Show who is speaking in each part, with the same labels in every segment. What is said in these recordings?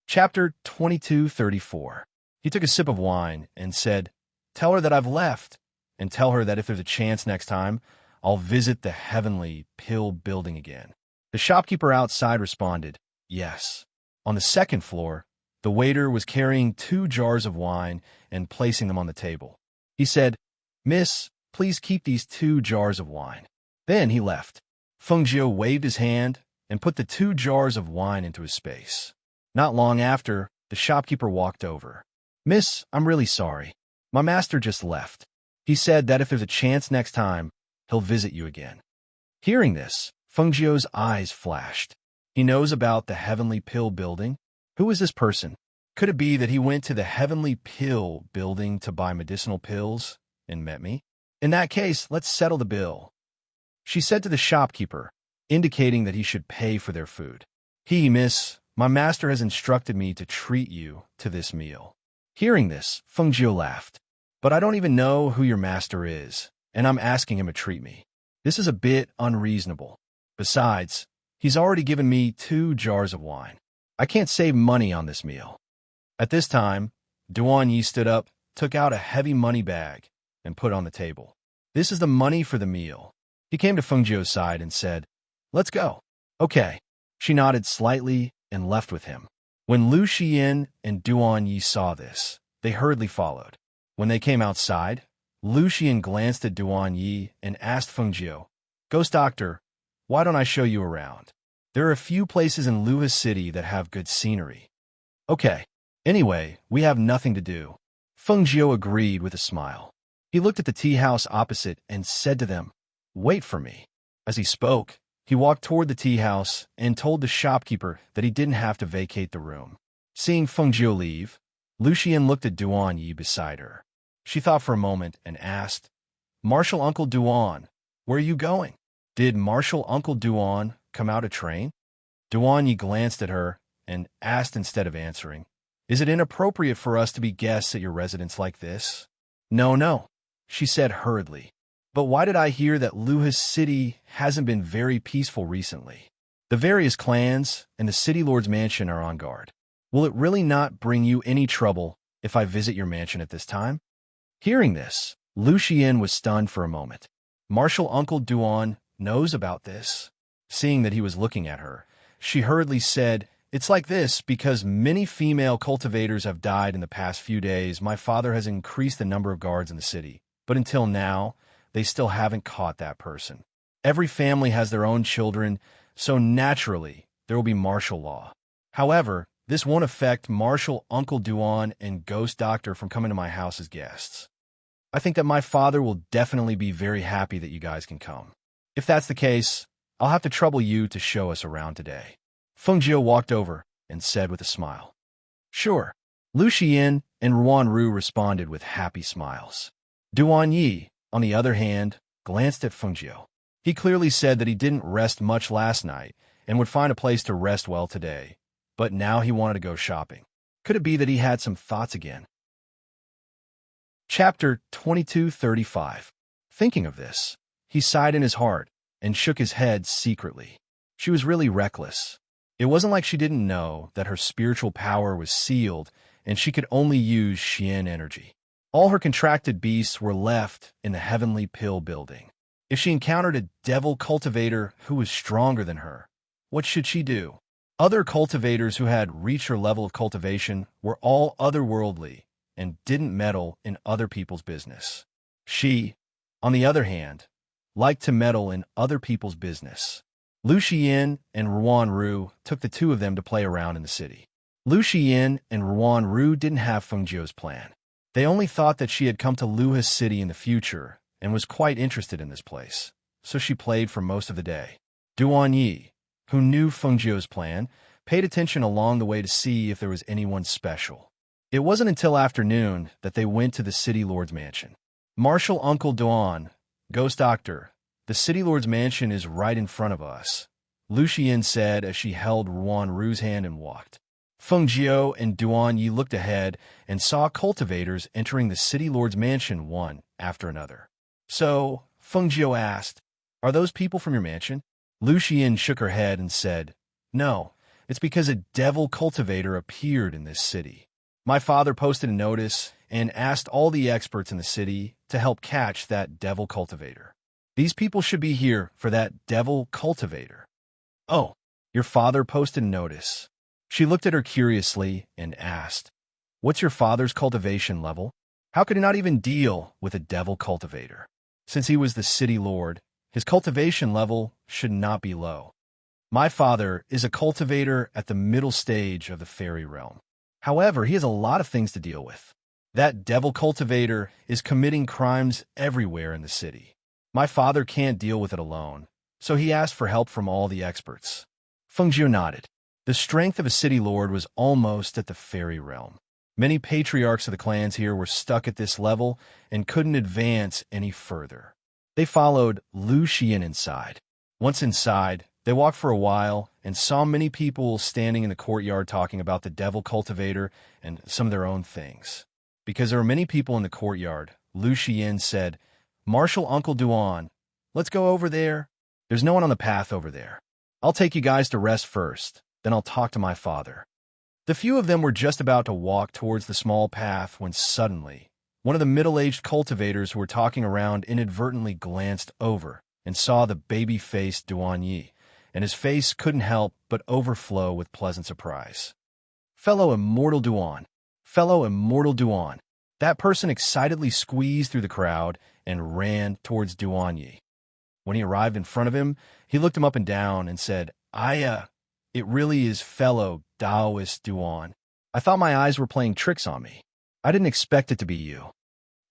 Speaker 1: Chapter 2234. He took a sip of wine and said, "Tell her that I've left, and tell her that if there's a chance next time, I'll visit the heavenly pill building again." The shopkeeper outside responded, "Yes." On the second floor, the waiter was carrying 2 jars of wine and placing them on the table. He said, "Miss, please keep these 2 jars of wine." Then he left. Fengjiu waved his hand and put the 2 jars of wine into his space. Not long after, the shopkeeper walked over. "Miss, I'm really sorry. My master just left. He said that if there's a chance next time, he'll visit you again." Hearing this, Fengjiu's eyes flashed. He knows about the Heavenly Pill Building. Who is this person? Could it be that he went to the Heavenly Pill Building to buy medicinal pills and met me? In that case, let's settle the bill, she said to the shopkeeper, indicating that he should pay for their food. Miss, my master has instructed me to treat you to this meal." Hearing this, Fengjiu laughed. "But I don't even know who your master is, and I'm asking him to treat me. This is a bit unreasonable. Besides, he's already given me 2 jars of wine. I can't save money on this meal." At this time, Duan Yi stood up, took out a heavy money bag, and put it on the table. "This is the money for the meal." He came to Fengjiu's side and said, "Let's go." "Okay." She nodded slightly and left with him. When Lu Xian and Duan Yi saw this, they hurriedly followed. When they came outside, Lu Xian glanced at Duan Yi and asked Fengjiu, "Ghost Doctor, why don't I show you around? There are a few places in Luha City that have good scenery." "Okay. Anyway, we have nothing to do." Fengjiu agreed with a smile. He looked at the tea house opposite and said to them, "Wait for me." As he spoke, he walked toward the tea house and told the shopkeeper that he didn't have to vacate the room. Seeing Fengjiu leave, Lu Xian looked at Duan Yi beside her. She thought for a moment and asked, "Martial Uncle Duan, where are you going?" "Did Martial Uncle Duan come out a train?" Duan Yi glanced at her and asked instead of answering, "Is it inappropriate for us to be guests at your residence like this?" No, she said hurriedly. "But why did I hear that Luha City hasn't been very peaceful recently? The various clans and the City Lord's mansion are on guard. Will it really not bring you any trouble if I visit your mansion at this time?" Hearing this, Lu Xian was stunned for a moment. Martial Uncle Duan knows about this. Seeing that he was looking at her, she hurriedly said, "It's like this because many female cultivators have died in the past few days. My father has increased the number of guards in the city, but until now, they still haven't caught that person. Every family has their own children, so naturally, there will be martial law. However, this won't affect Martial Uncle Duan and Ghost Doctor from coming to my house as guests. I think that my father will definitely be very happy that you guys can come. If that's the case, I'll have to trouble you to show us around today." Fengjiu walked over and said with a smile, "Sure." Lu Xian and Ruan Ru responded with happy smiles. Duan Yi, on the other hand, glanced at Fengjiu. He clearly said that he didn't rest much last night and would find a place to rest well today, but now he wanted to go shopping. Could it be that he had some thoughts again? Chapter 2235. Thinking of this, he sighed in his heart and shook his head secretly. She was really reckless. It wasn't like she didn't know that her spiritual power was sealed and she could only use Xian energy. All her contracted beasts were left in the Heavenly Pill Building. If she encountered a devil cultivator who was stronger than her, what should she do? Other cultivators who had reached her level of cultivation were all otherworldly and didn't meddle in other people's business. She, on the other hand, liked to meddle in other people's business. Lu Xian and Ruan Ru took the 2 of them to play around in the city. Lu Xian and Ruan Ru didn't have Fengjiu's plan. They only thought that she had come to Luha City in the future and was quite interested in this place, so she played for most of the day. Duan Yi, who knew Fengjiu's plan, paid attention along the way to see if there was anyone special. It wasn't until afternoon that they went to the City Lord's mansion. "Martial Uncle Duan, Ghost Doctor, the City Lord's mansion is right in front of us," Lu Xian said as she held Ruan Ru's hand and walked. Fengjiu and Duan Yi looked ahead and saw cultivators entering the City Lord's mansion one after another. "So," Fengjiu asked, "are those people from your mansion?" Lu Xian shook her head and said, "No, It's because a devil cultivator appeared in this city. My father posted a notice and asked all the experts in the city to help catch that devil cultivator. These people should be here for that devil cultivator. Oh, your father posted a notice. She looked at her curiously and asked, "What's your father's cultivation level? How could he not even deal with a devil cultivator? Since he was the city lord, his cultivation level should not be low. My father is a cultivator at the middle stage of the fairy realm. However, he has a lot of things to deal with. That devil cultivator is committing crimes everywhere in the city. My father can't deal with it alone, so he asked for help from all the experts." Fengjiu nodded. The strength of a city lord was almost at the fairy realm. Many patriarchs of the clans here were stuck at this level and couldn't advance any further. They followed Lu Xian inside. Once inside, they walked for a while and saw many people standing in the courtyard talking about the devil cultivator and some of their own things. Because there were many people in the courtyard, Lu Xian said, "Marshal Uncle Duan, let's go over there. There's no one on the path over there. I'll take you guys to rest first, then I'll talk to my father." The few of them were just about to walk towards the small path when suddenly, one of the middle-aged cultivators who were talking around inadvertently glanced over and saw the baby-faced Duan Yi, and his face couldn't help but overflow with pleasant surprise. "Fellow immortal Duan! Fellow immortal Duan!" That person excitedly squeezed through the crowd and ran towards Duan Yi. When he arrived in front of him, he looked him up and down and said, It really is fellow Taoist Duan. I thought my eyes were playing tricks on me. I didn't expect it to be you."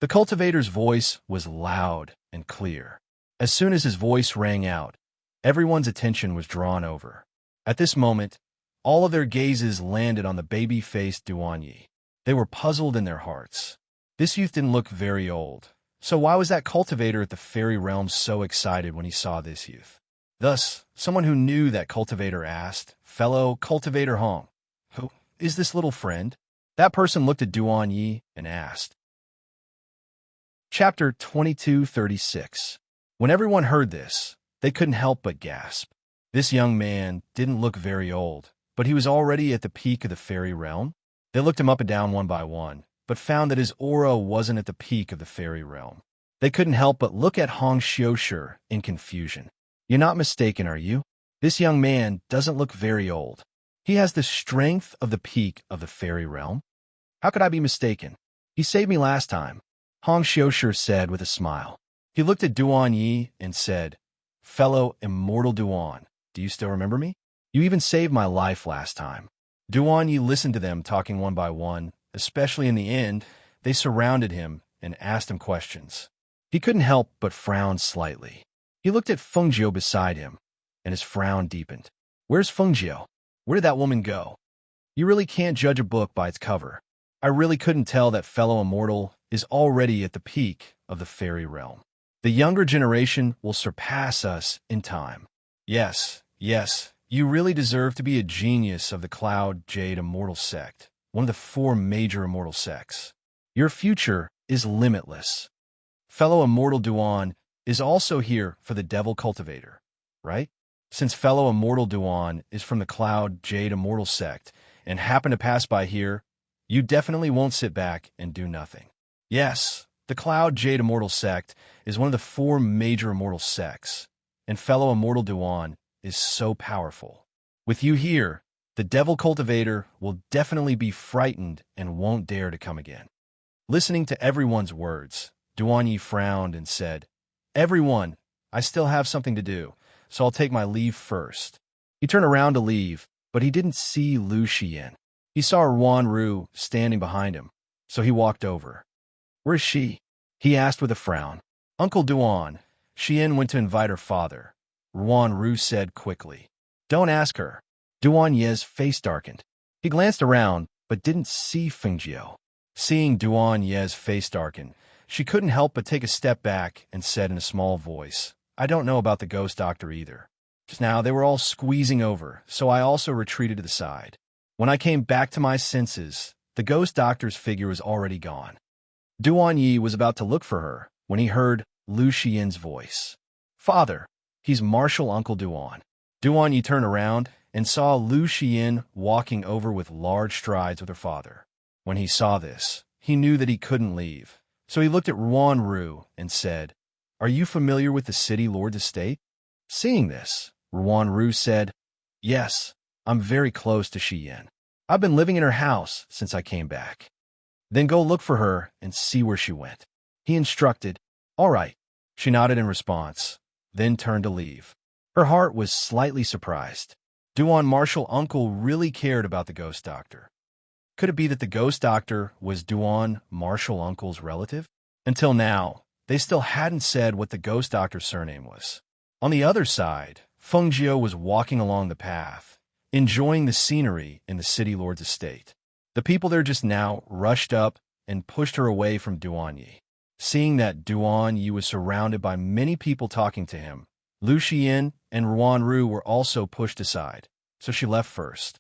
Speaker 1: The cultivator's voice was loud and clear. As soon as his voice rang out, everyone's attention was drawn over. At this moment, all of their gazes landed on the baby-faced Duan Yi. They were puzzled in their hearts. This youth didn't look very old, so why was that cultivator at the fairy realm so excited when he saw this youth? Thus, someone who knew that cultivator asked, "Fellow cultivator Hong, who is this little friend?" That person looked at Duan Yi and asked. Chapter 2236. When everyone heard this, they couldn't help but gasp. This young man didn't look very old, but he was already at the peak of the fairy realm. They looked him up and down one by one, but found that his aura wasn't at the peak of the fairy realm. They couldn't help but look at Hong Xiushi in confusion. "You're not mistaken, are you? This young man doesn't look very old. He has the strength of the peak of the fairy realm. How could I be mistaken? He saved me last time," Hong Xiushi said with a smile. He looked at Duan Yi and said, "Fellow immortal Duan, do you still remember me? You even saved my life last time." Duan Yi listened to them talking one by one, especially in the end. They surrounded him and asked him questions. He couldn't help but frown slightly. He looked at Fengjiu beside him, and his frown deepened. "Where's Fengjiu? Where did that woman go? You really can't judge a book by its cover. I really couldn't tell that fellow immortal is already at the peak of the fairy realm. The younger generation will surpass us in time. Yes, you really deserve to be a genius of the Cloud Jade Immortal Sect, one of the 4 major immortal sects. Your future is limitless. Fellow immortal Duan is also here for the devil cultivator, right? Since fellow immortal Duan is from the Cloud Jade Immortal Sect and happened to pass by here, you definitely won't sit back and do nothing. Yes, the Cloud Jade Immortal Sect is one of the 4 major immortal sects, and fellow immortal Duan is so powerful. With you here, the devil cultivator will definitely be frightened and won't dare to come again." Listening to everyone's words, Duan Yi frowned and said, "Everyone, I still have something to do, so I'll take my leave first." He turned around to leave, but he didn't see Lu Xian. He saw Ruan Ru standing behind him, so he walked over. "Where's she?" he asked with a frown. "Uncle Duan." Xian went to invite her father. Ruan Ru said quickly. "Don't ask her." Duan Ye's face darkened. He glanced around, but didn't see Fengjiu. Seeing Duan Ye's face darken, she couldn't help but take a step back and said in a small voice, "I don't know about the ghost doctor either. Just now they were all squeezing over, so I also retreated to the side. When I came back to my senses, the ghost doctor's figure was already gone." Duan Yi was about to look for her when he heard Lu Xian's voice. "Father, he's Marshal Uncle Duan." Duan Yi turned around and saw Lu Xian walking over with large strides with her father. When he saw this, he knew that he couldn't leave. So he looked at Ruan Ru and said, "Are you familiar with the city lord's estate?" Seeing this, Ruan Ru said, "Yes, I'm very close to Xian. I've been living in her house since I came back." "Then go look for her and see where she went," he instructed. "All right." She nodded in response, then turned to leave. Her heart was slightly surprised. Duan Martial Uncle really cared about the ghost doctor. Could it be that the ghost doctor was Duan Martial Uncle's relative? Until now, they still hadn't said what the ghost doctor's surname was. On the other side, Feng Jiu was walking along the path, enjoying the scenery in the city lord's estate. The people there just now rushed up and pushed her away from Duan Yi. Seeing that Duan Yi was surrounded by many people talking to him, Lu Xian and Ruan Ru were also pushed aside, so she left first.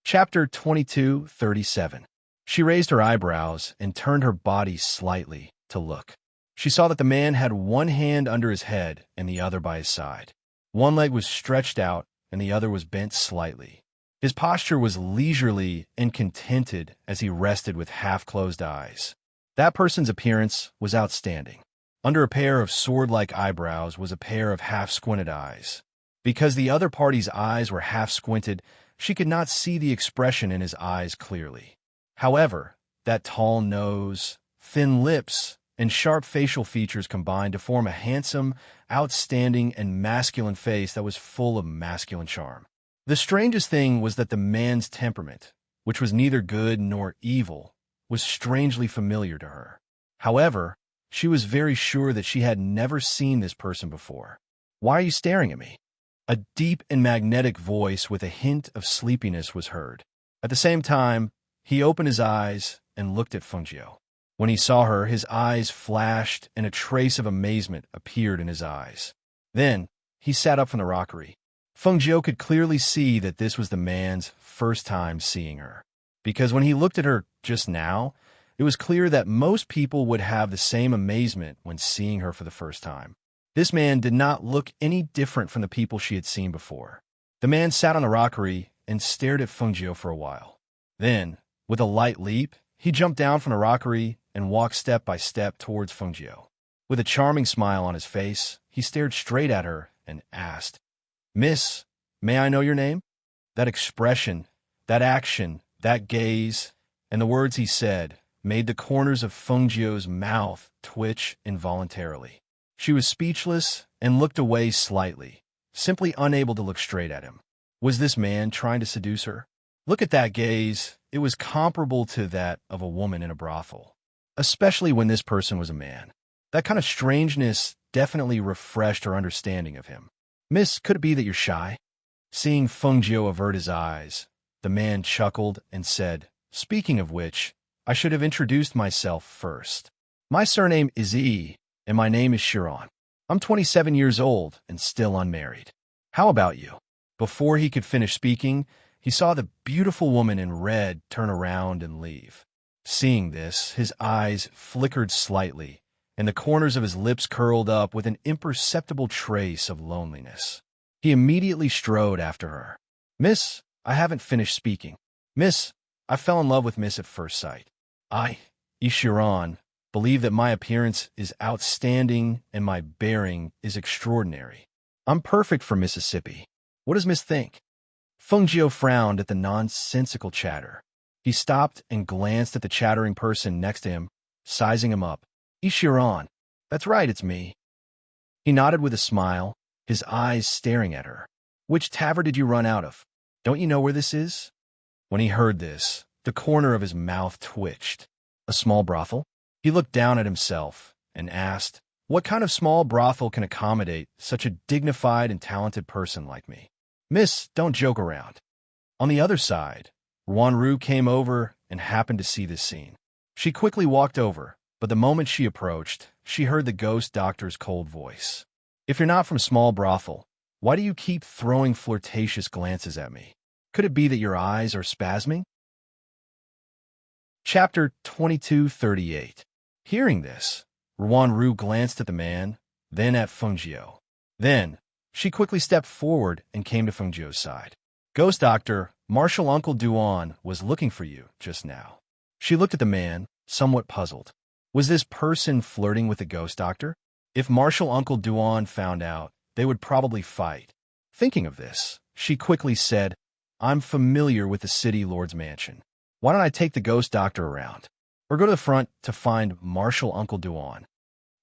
Speaker 1: Chapter 22:37. She raised her eyebrows and turned her body slightly to look. She saw that the man had one hand under his head and the other by his side. One leg was stretched out and the other was bent slightly. His posture was leisurely and contented as he rested with half-closed eyes. That person's appearance was outstanding. Under a pair of sword-like eyebrows was a pair of half-squinted eyes. Because the other party's eyes were half-squinted, she could not see the expression in his eyes clearly. However, that tall nose, thin lips, and sharp facial features combined to form a handsome, outstanding, and masculine face that was full of masculine charm. The strangest thing was that the man's temperament, which was neither good nor evil, was strangely familiar to her. However, she was very sure that she had never seen this person before. "Why are you staring at me?" A deep and magnetic voice with a hint of sleepiness was heard. At the same time, he opened his eyes and looked at Feng Jiu. When he saw her, his eyes flashed and a trace of amazement appeared in his eyes. Then, he sat up from the rockery. Feng Jiu could clearly see that this was the man's first time seeing her. Because when he looked at her just now, it was clear that most people would have the same amazement when seeing her for the first time. This man did not look any different from the people she had seen before. The man sat on the rockery and stared at Feng Jiu for a while. Then, with a light leap, he jumped down from the rockery and walked step by step towards Feng Jiu. With a charming smile on his face, he stared straight at her and asked, "Miss, may I know your name?" That expression, that action, that gaze, and the words he said made the corners of Feng Jiu's mouth twitch involuntarily. She was speechless and looked away slightly, simply unable to look straight at him. Was this man trying to seduce her? Look at that gaze. It was comparable to that of a woman in a brothel, especially when this person was a man. That kind of strangeness definitely refreshed her understanding of him. "Miss, could it be that you're shy?" Seeing Feng Jiu avert his eyes, the man chuckled and said, "Speaking of which, I should have introduced myself first. My surname is Yi, and my name is Chiron. I'm 27 years old and still unmarried. How about you?" Before he could finish speaking, he saw the beautiful woman in red turn around and leave. Seeing this, his eyes flickered slightly, and the corners of his lips curled up with an imperceptible trace of loneliness. He immediately strode after her. "Miss, I haven't finished speaking. Miss, I fell in love with Miss at first sight. I, Chiron, believe that my appearance is outstanding and my bearing is extraordinary. I'm perfect for Mississippi. What does Miss think?" Feng Jiu frowned at the nonsensical chatter. He stopped and glanced at the chattering person next to him, sizing him up. "Chiron, that's right, it's me." He nodded with a smile, his eyes staring at her. "Which tavern did you run out of? Don't you know where this is?" When he heard this, the corner of his mouth twitched. "A small brothel?" He looked down at himself and asked, "What kind of small brothel can accommodate such a dignified and talented person like me?" "Miss, don't joke around." On the other side, Ruan Ru came over and happened to see this scene. She quickly walked over, but the moment she approached, she heard the ghost doctor's cold voice. "If you're not from small brothel, why do you keep throwing flirtatious glances at me? Could it be that your eyes are spasming?" Chapter 22:38. Hearing this, Ruan Ru glanced at the man, then at Feng Jiu. Then, She quickly stepped forward and came to Fengjiu's side. Ghost Doctor, Martial Uncle Duan was looking for you just now. She looked at the man, somewhat puzzled. Was this person flirting with the Ghost Doctor? If Martial Uncle Duan found out, they would probably fight. Thinking of this, she quickly said, I'm familiar with the City Lord's mansion. Why don't I take the Ghost Doctor around? Or go to the front to find Martial Uncle Duan?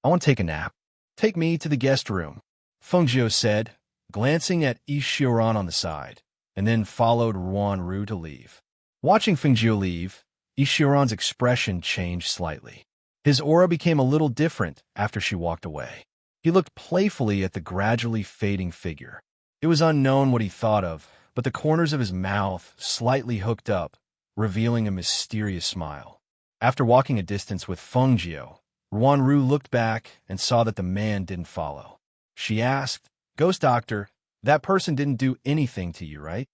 Speaker 1: I want to take a nap. Take me to the guest room, Fengjiu said, glancing at Ishioran on the side, and then followed Ruanru to leave. Watching Fengjiu leave, Ishioran's expression changed slightly. His aura became a little different after she walked away. He looked playfully at the gradually fading figure. It was unknown what he thought of, but the corners of his mouth slightly hooked up, revealing a mysterious smile. After walking a distance with Fengjiu, Ruanru looked back and saw that the man didn't follow. She asked, Ghost Doctor, that person didn't do anything to you, right?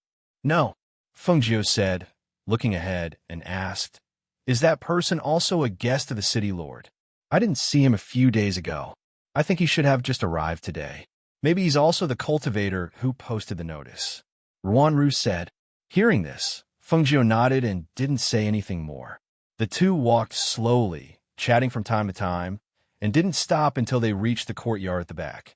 Speaker 1: No, Fengjiu said, looking ahead, and asked, Is that person also a guest of the City Lord? I didn't see him a few days ago. I think he should have just arrived today. Maybe he's also the cultivator who posted the notice. Ruanru said. Hearing this, Fengjiu nodded and didn't say anything more. The two walked slowly, chatting from time to time, and didn't stop until they reached the courtyard at the back.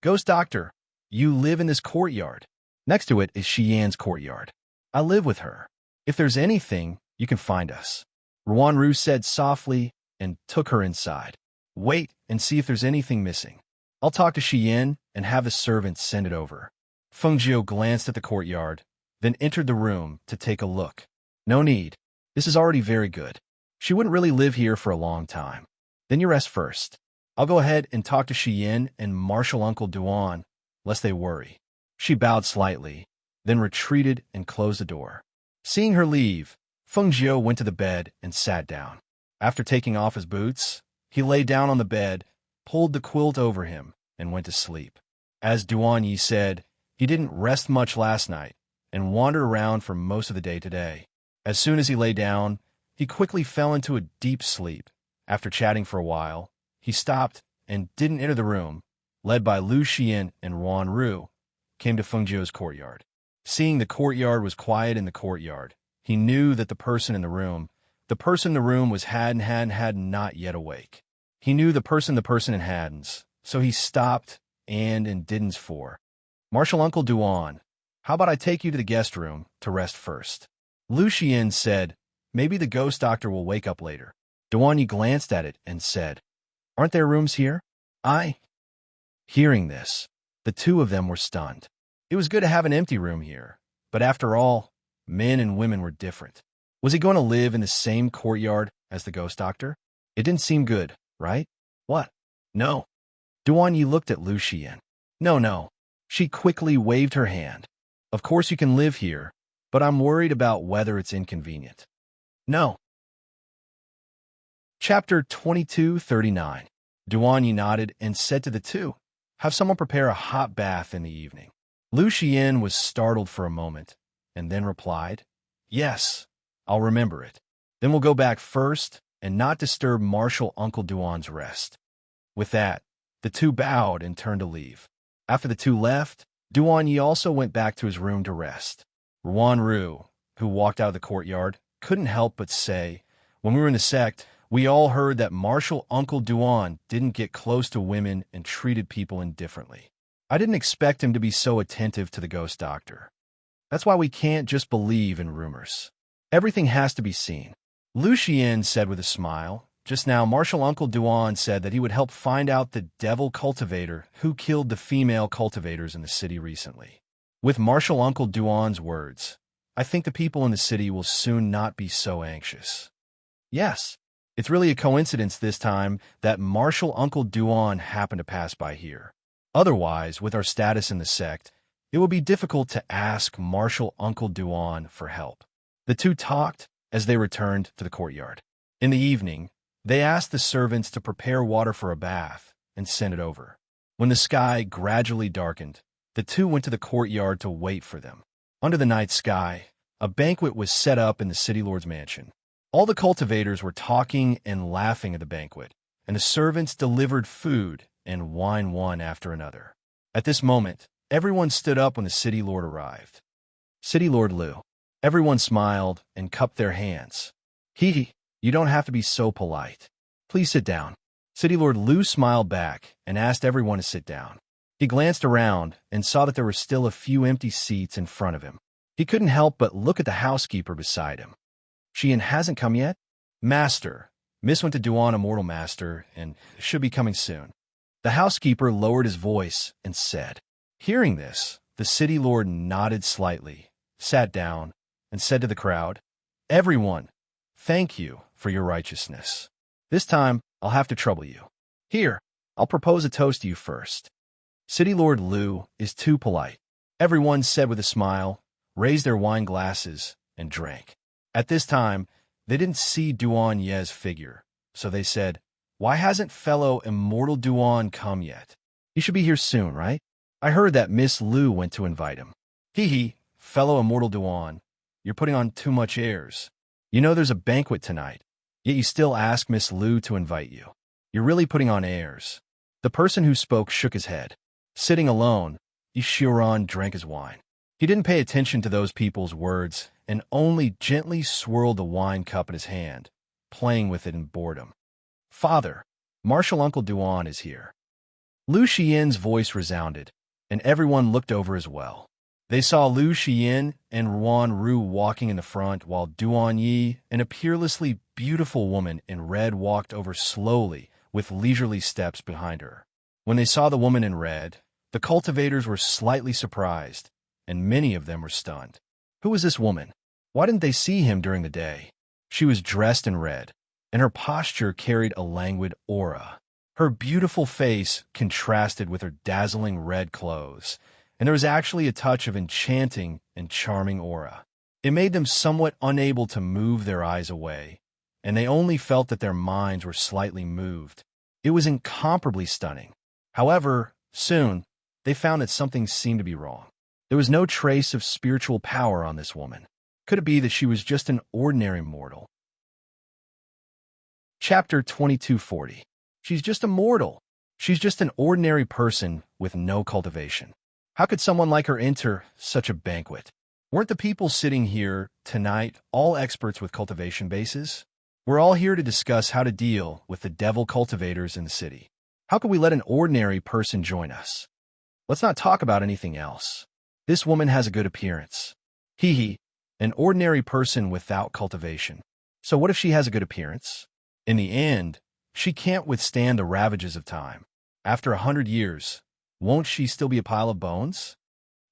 Speaker 1: Ghost Doctor, you live in this courtyard. Next to it is Xian's courtyard. I live with her. If there's anything, you can find us. Ruanru said softly and took her inside. Wait and see if there's anything missing. I'll talk to Xian and have the servants send it over. Fengjiu glanced at the courtyard, then entered the room to take a look. No need. This is already very good. She wouldn't really live here for a long time. Then you rest first. I'll go ahead and talk to Xian and Martial Uncle Duan, lest they worry. She bowed slightly, then retreated and closed the door. Seeing her leave, Fengjiu went to the bed and sat down. After taking off his boots, he lay down on the bed, pulled the quilt over him, and went to sleep. As Duan Yi said, he didn't rest much last night and wandered around for most of the day today. As soon as he lay down, he quickly fell into a deep sleep. After chatting for a while, he stopped and didn't enter the room, led by Lu Xian and Ruanru, came to Fengjiu's courtyard. Seeing the courtyard was quiet in the courtyard, he knew that the person in the room was had not yet awake. He knew the person in Haddon's, so he stopped and didn't for. Martial Uncle Duan, how about I take you to the guest room to rest first? Lu Xian said, maybe the Ghost Doctor will wake up later. Duan Yi glanced at it and said, Aren't there rooms here? Hearing this, the two of them were stunned. It was good to have an empty room here, but after all, men and women were different. Was he going to live in the same courtyard as the Ghost Doctor? It didn't seem good, right? What? No. Duan Yi looked at Lu Xian. No. She quickly waved her hand. Of course you can live here, but I'm worried about whether it's inconvenient. No. Chapter 2239. Duan Yi nodded and said to the two, Have someone prepare a hot bath in the evening. Lu Xian was startled for a moment, and then replied, Yes, I'll remember it. Then we'll go back first and not disturb Martial Uncle Duan's rest. With that, the two bowed and turned to leave. After the two left, Duan Yi also went back to his room to rest. Ruanru, who walked out of the courtyard, couldn't help but say, When we were in the sect, we all heard that Martial Uncle Duan didn't get close to women and treated people indifferently. I didn't expect him to be so attentive to the Ghost Doctor. That's why we can't just believe in rumors. Everything has to be seen. Lu Xian said with a smile, Just now Martial Uncle Duan said that he would help find out the devil cultivator who killed the female cultivators in the city recently. With Martial Uncle Duan's words, I think the people in the city will soon not be so anxious. Yes. It's really a coincidence this time that Martial Uncle Duan happened to pass by here. Otherwise, with our status in the sect, it would be difficult to ask Martial Uncle Duan for help. The two talked as they returned to the courtyard. In the evening, they asked the servants to prepare water for a bath and sent it over. When the sky gradually darkened, the two went to the courtyard to wait for them. Under the night sky, a banquet was set up in the City Lord's mansion. All the cultivators were talking and laughing at the banquet, and the servants delivered food and wine one after another. At this moment, Everyone stood up when the city lord arrived. City Lord Lu. Everyone smiled and cupped their hands. Hee hee, you don't have to be so polite. Please sit down. City Lord Lu smiled back and asked everyone to sit down. He glanced around and saw that there were still a few empty seats in front of him. He couldn't help but look at the housekeeper beside him. She hasn't come yet? Master. Miss went to Duan Immortal Master and should be coming soon. The housekeeper lowered his voice and said. Hearing this, the city lord nodded slightly, sat down, and said to the crowd, Everyone, thank you for your righteousness. This time, I'll have to trouble you. Here, I'll propose a toast to you first. City Lord Lu is too polite. Everyone said with a smile, raised their wine glasses, and drank. At this time, they didn't see Duan Ye's figure, so they said, Why hasn't fellow Immortal Duan come yet? He should be here soon, right? I heard that Miss Lu went to invite him. Hee hee, fellow Immortal Duan, you're putting on too much airs. You know there's a banquet tonight, yet you still ask Miss Lu to invite you. You're really putting on airs. The person who spoke shook his head. Sitting alone, Ishiran drank his wine. He didn't pay attention to those people's words and only gently swirled the wine cup in his hand, playing with it in boredom. Father, Martial Uncle Duan is here. Lu Xian's voice resounded, and everyone looked over as well. They saw Lu Xian and Ruan Ru walking in the front while Duan Yi and a peerlessly beautiful woman in red walked over slowly with leisurely steps behind her. When they saw the woman in red, the cultivators were slightly surprised, and many of them were stunned. Who was this woman? Why didn't they see him during the day? She was dressed in red, and her posture carried a languid aura. Her beautiful face contrasted with her dazzling red clothes, and there was actually a touch of enchanting and charming aura. It made them somewhat unable to move their eyes away, and they only felt that their minds were slightly moved. It was incomparably stunning. However, soon, they found that something seemed to be wrong. There was no trace of spiritual power on this woman. Could it be that she was just an ordinary mortal? Chapter 2240. She's just a mortal. She's just an ordinary person with no cultivation. How could someone like her enter such a banquet? Weren't the people sitting here tonight all experts with cultivation bases? We're all here to discuss how to deal with the devil cultivators in the city. How could we let an ordinary person join us? Let's not talk about anything else. This woman has a good appearance. Hee hee, an ordinary person without cultivation. So what if she has a good appearance? In the end, she can't withstand the ravages of time. After 100 years, won't she still be a pile of bones?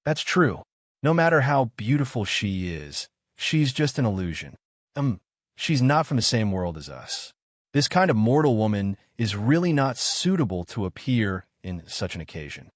Speaker 1: That's true. No matter how beautiful she is, she's just an illusion. She's not from the same world as us. This kind of mortal woman is really not suitable to appear in such an occasion.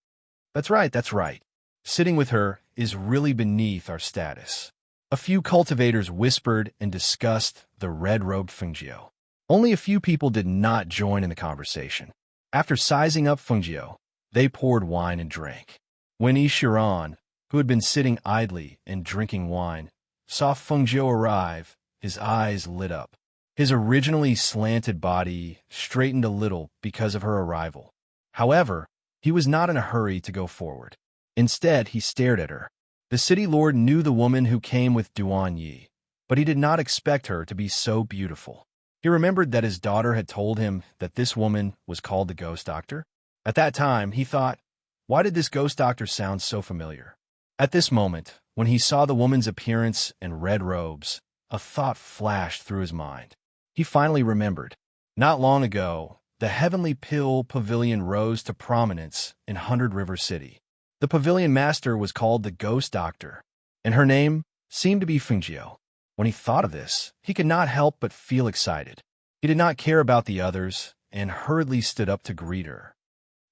Speaker 1: That's right. Sitting with her is really beneath our status. A few cultivators whispered and discussed the red-robed Fengjiu. Only a few people did not join in the conversation. After sizing up Fengjiu, they poured wine and drank. When Ishiran, who had been sitting idly and drinking wine, saw Fengjiu arrive, his eyes lit up. His originally slanted body straightened a little because of her arrival. However, he was not in a hurry to go forward. Instead, he stared at her. The city lord knew the woman who came with Duan Yi, but he did not expect her to be so beautiful. He remembered that his daughter had told him that this woman was called the Ghost Doctor. At that time, he thought, why did this Ghost Doctor sound so familiar? At this moment, when he saw the woman's appearance in red robes, a thought flashed through his mind. He finally remembered. Not long ago, the Heavenly Pill Pavilion rose to prominence in 100 River City. The pavilion master was called the Ghost Doctor, and her name seemed to be Fengjiu. When he thought of this, he could not help but feel excited. He did not care about the others and hurriedly stood up to greet her.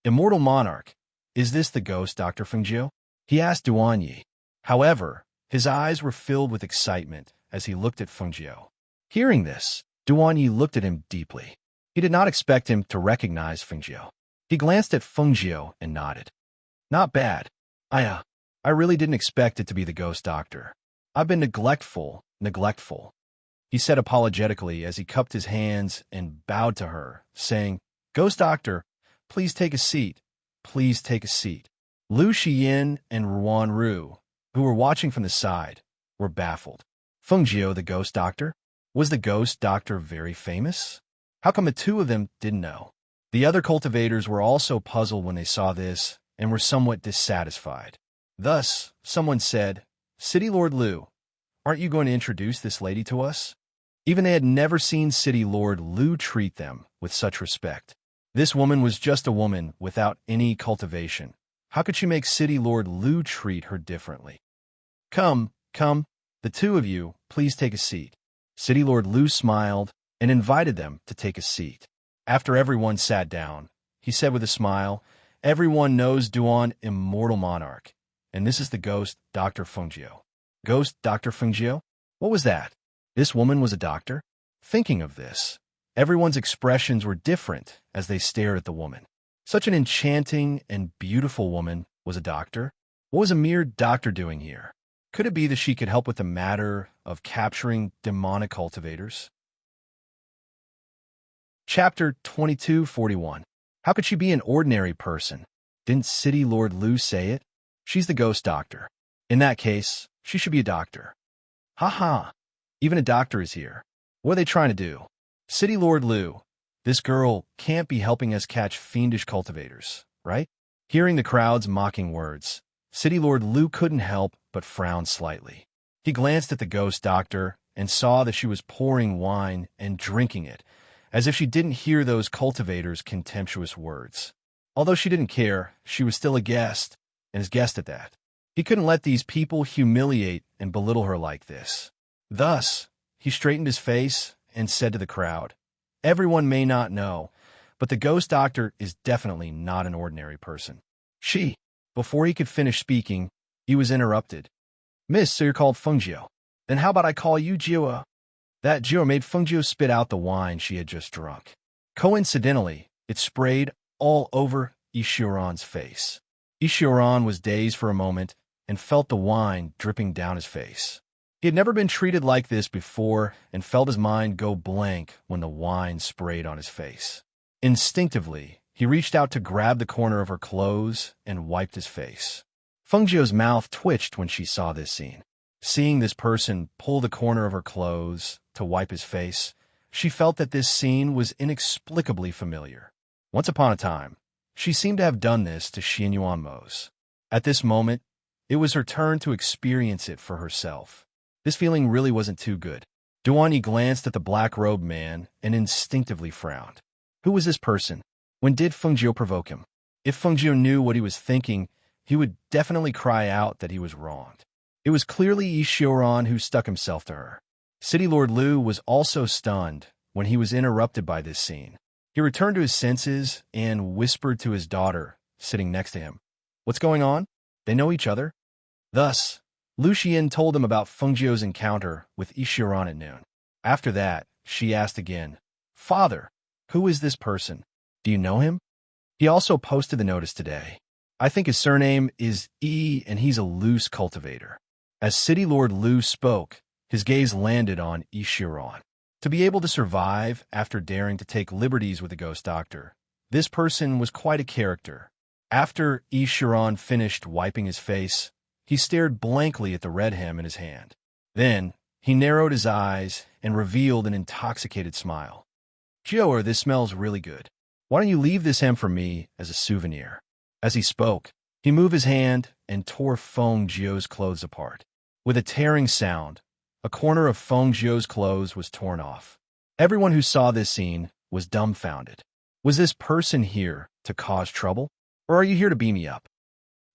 Speaker 1: Immortal Monarch, is this the Ghost Doctor Fengjiu? He asked Duan Yi. However, his eyes were filled with excitement as he looked at Fengjiu. Hearing this, Duan Yi looked at him deeply. He did not expect him to recognize Fengjiu. He glanced at Fengjiu and nodded. Not bad. I really didn't expect it to be the Ghost Doctor. I've been neglectful. He said apologetically as he cupped his hands and bowed to her, saying, Ghost Doctor, please take a seat. Please take a seat. Lu Xiyin and Ruan Ru, who were watching from the side, were baffled. Feng Jiu, the ghost doctor? Was the ghost doctor very famous? How come the two of them didn't know? The other cultivators were also puzzled when they saw this and were somewhat dissatisfied. Thus, someone said, "City Lord Lu, aren't you going to introduce this lady to us?" Even they had never seen City Lord Lu treat them with such respect. This woman was just a woman without any cultivation. How could she make City Lord Lu treat her differently? Come, the two of you, please take a seat. City Lord Lu smiled and invited them to take a seat. After everyone sat down, he said with a smile, "Everyone knows Duan, immortal monarch, and this is the ghost, Dr. Fengjiu." Ghost Dr. Fengjiu? What was that? This woman was a doctor? Thinking of this, everyone's expressions were different as they stared at the woman. Such an enchanting and beautiful woman was a doctor. What was a mere doctor doing here? Could it be that she could help with the matter of capturing demonic cultivators? Chapter 2241. How could she be an ordinary person? Didn't City Lord Lu say it? She's the ghost doctor. In that case, she should be a doctor. Ha! Even a doctor is here. What are they trying to do? City Lord Lu, this girl can't be helping us catch fiendish cultivators, right? Hearing the crowd's mocking words, City Lord Lu couldn't help but frown slightly. He glanced at the ghost doctor and saw that she was pouring wine and drinking it, as if she didn't hear those cultivators' contemptuous words. Although she didn't care, she was still a guest, and his guest at that. He couldn't let these people humiliate and belittle her like this. Thus, he straightened his face and said to the crowd, "Everyone may not know, but the ghost doctor is definitely not an ordinary person." Before he could finish speaking, he was interrupted. "Miss, so you're called Fengjiu. Then how about I call you Jiu?" That Jiu made Fengjiu spit out the wine she had just drunk. Coincidentally, it sprayed all over Ishiran's face. Ishiran was dazed for a moment and felt the wine dripping down his face. He had never been treated like this before and felt his mind go blank when the wine sprayed on his face. Instinctively, he reached out to grab the corner of her clothes and wiped his face. Fengjiu's mouth twitched when she saw this scene. Seeing this person pull the corner of her clothes to wipe his face, she felt that this scene was inexplicably familiar. Once upon a time, she seemed to have done this to Xianyuan Mose. At this moment, it was her turn to experience it for herself. This feeling really wasn't too good. Duan glanced at the black-robed man and instinctively frowned. Who was this person? When did Fengjiu provoke him? If Fengjiu knew what he was thinking, he would definitely cry out that he was wronged. It was clearly Ishiran who stuck himself to her. City Lord Lu was also stunned when he was interrupted by this scene. He returned to his senses and whispered to his daughter, sitting next to him, "What's going on? They know each other?" Thus, Lu Xiyin told him about Fengjiu's encounter with Ishiran at noon. After that, she asked again, "Father, who is this person? Do you know him?" He also posted the notice today. I think his surname is E, and he's a loose cultivator. As City Lord Lu spoke, his gaze landed on Ishiran. To be able to survive after daring to take liberties with the ghost doctor, this person was quite a character. After Ishiran finished wiping his face, he stared blankly at the red hem in his hand. Then, he narrowed his eyes and revealed an intoxicated smile. "Jiu, this smells really good. Why don't you leave this hem for me as a souvenir?" As he spoke, he moved his hand and tore Feng Jiu's clothes apart. With a tearing sound, a corner of Feng Jiu's clothes was torn off. Everyone who saw this scene was dumbfounded. Was this person here to cause trouble, or are you here to beat me up?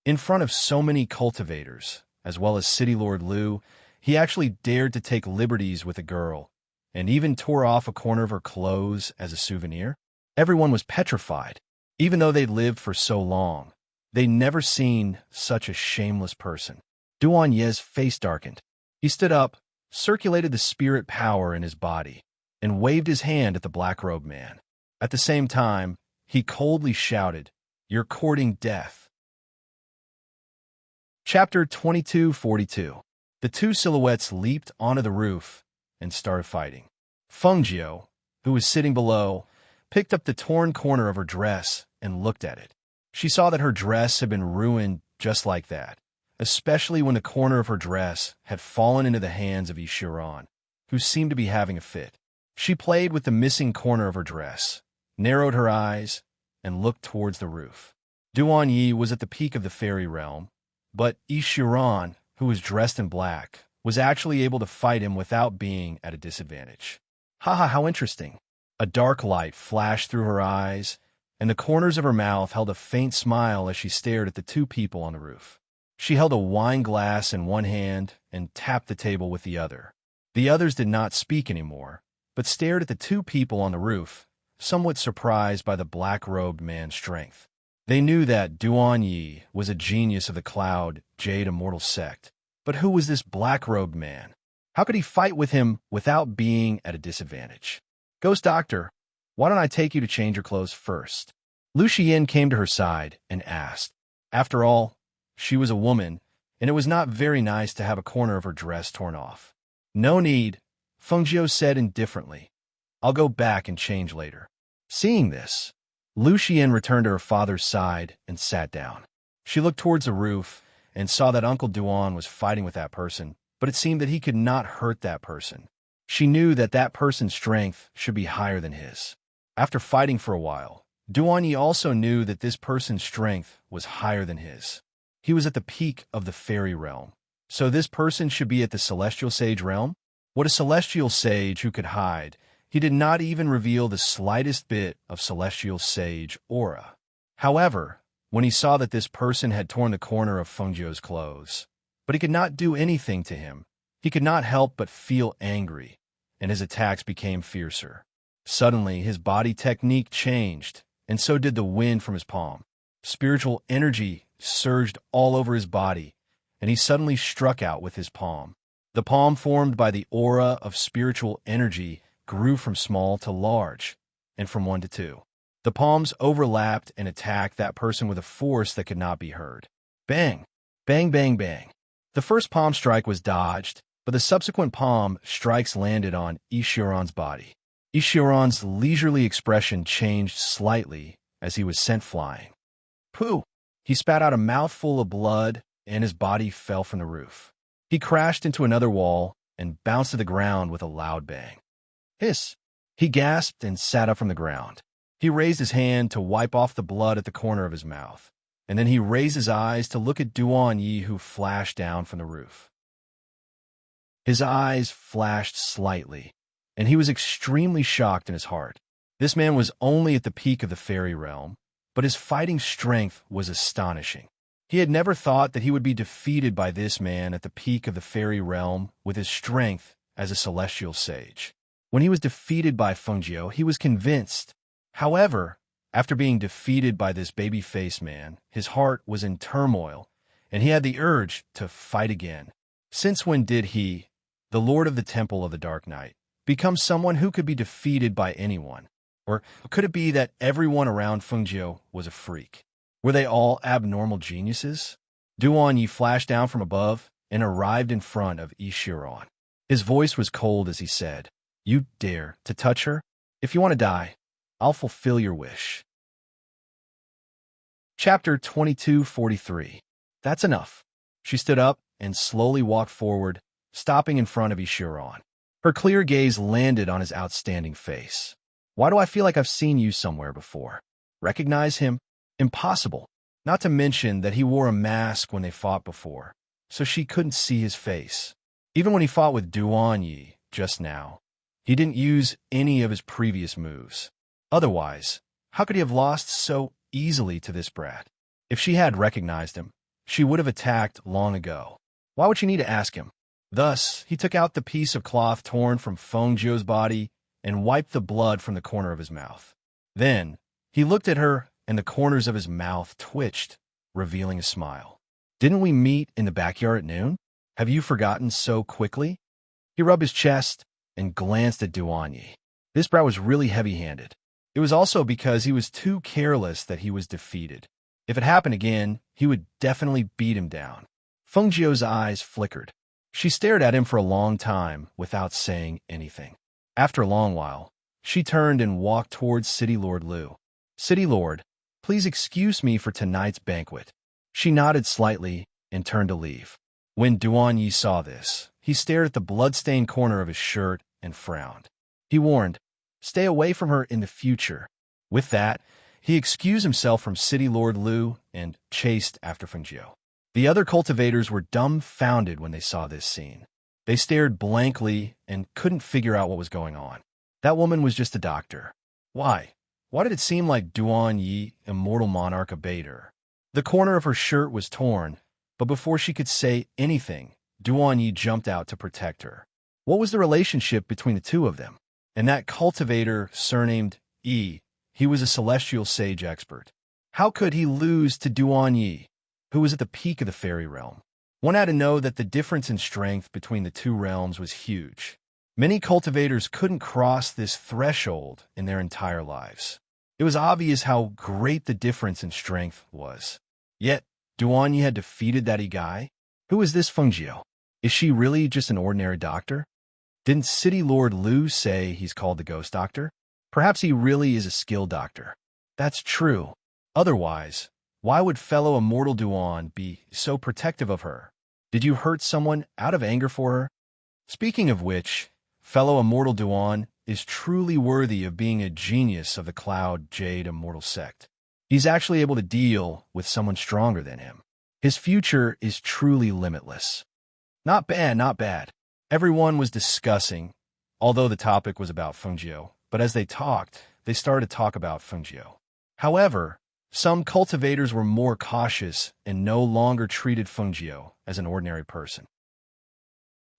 Speaker 1: In front of so many cultivators, as well as City Lord Lu, he actually dared to take liberties with a girl, and even tore off a corner of her clothes as a souvenir. Everyone was petrified. Even though they'd lived for so long, they'd never seen such a shameless person. Duan Ye's face darkened. He stood up, circulated the spirit power in his body, and waved his hand at the black-robed man. At the same time, he coldly shouted, "You're courting death." Chapter 2242. The two silhouettes leaped onto the roof and started fighting. Fengjiu, who was sitting below, picked up the torn corner of her dress and looked at it. She saw that her dress had been ruined just like that, especially when the corner of her dress had fallen into the hands of Ishiran, who seemed to be having a fit. She played with the missing corner of her dress, narrowed her eyes, and looked towards the roof. Duan Yi was at the peak of the fairy realm, but Ishiran, who was dressed in black, was actually able to fight him without being at a disadvantage. Haha, how interesting. A dark light flashed through her eyes, and the corners of her mouth held a faint smile as she stared at the two people on the roof. She held a wine glass in one hand and tapped the table with the other. The others did not speak anymore, but stared at the two people on the roof, somewhat surprised by the black-robed man's strength. They knew that Duan Yi was a genius of the Cloud Jade Immortal sect, but who was this black-robed man? How could he fight with him without being at a disadvantage? Ghost Doctor, why don't I take you to change your clothes first? Lu Xian came to her side and asked. After all, she was a woman, and it was not very nice to have a corner of her dress torn off. No need, Feng Jiu said indifferently. I'll go back and change later. Seeing this, Lu Xian returned to her father's side and sat down. She looked towards the roof and saw that Uncle Duan was fighting with that person, but it seemed that he could not hurt that person. She knew that that person's strength should be higher than his. After fighting for a while, Duan Yi also knew that this person's strength was higher than his. He was at the peak of the fairy realm. So this person should be at the celestial sage realm? What a celestial sage who could hide. He did not even reveal the slightest bit of celestial sage aura. However, when he saw that this person had torn the corner of Feng Jiu's clothes, but he could not do anything to him, he could not help but feel angry, and his attacks became fiercer. Suddenly, his body technique changed, and so did the wind from his palm. Spiritual energy surged all over his body, and he suddenly struck out with his palm. The palm formed by the aura of spiritual energy grew from small to large, and from 1 to 2. The palms overlapped and attacked that person with a force that could not be heard. Bang! Bang, bang, bang. The first palm strike was dodged, but the subsequent palm strikes landed on Ishiran's body. Ishiran's leisurely expression changed slightly as he was sent flying. Pooh! He spat out a mouthful of blood, and his body fell from the roof. He crashed into another wall and bounced to the ground with a loud bang. Hiss! He gasped and sat up from the ground. He raised his hand to wipe off the blood at the corner of his mouth, and then he raised his eyes to look at Duan Yi, who flashed down from the roof. His eyes flashed slightly, and he was extremely shocked in his heart. This man was only at the peak of the fairy realm, but his fighting strength was astonishing. He had never thought that he would be defeated by this man at the peak of the fairy realm with his strength as a celestial sage. When he was defeated by Feng Jiu, he was convinced. However, after being defeated by this baby-faced man, his heart was in turmoil, and he had the urge to fight again. Since when did he, the Lord of the Temple of the Dark Night, become someone who could be defeated by anyone? Or could it be that everyone around Feng Jiu was a freak? Were they all abnormal geniuses? Duan Yi flashed down from above and arrived in front of Ishiran. His voice was cold as he said, "You dare to touch her? If you want to die, I'll fulfill your wish." Chapter 2243. That's enough. She stood up and slowly walked forward, stopping in front of Ishiran. Her clear gaze landed on his outstanding face. Why do I feel like I've seen you somewhere before? Recognize him? Impossible. Not to mention that he wore a mask when they fought before, so she couldn't see his face. Even when he fought with Duan Yi just now, he didn't use any of his previous moves. Otherwise, how could he have lost so easily to this brat? If she had recognized him, she would have attacked long ago. Why would she need to ask him? Thus, he took out the piece of cloth torn from Feng Jiu's body and wiped the blood from the corner of his mouth. Then, he looked at her, and the corners of his mouth twitched, revealing a smile. Didn't we meet in the backyard at noon? Have you forgotten so quickly? He rubbed his chest and glanced at Duan Yi. This brat was really heavy-handed. It was also because he was too careless that he was defeated. If it happened again, he would definitely beat him down. Feng Jiu's eyes flickered. She stared at him for a long time without saying anything. After a long while, she turned and walked towards City Lord Lu. "City Lord, please excuse me for tonight's banquet." She nodded slightly and turned to leave. When Duan Yi saw this, he stared at the blood-stained corner of his shirt and frowned. He warned, "Stay away from her in the future." With that, he excused himself from City Lord Lu and chased after Fengjiu. The other cultivators were dumbfounded when they saw this scene. They stared blankly and couldn't figure out what was going on. That woman was just a doctor. Why? Why did it seem like Duan Yi, immortal monarch, obeyed her? The corner of her shirt was torn, but before she could say anything, Duan Yi jumped out to protect her. What was the relationship between the two of them? And that cultivator, surnamed Yi, he was a celestial sage expert. How could he lose to Duan Yi, who was at the peak of the fairy realm? One had to know that the difference in strength between the two realms was huge. Many cultivators couldn't cross this threshold in their entire lives. It was obvious how great the difference in strength was. Yet, Duan Yi had defeated that guy? Who is this Fengjiu? Is she really just an ordinary doctor? Didn't City Lord Lu say he's called the Ghost Doctor? Perhaps he really is a skilled doctor. That's true. Otherwise, why would fellow immortal Duan be so protective of her? Did you hurt someone out of anger for her? Speaking of which, fellow immortal Duan is truly worthy of being a genius of the Cloud Jade Immortal Sect. He's actually able to deal with someone stronger than him. His future is truly limitless. Not bad, not bad. Everyone was discussing, although the topic was about Fengjiu, but as they talked, they started to talk about Fengjiu. However, some cultivators were more cautious and no longer treated Fengjiu as an ordinary person.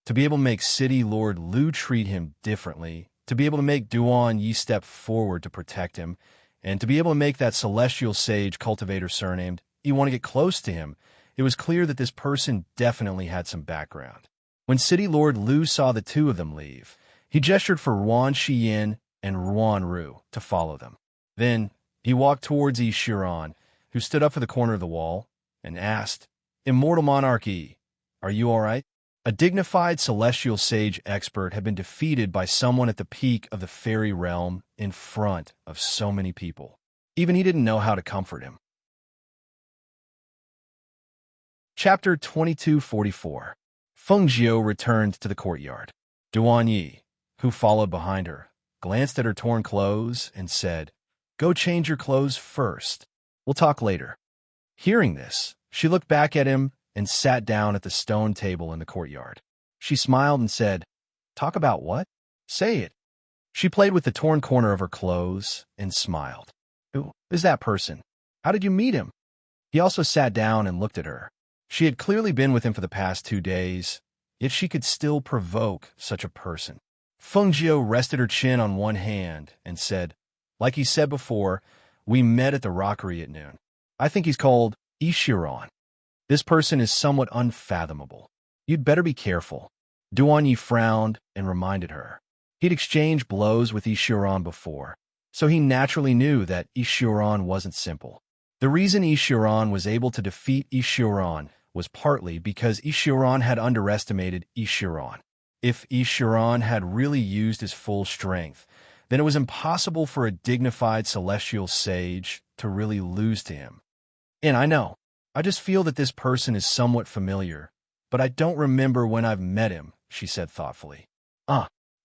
Speaker 1: To be able to make City Lord Lu treat him differently, to be able to make Duan Yi step forward to protect him, and to be able to make that celestial sage cultivator surnamed you want to get close to him, it was clear that this person definitely had some background. When City Lord Lu saw the two of them leave, he gestured for Ruan Shiyin and Ruan Ru to follow them. Then, he walked towards Yi Shiran, who stood up for the corner of the wall, and asked, "Immortal Monarchy, are you all right?" A dignified celestial sage expert had been defeated by someone at the peak of the fairy realm in front of so many people. Even he didn't know how to comfort him. Chapter 2244. Fengjiu returned to the courtyard. Duan Yi, who followed behind her, glanced at her torn clothes and said, "Go change your clothes first. We'll talk later." Hearing this, she looked back at him and sat down at the stone table in the courtyard. She smiled and said, "Talk about what? Say it." She played with the torn corner of her clothes and smiled. "Who is that person? How did you meet him?" He also sat down and looked at her. She had clearly been with him for the past 2 days, yet she could still provoke such a person. Fengjiu rested her chin on one hand and said, "Like he said before, we met at the rockery at noon. I think he's called Ishiran. This person is somewhat unfathomable. You'd better be careful." Duan Yi frowned and reminded her. He'd exchanged blows with Ishiran before, so he naturally knew that Ishiran wasn't simple. The reason Ishiran was able to defeat Ishiran was partly because Ishiran had underestimated Ishiran. If Ishiran had really used his full strength, then it was impossible for a dignified celestial sage to really lose to him. And I know, I just feel that this person is somewhat familiar, but I don't remember when I've met him, she said thoughtfully.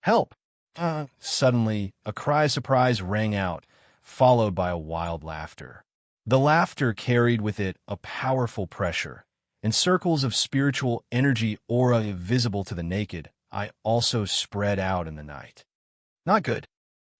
Speaker 1: Help! Suddenly, a cry of surprise rang out, followed by a wild laughter. The laughter carried with it a powerful pressure, and circles of spiritual energy aura visible to the naked eye also spread out in the night. Not good.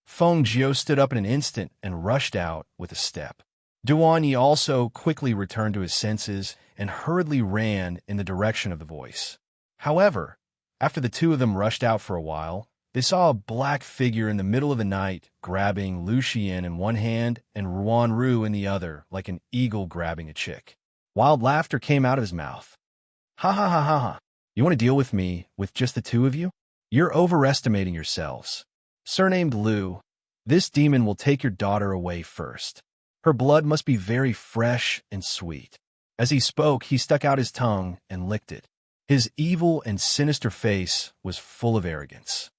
Speaker 1: Fengjiu stood up in an instant and rushed out with a step. Duan Yi also quickly returned to his senses and hurriedly ran in the direction of the voice. However, after the two of them rushed out for a while, they saw a black figure in the middle of the night grabbing Lu Xian in one hand and Ruan Ru in the other like an eagle grabbing a chick. Wild laughter came out of his mouth. "Ha ha ha ha ha. You want to deal with me with just the two of you? You're overestimating yourselves. Surnamed Lu, this demon will take your daughter away first. Her blood must be very fresh and sweet." As he spoke, he stuck out his tongue and licked it. His evil and sinister face was full of arrogance.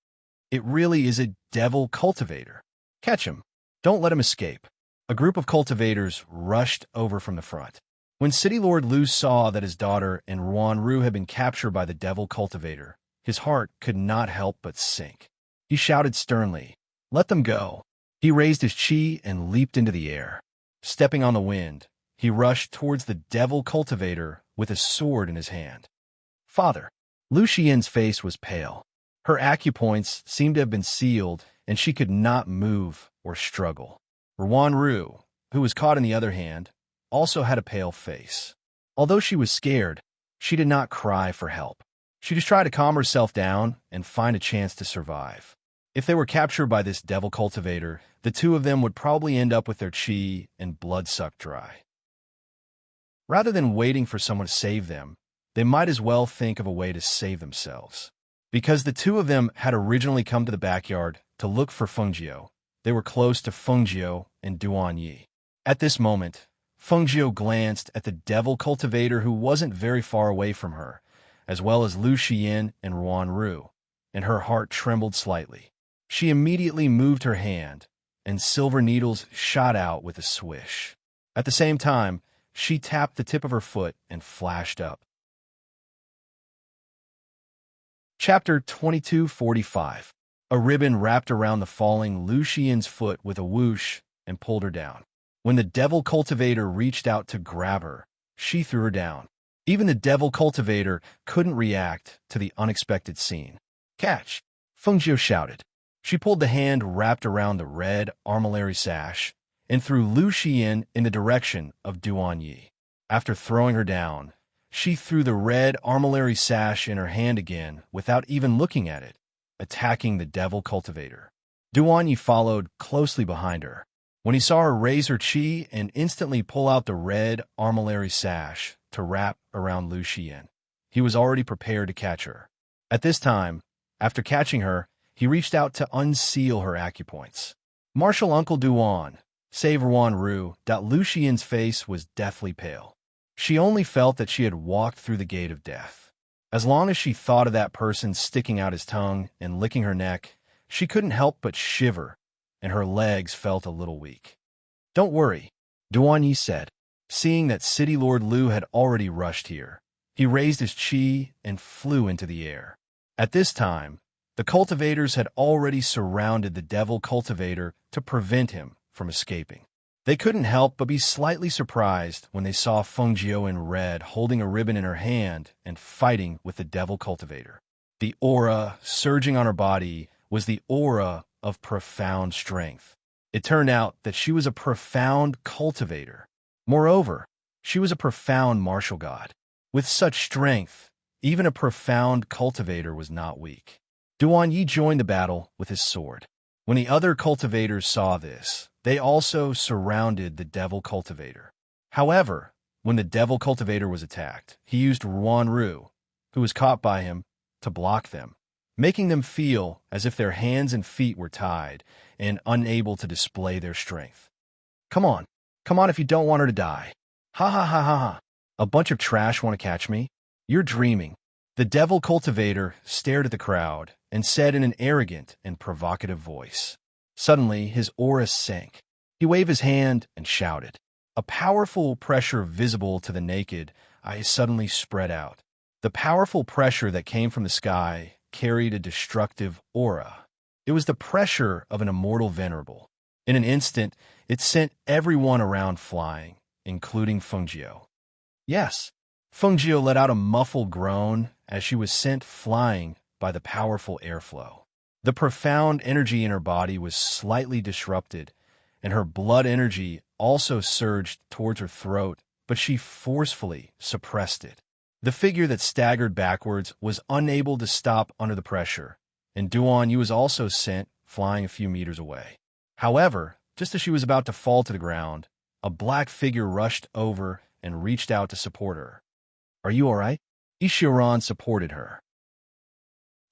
Speaker 1: It really is a devil cultivator. Catch him. Don't let him escape. A group of cultivators rushed over from the front. When City Lord Lu saw that his daughter and Ruanru had been captured by the devil cultivator, his heart could not help but sink. He shouted sternly, "Let them go." He raised his chi and leaped into the air. Stepping on the wind, he rushed towards the devil cultivator with a sword in his hand. "Father." Lu Xian's face was pale. Her acupoints seemed to have been sealed, and she could not move or struggle. Ruanru, who was caught in the other hand, also had a pale face. Although she was scared, she did not cry for help. She just tried to calm herself down and find a chance to survive. If they were captured by this devil cultivator, the two of them would probably end up with their chi and blood sucked dry. Rather than waiting for someone to save them, they might as well think of a way to save themselves. Because the two of them had originally come to the backyard to look for Fengjiu, they were close to Fengjiu and Duanyi. At this moment, Fengjiu glanced at the devil cultivator who wasn't very far away from her, as well as Lu Xian and Ruanru, and her heart trembled slightly. She immediately moved her hand, and silver needles shot out with a swish. At the same time, she tapped the tip of her foot and flashed up. Chapter 2245. A ribbon wrapped around the falling Lu Xian's foot with a whoosh and pulled her down. When the devil cultivator reached out to grab her, she threw her down. Even the devil cultivator couldn't react to the unexpected scene. "Catch!" Fengjiu shouted. She pulled the hand wrapped around the red armillary sash and threw Lu Xian in the direction of Duanyi. After throwing her down, she threw the red armillary sash in her hand again without even looking at it, attacking the devil cultivator. Duanyi followed closely behind her. When he saw her raise her chi and instantly pull out the red armillary sash to wrap around Lu Xian, he was already prepared to catch her. At this time, after catching her, he reached out to unseal her acupoints. "Martial Uncle Duan, save Ruanru." Lu Xian's face was deathly pale. She only felt that she had walked through the gate of death. As long as she thought of that person sticking out his tongue and licking her neck, she couldn't help but shiver, and her legs felt a little weak. "Don't worry," Duanyi said. Seeing that City Lord Lu had already rushed here, he raised his chi and flew into the air. At this time, the cultivators had already surrounded the devil cultivator to prevent him from escaping. They couldn't help but be slightly surprised when they saw Fengjiu in red holding a ribbon in her hand and fighting with the devil cultivator. The aura surging on her body was the aura of profound strength. It turned out that she was a profound cultivator. Moreover, she was a profound martial god. With such strength, even a profound cultivator was not weak. Duanyi joined the battle with his sword. When the other cultivators saw this, they also surrounded the devil cultivator. However, when the devil cultivator was attacked, he used Ruanru, who was caught by him, to block them, making them feel as if their hands and feet were tied and unable to display their strength. Come on if you don't want her to die." "Ha ha ha ha ha. A bunch of trash want to catch me? You're dreaming." The devil cultivator stared at the crowd and said in an arrogant and provocative voice. Suddenly, his aura sank. He waved his hand and shouted. A powerful pressure visible to the naked eye suddenly spread out. The powerful pressure that came from the sky carried a destructive aura. It was the pressure of an immortal venerable. In an instant, it sent everyone around flying, including Fengjiu. Yes, Fengjiu let out a muffled groan as she was sent flying by the powerful airflow. The profound energy in her body was slightly disrupted, and her blood energy also surged towards her throat, but she forcefully suppressed it. The figure that staggered backwards was unable to stop under the pressure, and Duanyi was also sent flying a few meters away. However, just as she was about to fall to the ground, a black figure rushed over and reached out to support her. "Are you all right?" Ishiran supported her.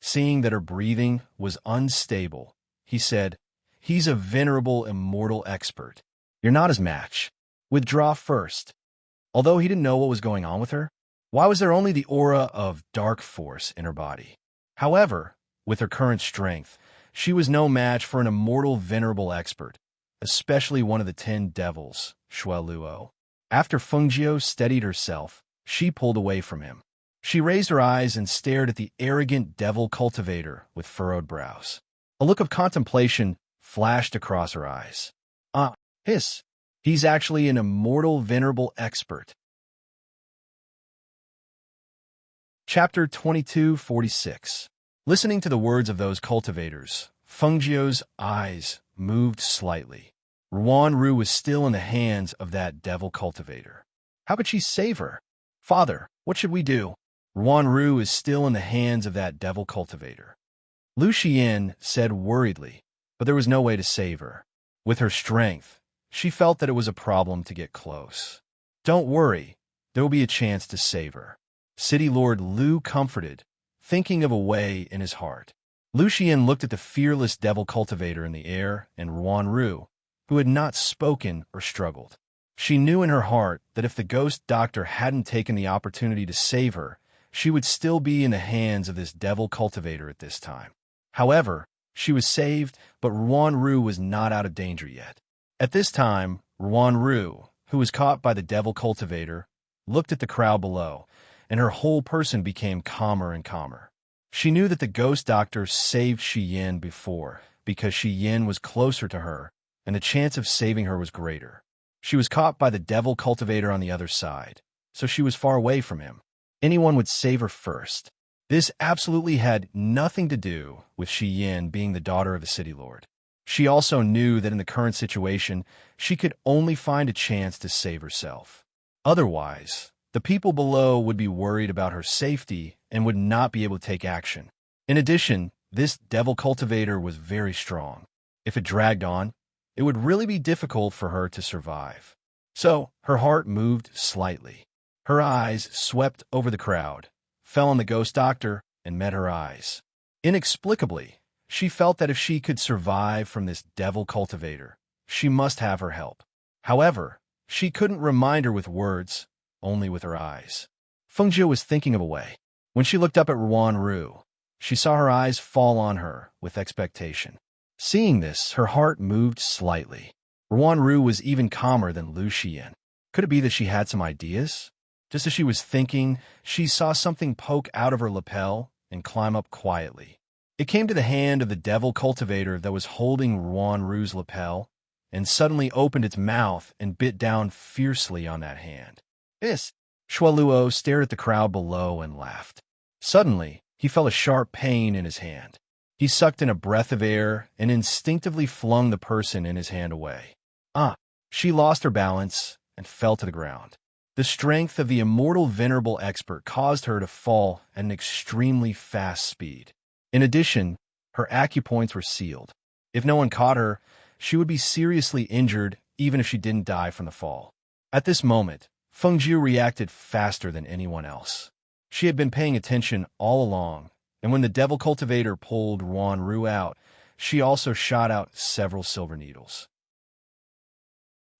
Speaker 1: Seeing that her breathing was unstable, he said, "He's a venerable immortal expert. You're not his match. Withdraw first." Although he didn't know what was going on with her, why was there only the aura of dark force in her body? However, with her current strength, she was no match for an immortal venerable expert, especially one of the 10 devils, Shueluo. After Fengjiu steadied herself, she pulled away from him. She raised her eyes and stared at the arrogant devil cultivator with furrowed brows. A look of contemplation flashed across her eyes. Ah, hiss. He's actually an immortal venerable expert. Chapter 2246. Listening to the words of those cultivators, Fengjiu's eyes moved slightly. Ruan Ru was still in the hands of that devil cultivator. How could she save her? Father, what should we do? Ruan Ru is still in the hands of that devil cultivator. Lu Xian said worriedly, but there was no way to save her. With her strength, she felt that it was a problem to get close. Don't worry, there will be a chance to save her. City Lord Lu comforted, thinking of a way in his heart. Lu Xian looked at the fearless devil cultivator in the air and Ruan Ru, who had not spoken or struggled. She knew in her heart that if the ghost doctor hadn't taken the opportunity to save her, she would still be in the hands of this devil cultivator at this time. However, she was saved, but Ruan Ru was not out of danger yet. At this time, Ruan Ru, who was caught by the devil cultivator, looked at the crowd below, and her whole person became calmer and calmer. She knew that the ghost doctor saved Shi Yin before, because Shi Yin was closer to her, and the chance of saving her was greater. She was caught by the devil cultivator on the other side, so she was far away from him. Anyone would save her first. This absolutely had nothing to do with Shi Yin being the daughter of a city lord. She also knew that in the current situation, she could only find a chance to save herself. Otherwise, the people below would be worried about her safety and would not be able to take action. In addition, this devil cultivator was very strong. If it dragged on, it would really be difficult for her to survive. So, her heart moved slightly. Her eyes swept over the crowd, fell on the ghost doctor, and met her eyes. Inexplicably, she felt that if she could survive from this devil cultivator, she must have her help. However, she couldn't remind her with words, only with her eyes. Fengjiu was thinking of a way. When she looked up at Ruan Ru, she saw her eyes fall on her with expectation. Seeing this, her heart moved slightly. Ruan Ru was even calmer than Lu Xian. Could it be that she had some ideas? Just as she was thinking, she saw something poke out of her lapel and climb up quietly. It came to the hand of the devil cultivator that was holding Ruan Ru's lapel, and suddenly opened its mouth and bit down fiercely on that hand. This! Shualuo stared at the crowd below and laughed. Suddenly, he felt a sharp pain in his hand. He sucked in a breath of air and instinctively flung the person in his hand away. She lost her balance and fell to the ground. The strength of the immortal venerable expert caused her to fall at an extremely fast speed. In addition, her acupoints were sealed. If no one caught her, she would be seriously injured even if she didn't die from the fall. At this moment, Fengjiu reacted faster than anyone else. She had been paying attention all along, and when the devil cultivator pulled Ruan Ru out, she also shot out several silver needles.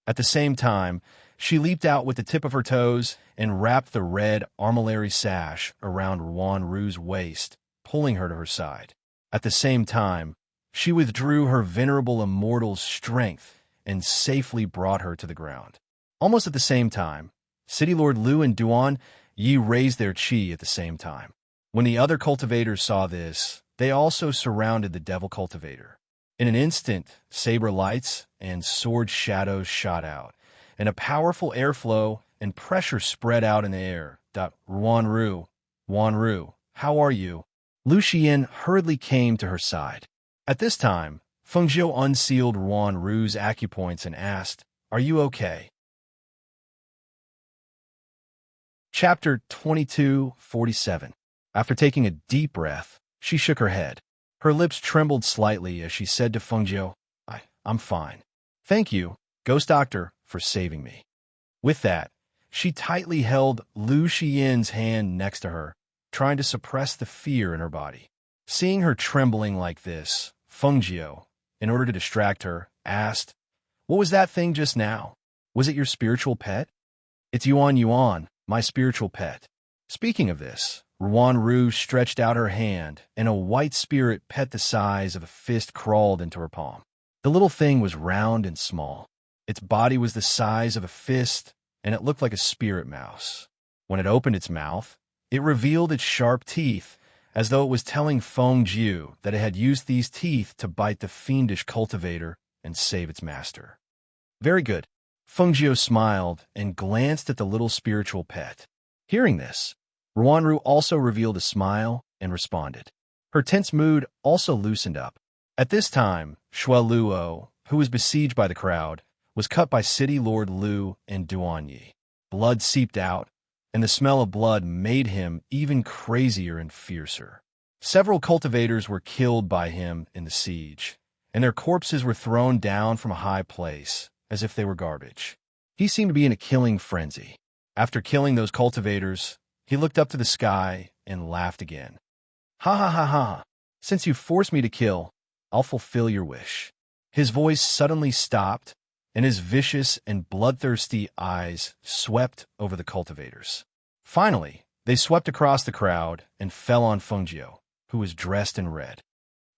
Speaker 1: At the same time, she leaped out with the tip of her toes and wrapped the red armillary sash around Ruan Ru's waist, pulling her to her side. At the same time, she withdrew her venerable immortal's strength and safely brought her to the ground. Almost at the same time, City Lord Lu and Duan Yi raised their qi at the same time. When the other cultivators saw this, they also surrounded the devil cultivator. In an instant, saber lights and sword shadows shot out, and a powerful airflow and pressure spread out in the air. Ruan Ru, how are you? Lu Xian hurriedly came to her side. At this time, Fengjiu unsealed Ruan Ru's acupoints and asked, "Are you okay?" Chapter 2247. After taking a deep breath, she shook her head. Her lips trembled slightly as she said to Fengjiu, I'm fine. Thank you, Ghost Doctor, for saving me." With that, she tightly held Lu Xian's hand next to her, trying to suppress the fear in her body. Seeing her trembling like this, Fengjiu, in order to distract her, asked, "What was that thing just now? Was it your spiritual pet?" "It's Yuan, my spiritual pet." Speaking of this, Ruan Ru stretched out her hand, and a white spirit pet the size of a fist crawled into her palm. The little thing was round and small. Its body was the size of a fist, and it looked like a spirit mouse. When it opened its mouth, it revealed its sharp teeth, as though it was telling Feng Jiu that it had used these teeth to bite the fiendish cultivator and save its master. Very good. Feng Jiu smiled and glanced at the little spiritual pet. Hearing this, Ruanru also revealed a smile and responded. Her tense mood also loosened up. At this time, Shui Luo, who was besieged by the crowd, was cut by City Lord Lu and Duanyi. Blood seeped out, and the smell of blood made him even crazier and fiercer. Several cultivators were killed by him in the siege, and their corpses were thrown down from a high place, as if they were garbage. He seemed to be in a killing frenzy. After killing those cultivators, he looked up to the sky and laughed again. Ha ha ha ha! Since you forced me to kill, I'll fulfill your wish. His voice suddenly stopped, and his vicious and bloodthirsty eyes swept over the cultivators. Finally, they swept across the crowd and fell on Feng Jiu, who was dressed in red.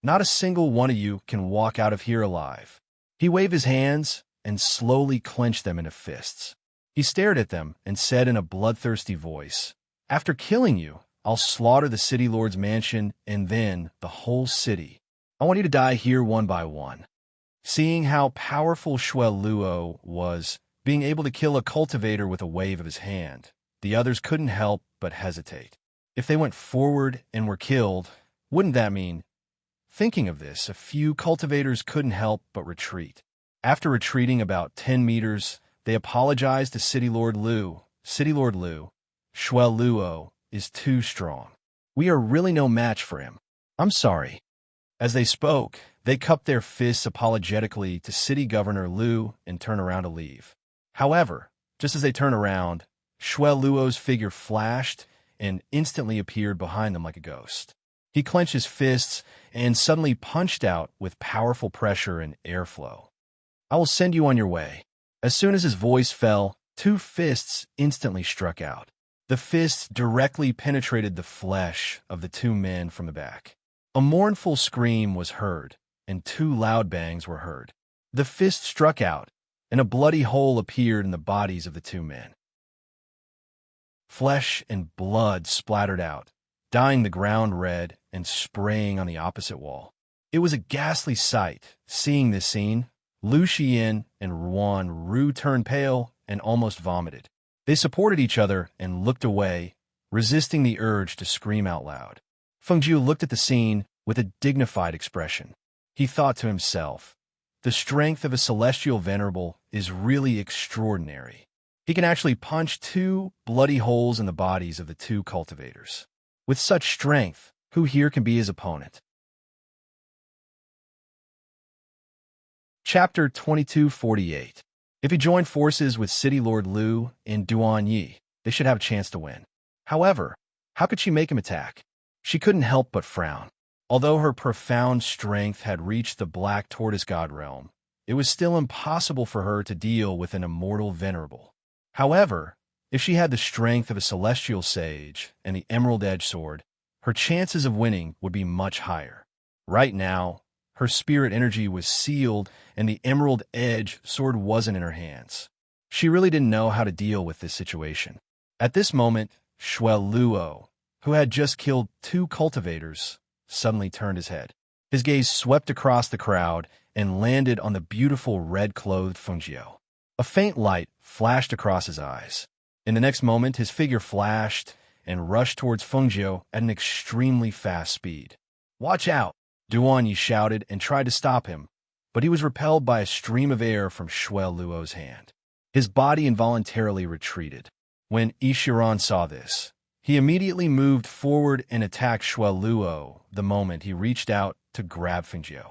Speaker 1: Not a single one of you can walk out of here alive. He waved his hands and slowly clenched them into fists. He stared at them and said in a bloodthirsty voice, "After killing you, I'll slaughter the city lord's mansion and then the whole city. I want you to die here one by one." Seeing how powerful Shui Luo was, being able to kill a cultivator with a wave of his hand, the others couldn't help but hesitate. If they went forward and were killed, wouldn't that mean? Thinking of this, a few cultivators couldn't help but retreat. After retreating about 10 meters, they apologized to City Lord Lu. City Lord Lu, Shui Luo is too strong. We are really no match for him. I'm sorry. As they spoke, they cupped their fists apologetically to City Governor Lu and turned around to leave. However, just as they turned around, Shui Luo's figure flashed and instantly appeared behind them like a ghost. He clenched his fists and suddenly punched out with powerful pressure and airflow. "I will send you on your way." As soon as his voice fell, two fists instantly struck out. The fists directly penetrated the flesh of the two men from the back. A mournful scream was heard, and two loud bangs were heard. The fist struck out, and a bloody hole appeared in the bodies of the two men. Flesh and blood splattered out, dyeing the ground red and spraying on the opposite wall. It was a ghastly sight. Seeing this scene, Lu Xian and Ruanru turned pale and almost vomited. They supported each other and looked away, resisting the urge to scream out loud. Feng Jiu looked at the scene with a dignified expression. He thought to himself, the strength of a celestial venerable is really extraordinary. He can actually punch two bloody holes in the bodies of the two cultivators. With such strength, who here can be his opponent? Chapter 2248. If he joined forces with City Lord Lu and Duanyi, they should have a chance to win. However, how could she make him attack? She couldn't help but frown. Although her profound strength had reached the Black Tortoise God realm, it was still impossible for her to deal with an immortal venerable. However, if she had the strength of a celestial sage and the emerald edge sword, her chances of winning would be much higher. Right now, her spirit energy was sealed and the emerald edge sword wasn't in her hands. She really didn't know how to deal with this situation. At this moment, Shui Luo, who had just killed two cultivators, suddenly turned his head. His gaze swept across the crowd and landed on the beautiful red-clothed Feng Jiu. A faint light flashed across his eyes. In the next moment, his figure flashed and rushed towards Feng Jiu at an extremely fast speed. "Watch out!" Duanyi shouted and tried to stop him, but he was repelled by a stream of air from Shui Luo's hand. His body involuntarily retreated. When Ishiran saw this, he immediately moved forward and attacked Shui Luo the moment he reached out to grab Feng Jiu.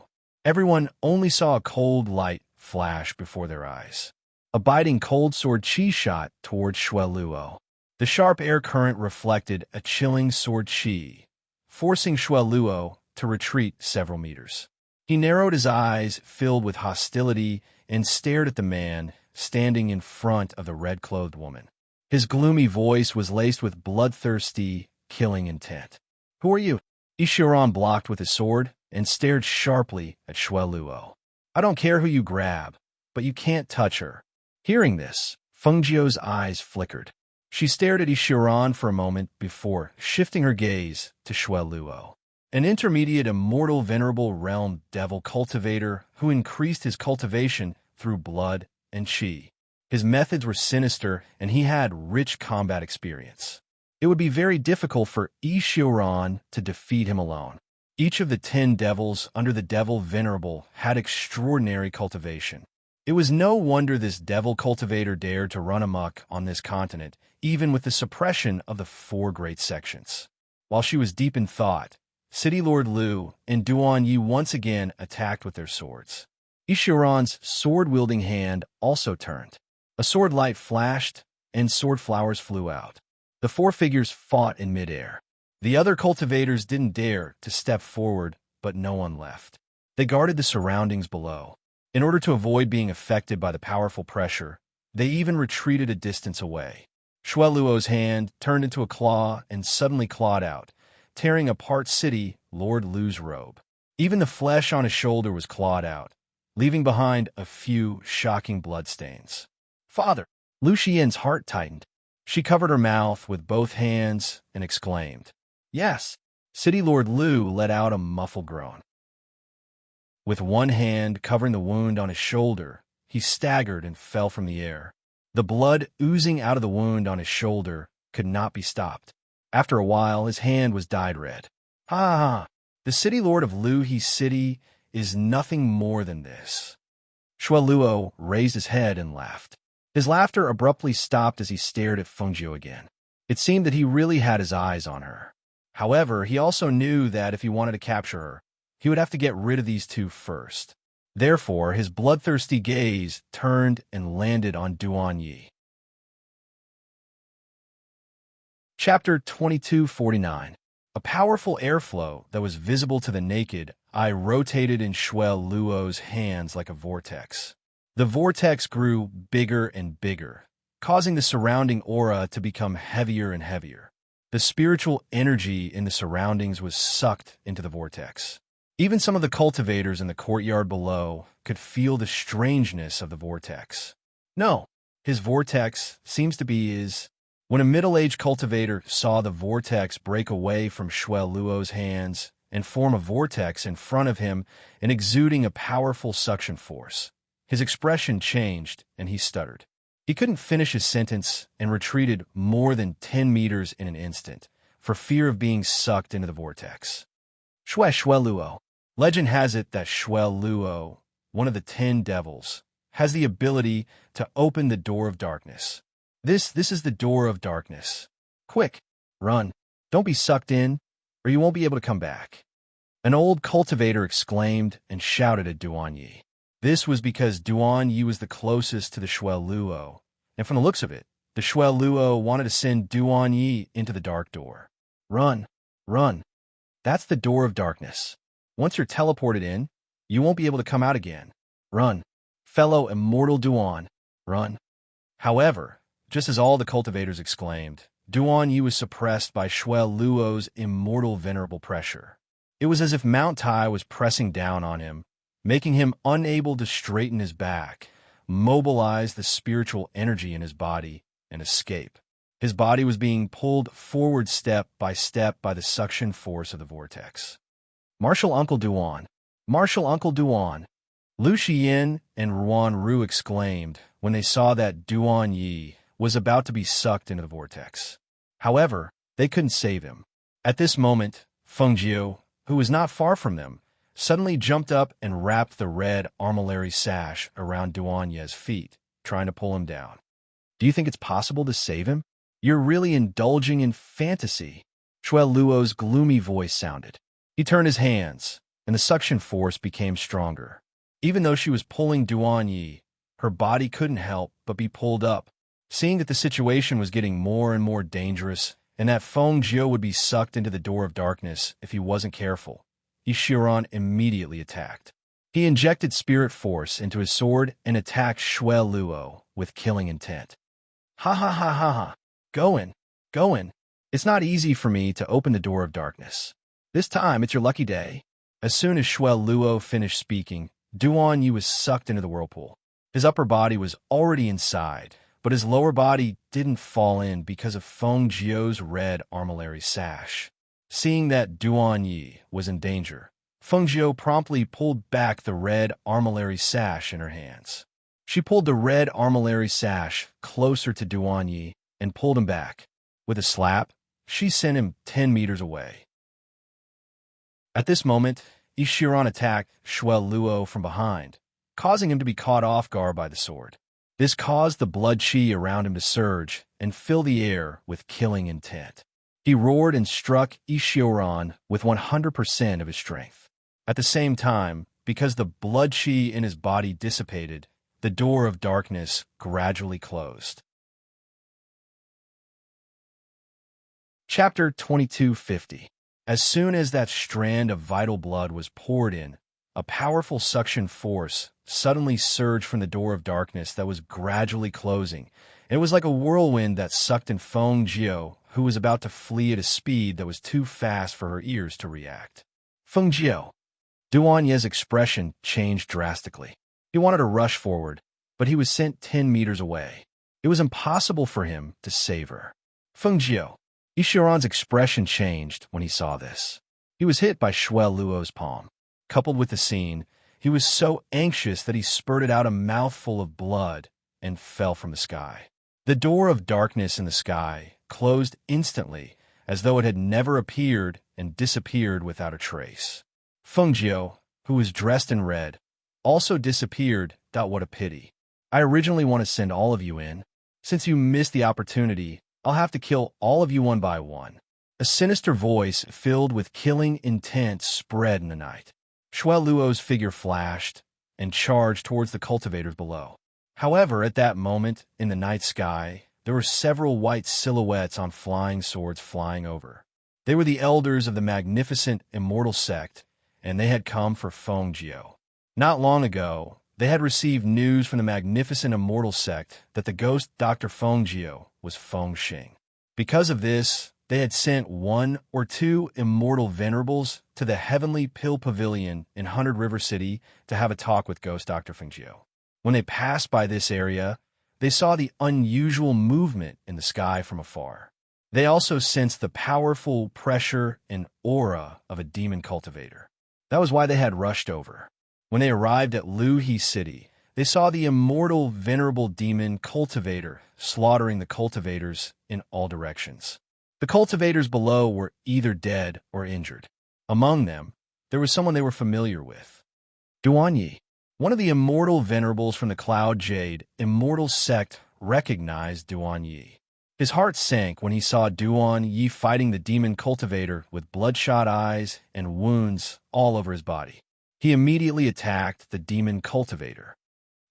Speaker 1: Everyone only saw a cold light flash before their eyes. A biting cold sword chi shot towards Shui Luo. The sharp air current reflected a chilling sword chi, forcing Shui Luo to retreat several meters. He narrowed his eyes, filled with hostility, and stared at the man standing in front of the red-clothed woman. His gloomy voice was laced with bloodthirsty, killing intent. "Who are you?" Ishiran blocked with his sword and stared sharply at Shui Luo. "I don't care who you grab, but you can't touch her." Hearing this, Feng Jiu's eyes flickered. She stared at Ishiran for a moment before shifting her gaze to Shui Luo, an intermediate immortal venerable realm devil cultivator who increased his cultivation through blood and qi. His methods were sinister, and he had rich combat experience. It would be very difficult for Ishiran to defeat him alone. Each of the 10 devils under the devil venerable had extraordinary cultivation. It was no wonder this devil cultivator dared to run amok on this continent, even with the suppression of the 4 great sections. While she was deep in thought, City Lord Lu and Duan Yi once again attacked with their swords. Ishiran's sword-wielding hand also turned. A sword light flashed, and sword flowers flew out. The 4 figures fought in midair. The other cultivators didn't dare to step forward, but no one left. They guarded the surroundings below. In order to avoid being affected by the powerful pressure, they even retreated a distance away. Shui Luo's hand turned into a claw and suddenly clawed out, tearing apart City Lord Lu's robe. Even the flesh on his shoulder was clawed out, leaving behind a few shocking bloodstains. "Father!" Lu Xian's heart tightened. She covered her mouth with both hands and exclaimed, "Yes!" City Lord Lu let out a muffled groan. With one hand covering the wound on his shoulder, he staggered and fell from the air. The blood oozing out of the wound on his shoulder could not be stopped. After a while, his hand was dyed red. "Ha ha ha! The City Lord of Lu He City is nothing more than this." Shui Luo raised his head and laughed. His laughter abruptly stopped as he stared at Feng Jiu again. It seemed that he really had his eyes on her. However, he also knew that if he wanted to capture her, he would have to get rid of these 2 first. Therefore, his bloodthirsty gaze turned and landed on Duan Yi. Chapter 2249. A powerful airflow that was visible to the naked eye rotated in Shui Luo's hands like a vortex. The vortex grew bigger and bigger, causing the surrounding aura to become heavier and heavier. The spiritual energy in the surroundings was sucked into the vortex. Even some of the cultivators in the courtyard below could feel the strangeness of the vortex. No, his vortex seems to be his. When a middle-aged cultivator saw the vortex break away from Shui Luo's hands and form a vortex in front of him and exuding a powerful suction force, his expression changed and he stuttered. He couldn't finish his sentence and retreated more than 10 meters in an instant for fear of being sucked into the vortex. Shui Luo. Legend has it that Shui Luo, one of the 10 devils, has the ability to open the door of darkness. This is the door of darkness. Quick, run. Don't be sucked in, or you won't be able to come back. An old cultivator exclaimed and shouted at Duan Yi. This was because Duan Yi was the closest to the Shui Luo, and from the looks of it, the Shui Luo wanted to send Duan Yi into the dark door. Run, run. That's the door of darkness. Once you're teleported in, you won't be able to come out again. Run, fellow immortal Duan, run. However, just as all the cultivators exclaimed, Duan Yi was suppressed by Shui Luo's immortal venerable pressure. It was as if Mount Tai was pressing down on him, making him unable to straighten his back, mobilize the spiritual energy in his body, and escape. His body was being pulled forward step by the suction force of the vortex. Martial Uncle Duan! Martial Uncle Duan! Lu Xian and Ruan Ru exclaimed when they saw that Duan Yi was about to be sucked into the vortex. However, they couldn't save him. At this moment, Feng Jiu, who was not far from them, suddenly jumped up and wrapped the red armillary sash around Duan Yi's feet, trying to pull him down. "Do you think it's possible to save him? You're really indulging in fantasy," Shui Luo's gloomy voice sounded. He turned his hands, and the suction force became stronger. Even though she was pulling Duan Yi, her body couldn't help but be pulled up. Seeing that the situation was getting more and more dangerous, and that Feng Jiu would be sucked into the door of darkness if he wasn't careful, Ishiran immediately attacked. He injected spirit force into his sword and attacked Shui Luo with killing intent. "Ha ha ha ha ha! Go in! Go in! It's not easy for me to open the door of darkness. This time it's your lucky day." As soon as Shui Luo finished speaking, Duan Yi was sucked into the whirlpool. His upper body was already inside, but his lower body didn't fall in because of Feng Jiu's red armillary sash. Seeing that Duan Yi was in danger, Feng Jiu promptly pulled back the red armillary sash in her hands. She pulled the red armillary sash closer to Duan Yi and pulled him back. With a slap, she sent him 10 meters away. At this moment, Ishiran attacked Shuel Luo from behind, causing him to be caught off guard by the sword. This caused the blood chi around him to surge and fill the air with killing intent. He roared and struck Ishiran with 100% of his strength. At the same time, because the blood chi in his body dissipated, the door of darkness gradually closed. Chapter 2250. As soon as that strand of vital blood was poured in, a powerful suction force suddenly surged from the door of darkness that was gradually closing. It was like a whirlwind that sucked in Feng Jiu, who was about to flee at a speed that was too fast for her ears to react. Feng Jiu. Duan Ye's expression changed drastically. He wanted to rush forward, but he was sent 10 meters away. It was impossible for him to save her. Feng Jiu. Ishiran's expression changed when he saw this. He was hit by Shuel Luo's palm. Coupled with the scene, he was so anxious that he spurted out a mouthful of blood and fell from the sky. The door of darkness in the sky closed instantly, as though it had never appeared and disappeared without a trace. Feng Jiu, who was dressed in red, also disappeared. What a pity. I originally want to send all of you in. Since you missed the opportunity, I'll have to kill all of you one by one. A sinister voice filled with killing intent spread in the night. Shuel Luo's figure flashed and charged towards the cultivators below. However, at that moment, in the night sky, there were several white silhouettes on flying swords flying over. They were the elders of the magnificent immortal sect, and they had come for Feng Jiu. Not long ago, they had received news from the magnificent immortal sect that the ghost Dr. Feng Jiu was Feng Xing. Because of this, they had sent 1 or 2 immortal venerables to the Heavenly Pill Pavilion in 100 River City to have a talk with ghost Dr. Feng Jiu. When they passed by this area, they saw the unusual movement in the sky from afar. They also sensed the powerful pressure and aura of a demon cultivator. That was why they had rushed over. When they arrived at Luhe City, they saw the immortal venerable demon cultivator slaughtering the cultivators in all directions. The cultivators below were either dead or injured. Among them, there was someone they were familiar with. Duan Yi, one of the immortal venerables from the Cloud Jade immortal sect, recognized Duan Yi. His heart sank when he saw Duan Yi fighting the demon cultivator with bloodshot eyes and wounds all over his body. He immediately attacked the demon cultivator.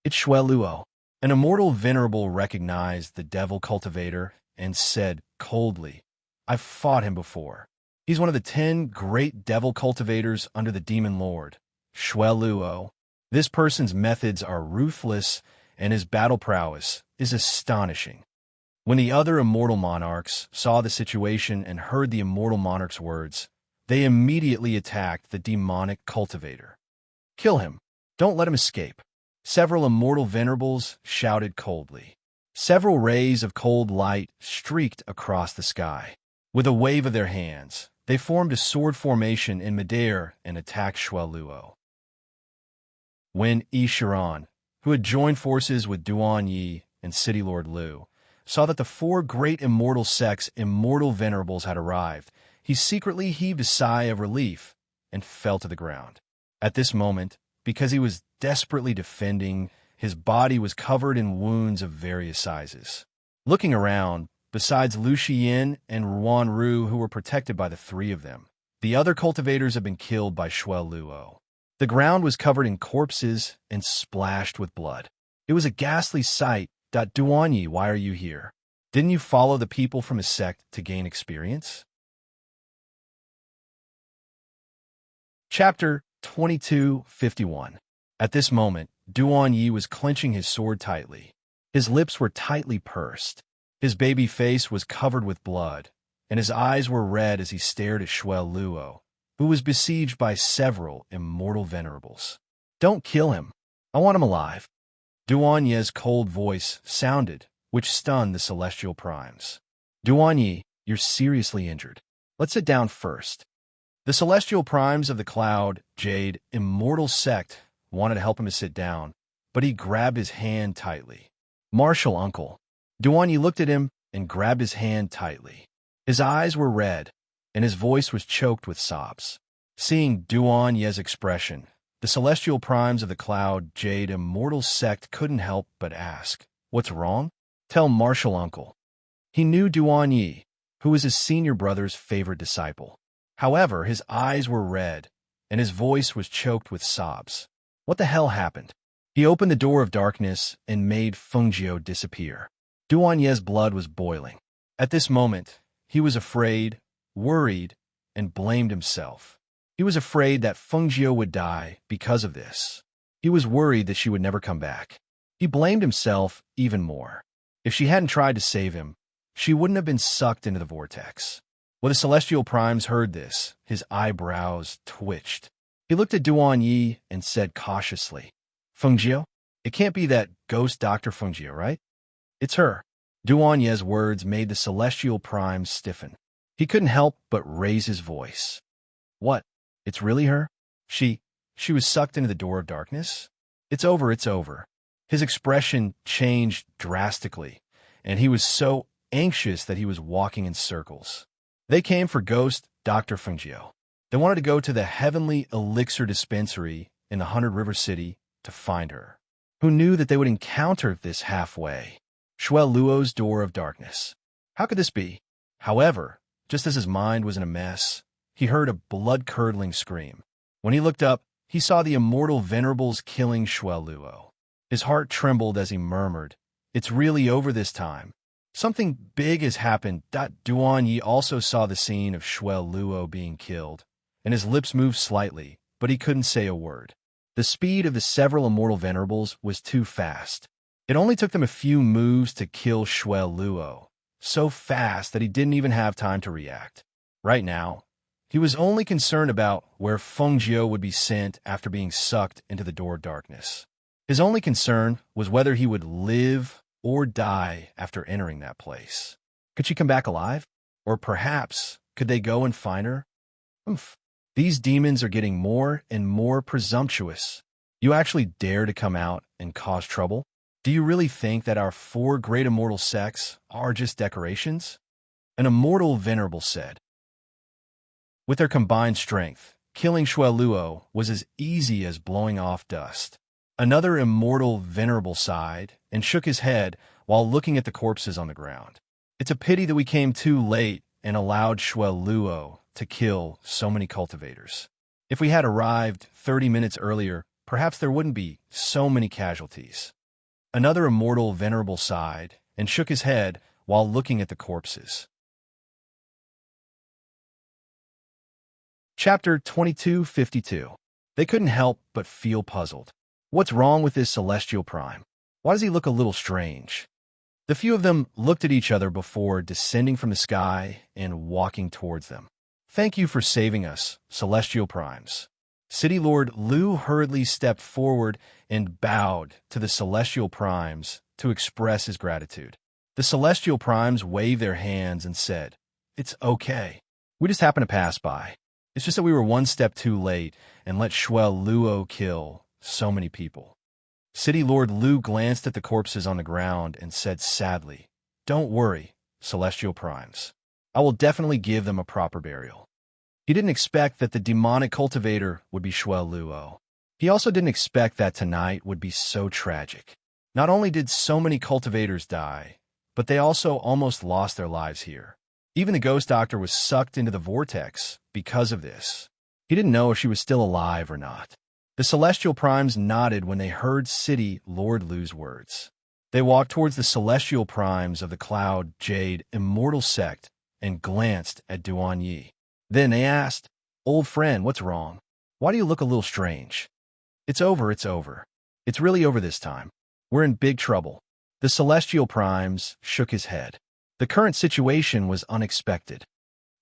Speaker 1: It's Shuel Luo. An immortal venerable recognized the devil cultivator and said coldly, I've fought him before. He's one of the 10 great devil cultivators under the demon lord, Shuel Luo. This person's methods are ruthless and his battle prowess is astonishing. When the other immortal monarchs saw the situation and heard the immortal monarch's words, they immediately attacked the demonic cultivator. Kill him. Don't let him escape. Several immortal venerables shouted coldly. Several rays of cold light streaked across the sky. With a wave of their hands, they formed a sword formation in midair and attacked Shuel Luo. When Ishiran, who had joined forces with Duan Yi and City Lord Liu, saw that the 4 great immortal sects' immortal venerables had arrived, he secretly heaved a sigh of relief and fell to the ground. At this moment, because he was desperately defending, his body was covered in wounds of various sizes. Looking around, besides Lu Xiyin and Ruan Ru, who were protected by the 3 of them, the other cultivators had been killed by Shuel Luo. The ground was covered in corpses and splashed with blood. It was a ghastly sight. Duan Yi, why are you here? Didn't you follow the people from his sect to gain experience? Chapter 2251. At this moment, Duan Yi was clenching his sword tightly. His lips were tightly pursed. His baby face was covered with blood, and his eyes were red as he stared at Shuel Luo, who was besieged by several immortal venerables. Don't kill him. I want him alive. Duan Ye's cold voice sounded which stunned the celestial primes. Duanyi, you're seriously injured. Let's sit down first. The celestial primes of the cloud, Jade, immortal sect, wanted to help him to sit down, but he grabbed his hand tightly. Martial uncle. Duanyi looked at him and grabbed his hand tightly. His eyes were red, and his voice was choked with sobs. Seeing Duanyi's expression, the celestial primes of the cloud, Jade, immortal sect couldn't help but ask, "What's wrong?" "Tell Martial uncle." He knew Duanyi, who was his senior brother's favorite disciple. However, his eyes were red, and his voice was choked with sobs. What the hell happened? He opened the door of darkness and made Fengjiu disappear. Duanyi's blood was boiling. At this moment, he was afraid, worried, and blamed himself. He was afraid that Fengjiu would die because of this. He was worried that she would never come back. He blamed himself even more. If she hadn't tried to save him, she wouldn't have been sucked into the vortex. When the celestial primes heard this, his eyebrows twitched. He looked at Duanyi and said cautiously, "Fengjiu? It can't be that ghost Dr. Fengjiu, right?" "It's her." Duanyi's words made the celestial primes stiffen. He couldn't help but raise his voice. "What? It's really her? She was sucked into the door of darkness? It's over, it's over." His expression changed drastically, and he was so anxious that he was walking in circles. They came for ghost Dr. Fengjiu. They wanted to go to the heavenly elixir dispensary in the 100 River City to find her. Who knew that they would encounter this halfway? Shuai Luo's door of darkness. How could this be? However, just as his mind was in a mess, he heard a blood-curdling scream. When he looked up, he saw the immortal venerables killing Shuai Luo. His heart trembled as he murmured, "It's really over this time. Something big has happened." Duanyi also saw the scene of Shuai Luo being killed, and his lips moved slightly, but he couldn't say a word. The speed of the several immortal venerables was too fast. It only took them a few moves to kill Shuai Luo, so fast that he didn't even have time to react. Right now, he was only concerned about where Fengjiu would be sent after being sucked into the door of darkness. His only concern was whether he would live or die after entering that place. Could she come back alive? Or perhaps, could they go and find her? These demons are getting more and more presumptuous. You actually dare to come out and cause trouble? Do you really think that our 4 great immortal sects are just decorations? An immortal venerable said. With their combined strength, killing Shuai Luo was as easy as blowing off dust. Another immortal venerable sighed and shook his head while looking at the corpses on the ground. "It's a pity that we came too late and allowed Shuai Luo to kill so many cultivators. If we had arrived 30 minutes earlier, perhaps there wouldn't be so many casualties." Another immortal venerable sighed and shook his head while looking at the corpses. Chapter 2252. They couldn't help but feel puzzled. What's wrong with this celestial prime? Why does he look a little strange? The few of them looked at each other before descending from the sky and walking towards them. "Thank you for saving us, celestial primes." City Lord Lu hurriedly stepped forward and bowed to the celestial primes to express his gratitude. The celestial primes waved their hands and said, "It's okay. We just happened to pass by. It's just that we were one step too late and let Shuai Luo kill so many people." City Lord Lu glanced at the corpses on the ground and said sadly, "Don't worry, celestial primes. I will definitely give them a proper burial." He didn't expect that the demonic cultivator would be Shuai Luo. He also didn't expect that tonight would be so tragic. Not only did so many cultivators die, but they also almost lost their lives here. Even the ghost doctor was sucked into the vortex because of this. He didn't know if she was still alive or not. The celestial primes nodded when they heard City Lord Lu's words. They walked towards the celestial primes of the cloud, Jade, immortal sect, and glanced at Duanyi. Then they asked, "Old friend, what's wrong? Why do you look a little strange?" "It's over, it's over. It's really over this time. We're in big trouble." The celestial primes shook his head. The current situation was unexpected.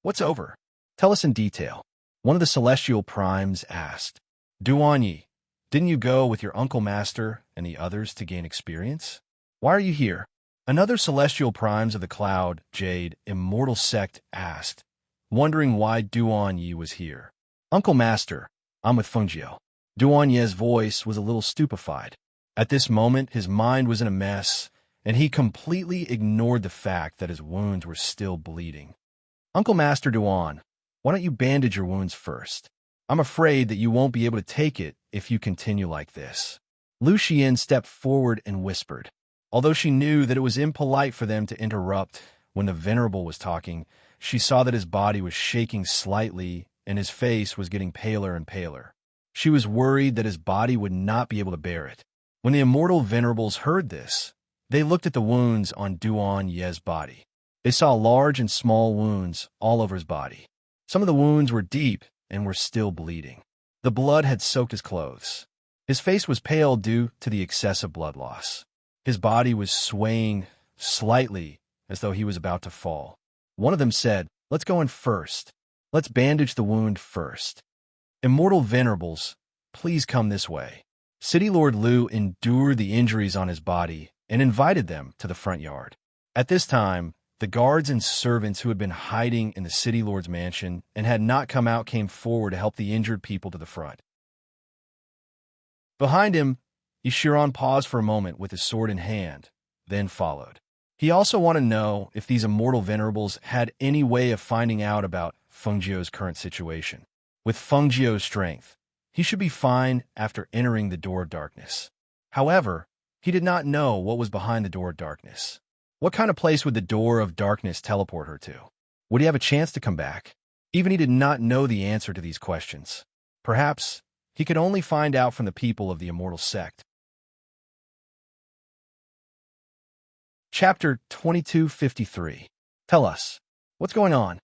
Speaker 1: "What's over? Tell us in detail," one of the celestial primes asked. "Duanyi, didn't you go with your uncle master and the others to gain experience? Why are you here?" Another celestial primes of the cloud, Jade, immortal sect, asked, wondering why Duan Yi was here. Uncle Master, I'm with Fengjiu. Duan Ye's voice was a little stupefied. At this moment, his mind was in a mess, and he completely ignored the fact that his wounds were still bleeding. Uncle Master Duan, why don't you bandage your wounds first? I'm afraid that you won't be able to take it if you continue like this. Lu Xian stepped forward and whispered. Although she knew that it was impolite for them to interrupt when the Venerable was talking, she saw that his body was shaking slightly and his face was getting paler and paler. She was worried that his body would not be able to bear it. When the immortal Venerables heard this, they looked at the wounds on Duan Ye's body. They saw large and small wounds all over his body. Some of the wounds were deep and were still bleeding. The blood had soaked his clothes. His face was pale due to the excessive blood loss. His body was swaying slightly as though he was about to fall. One of them said, "Let's go in first. Let's bandage the wound first. Immortal Venerables, please come this way." City Lord Lu endured the injuries on his body and invited them to the front yard. At this time, the guards and servants who had been hiding in the City Lord's mansion and had not come out came forward to help the injured people to the front. Behind him, Ishiran paused for a moment with his sword in hand, then followed. He also wanted to know if these immortal Venerables had any way of finding out about Fengjiu's current situation. With Fengjiu's strength, he should be fine after entering the Door of Darkness. However, he did not know what was behind the Door of Darkness. What kind of place would the Door of Darkness teleport her to? Would he have a chance to come back? Even he did not know the answer to these questions. Perhaps he could only find out from the people of the Immortal Sect. Chapter 2253. Tell us, what's going on?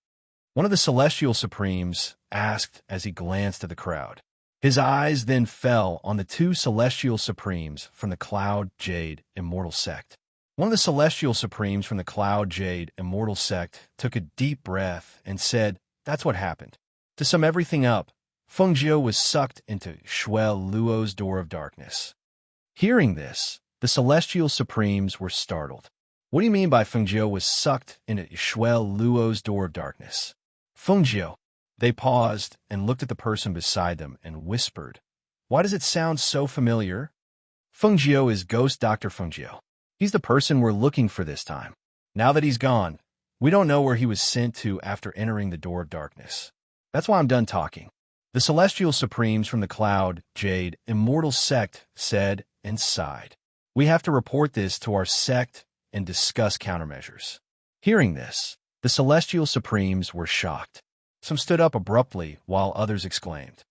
Speaker 1: One of the Celestial Supremes asked as he glanced at the crowd. His eyes then fell on the two Celestial Supremes from the Cloud Jade Immortal Sect. One of the Celestial Supremes from the Cloud Jade Immortal Sect took a deep breath and said, "That's what happened." To sum everything up, Fengjiu was sucked into Shuel Luo's Door of Darkness. Hearing this, the Celestial Supremes were startled. What do you mean by Fengjiu was sucked into Shuel Luo's Door of Darkness? Fengjiu. They paused and looked at the person beside them and whispered, "Why does it sound so familiar?" Fengjiu is Ghost Dr. Fengjiu. He's the person we're looking for this time. Now that he's gone, we don't know where he was sent to after entering the Door of Darkness. That's why I'm done talking. The Celestial Supremes from the Cloud Jade Immortal Sect said and sighed. We have to report this to our sect and discuss countermeasures. Hearing this, the Celestial Supremes were shocked. Some stood up abruptly while others exclaimed,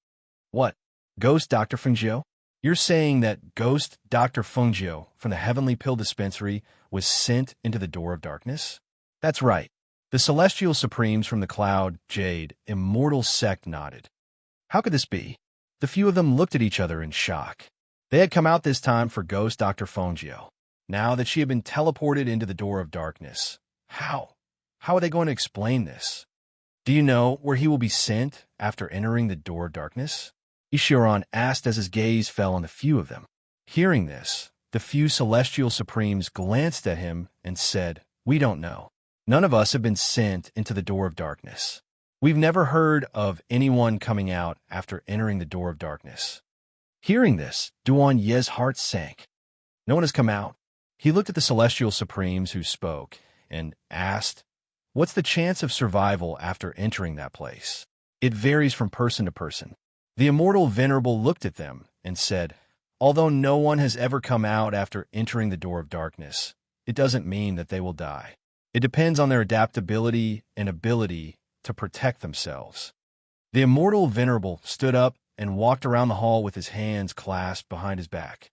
Speaker 1: "What? Ghost Dr. Fengjiu? You're saying that Ghost Dr. Fengjiu from the Heavenly Pill Dispensary was sent into the Door of Darkness?" That's right. The Celestial Supremes from the Cloud Jade Immortal Sect nodded. How could this be? The few of them looked at each other in shock. They had come out this time for Ghost Dr. Fengjiu. Now that she had been teleported into the Door of Darkness. How? How are they going to explain this? Do you know where he will be sent after entering the Door of Darkness? Ishiran asked as his gaze fell on the few of them. Hearing this, the few Celestial Supremes glanced at him and said, "We don't know. None of us have been sent into the Door of Darkness. We've never heard of anyone coming out after entering the Door of Darkness." Hearing this, Duan Ye's heart sank. No one has come out. He looked at the Celestial Supremes who spoke and asked, "What's the chance of survival after entering that place?" It varies from person to person. The Immortal Venerable looked at them and said, "Although no one has ever come out after entering the Door of Darkness, it doesn't mean that they will die. It depends on their adaptability and ability to protect themselves." The Immortal Venerable stood up and walked around the hall with his hands clasped behind his back.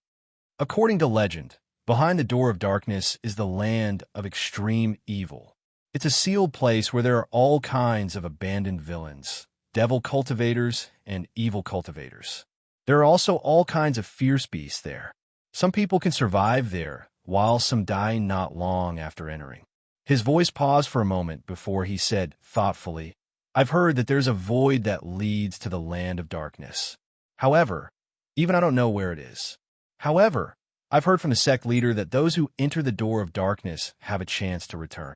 Speaker 1: According to legend, behind the Door of Darkness is the land of extreme evil. It's a sealed place where there are all kinds of abandoned villains, devil cultivators, and evil cultivators. There are also all kinds of fierce beasts there. Some people can survive there, while some die not long after entering. His voice paused for a moment before he said thoughtfully, "I've heard that there's a void that leads to the land of darkness. However, even I don't know where it is. However, I've heard from the sect leader that those who enter the door of darkness have a chance to return.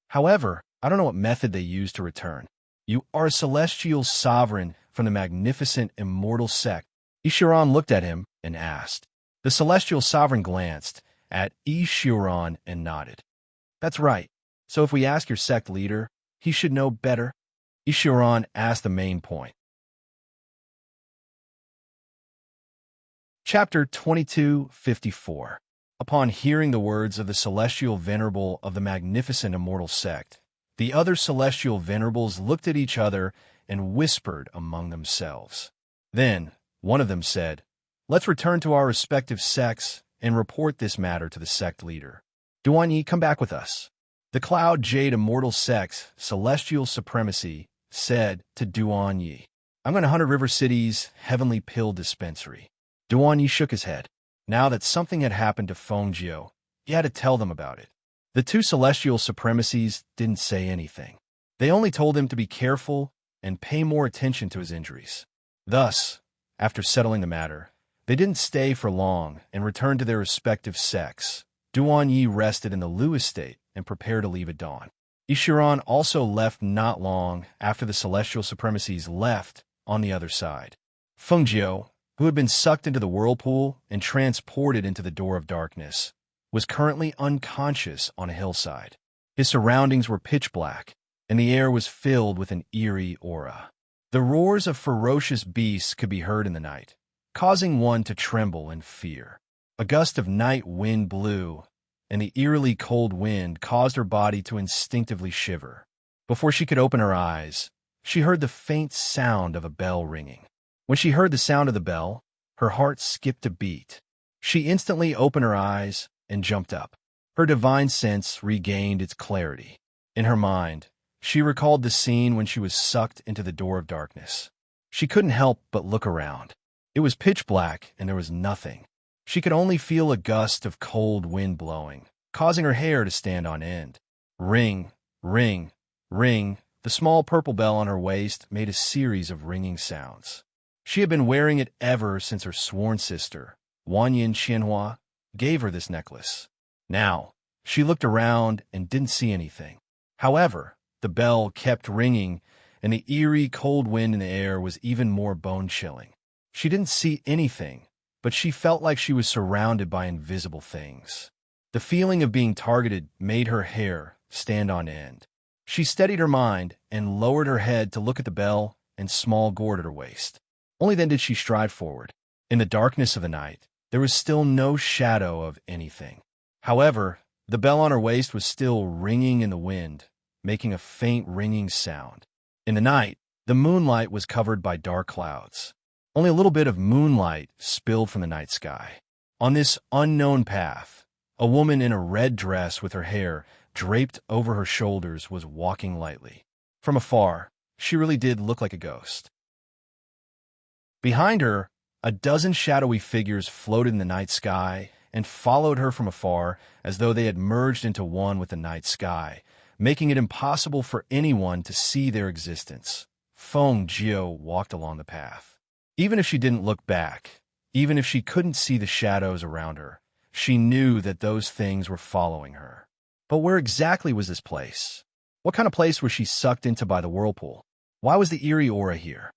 Speaker 1: However, I don't know what method they use to return. You are a celestial sovereign from the magnificent immortal sect. Ishiran looked at him and asked. The celestial sovereign glanced at Ishiran and nodded. That's right. So if we ask your sect leader, he should know better. Ishiran asked the main point. Chapter 2254. Upon hearing the words of the celestial venerable of the magnificent immortal sect, the other celestial venerables looked at each other and whispered among themselves. Then one of them said, "Let's return to our respective sects and report this matter to the sect leader. Duanyi, come back with us." The Cloud Jade Immortal Sect's celestial supremacy said to Duanyi, "I'm going to 100 River City's heavenly pill dispensary." Duanyi shook his head. Now that something had happened to Fengjiu, he had to tell them about it. The two celestial supremacies didn't say anything. They only told him to be careful and pay more attention to his injuries. Thus, after settling the matter, they didn't stay for long and returned to their respective sects. Duanyi rested in the Lu estate and prepared to leave at dawn. Ishiran also left not long after the celestial supremacies left on the other side. Fengjiu, who had been sucked into the whirlpool and transported into the door of darkness, was currently unconscious on a hillside. His surroundings were pitch black, and the air was filled with an eerie aura. The roars of ferocious beasts could be heard in the night, causing one to tremble in fear. A gust of night wind blew, and the eerily cold wind caused her body to instinctively shiver. Before she could open her eyes, she heard the faint sound of a bell ringing. When she heard the sound of the bell, her heart skipped a beat. She instantly opened her eyes and jumped up. Her divine sense regained its clarity. In her mind, she recalled the scene when she was sucked into the door of darkness. She couldn't help but look around. It was pitch black and there was nothing. She could only feel a gust of cold wind blowing, causing her hair to stand on end. Ring, ring, ring. The small purple bell on her waist made a series of ringing sounds. She had been wearing it ever since her sworn sister, Wanyin Qianhua, gave her this necklace. Now, she looked around and didn't see anything. However, the bell kept ringing, and the eerie cold wind in the air was even more bone-chilling. She didn't see anything, but she felt like she was surrounded by invisible things. The feeling of being targeted made her hair stand on end. She steadied her mind and lowered her head to look at the bell and small gourd at her waist. Only then did she stride forward. In the darkness of the night, there was still no shadow of anything. However, the bell on her waist was still ringing in the wind, making a faint ringing sound. In the night, the moonlight was covered by dark clouds. Only a little bit of moonlight spilled from the night sky. On this unknown path, a woman in a red dress with her hair draped over her shoulders was walking lightly. From afar, she really did look like a ghost. Behind her, a dozen shadowy figures floated in the night sky and followed her from afar as though they had merged into one with the night sky, making it impossible for anyone to see their existence. Fengjiu walked along the path. Even if she didn't look back, even if she couldn't see the shadows around her, she knew that those things were following her. But where exactly was this place? What kind of place was she sucked into by the whirlpool? Why was the eerie aura here?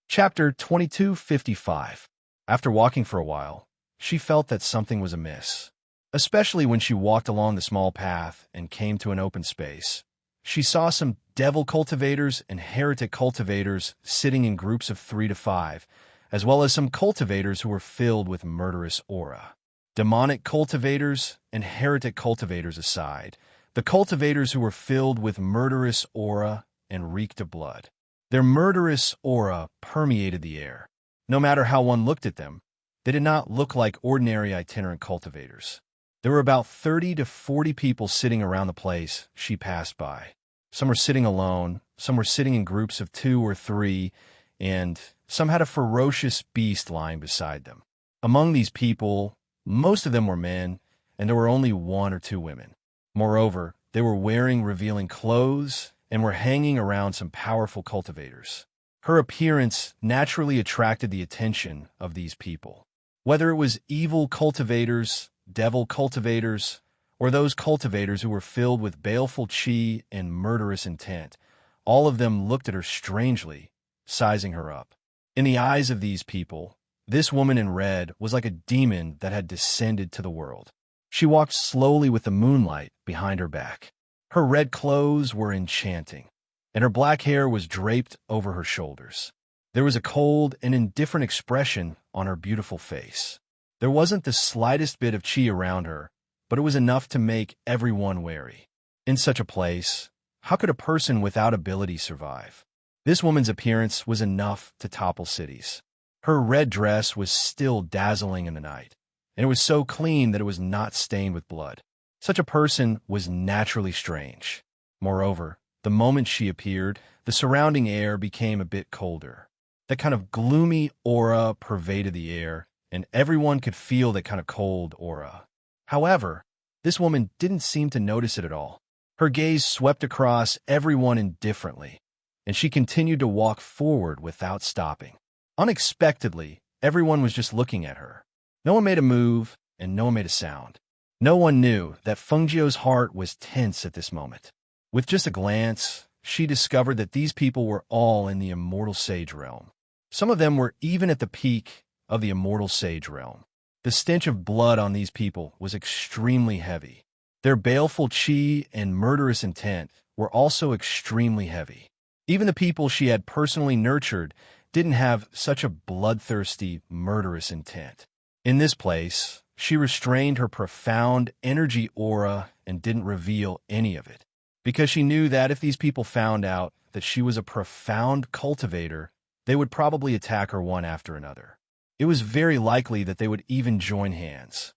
Speaker 1: Chapter 2255. After walking for a while, she felt that something was amiss, especially when she walked along the small path and came to an open space. She saw some devil cultivators and heretic cultivators sitting in groups of 3 to 5, as well as some cultivators who were filled with murderous aura. Demonic cultivators and heretic cultivators aside, the cultivators who were filled with murderous aura and reeked of blood. Their murderous aura permeated the air. No matter how one looked at them, they did not look like ordinary itinerant cultivators. There were about 30 to 40 people sitting around the place she passed by. Some were sitting alone, some were sitting in groups of 2 or 3, and some had a ferocious beast lying beside them. Among these people, most of them were men, and there were only 1 or 2 women. Moreover, they were wearing revealing clothes and were hanging around some powerful cultivators. Her appearance naturally attracted the attention of these people. Whether it was evil cultivators, devil cultivators, or those cultivators who were filled with baleful chi and murderous intent, all of them looked at her strangely, sizing her up. In the eyes of these people, this woman in red was like a demon that had descended to the world. She walked slowly with the moonlight behind her back. Her red clothes were enchanting, and her black hair was draped over her shoulders. There was a cold and indifferent expression on her beautiful face. There wasn't the slightest bit of chi around her, but it was enough to make everyone wary. In such a place, how could a person without ability survive? This woman's appearance was enough to topple cities. Her red dress was still dazzling in the night, and it was so clean that it was not stained with blood. Such a person was naturally strange. Moreover, the moment she appeared, the surrounding air became a bit colder. That kind of gloomy aura pervaded the air, and everyone could feel that kind of cold aura. However, this woman didn't seem to notice it at all. Her gaze swept across everyone indifferently, and she continued to walk forward without stopping. Unexpectedly, everyone was just looking at her. No one made a move, and no one made a sound. No one knew that Fengjiu's heart was tense at this moment. With just a glance, she discovered that these people were all in the immortal sage realm. Some of them were even at the peak of the immortal sage realm. The stench of blood on these people was extremely heavy. Their baleful chi and murderous intent were also extremely heavy. Even the people she had personally nurtured didn't have such a bloodthirsty, murderous intent. In this place, she restrained her profound energy aura and didn't reveal any of it, because she knew that if these people found out that she was a profound cultivator, they would probably attack her one after another. It was very likely that they would even join hands.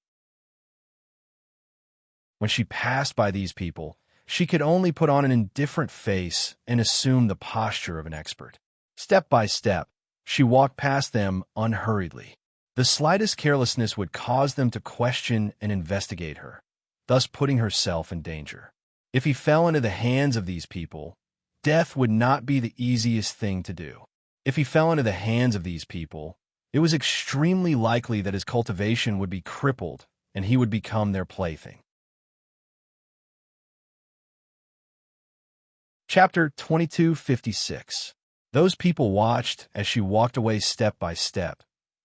Speaker 1: When she passed by these people, she could only put on an indifferent face and assume the posture of an expert. Step by step, she walked past them unhurriedly. The slightest carelessness would cause them to question and investigate her, thus putting herself in danger. If he fell into the hands of these people, death would not be the easiest thing to do. If he fell into the hands of these people, it was extremely likely that his cultivation would be crippled and he would become their plaything. Chapter 2256. Those people watched as she walked away step by step,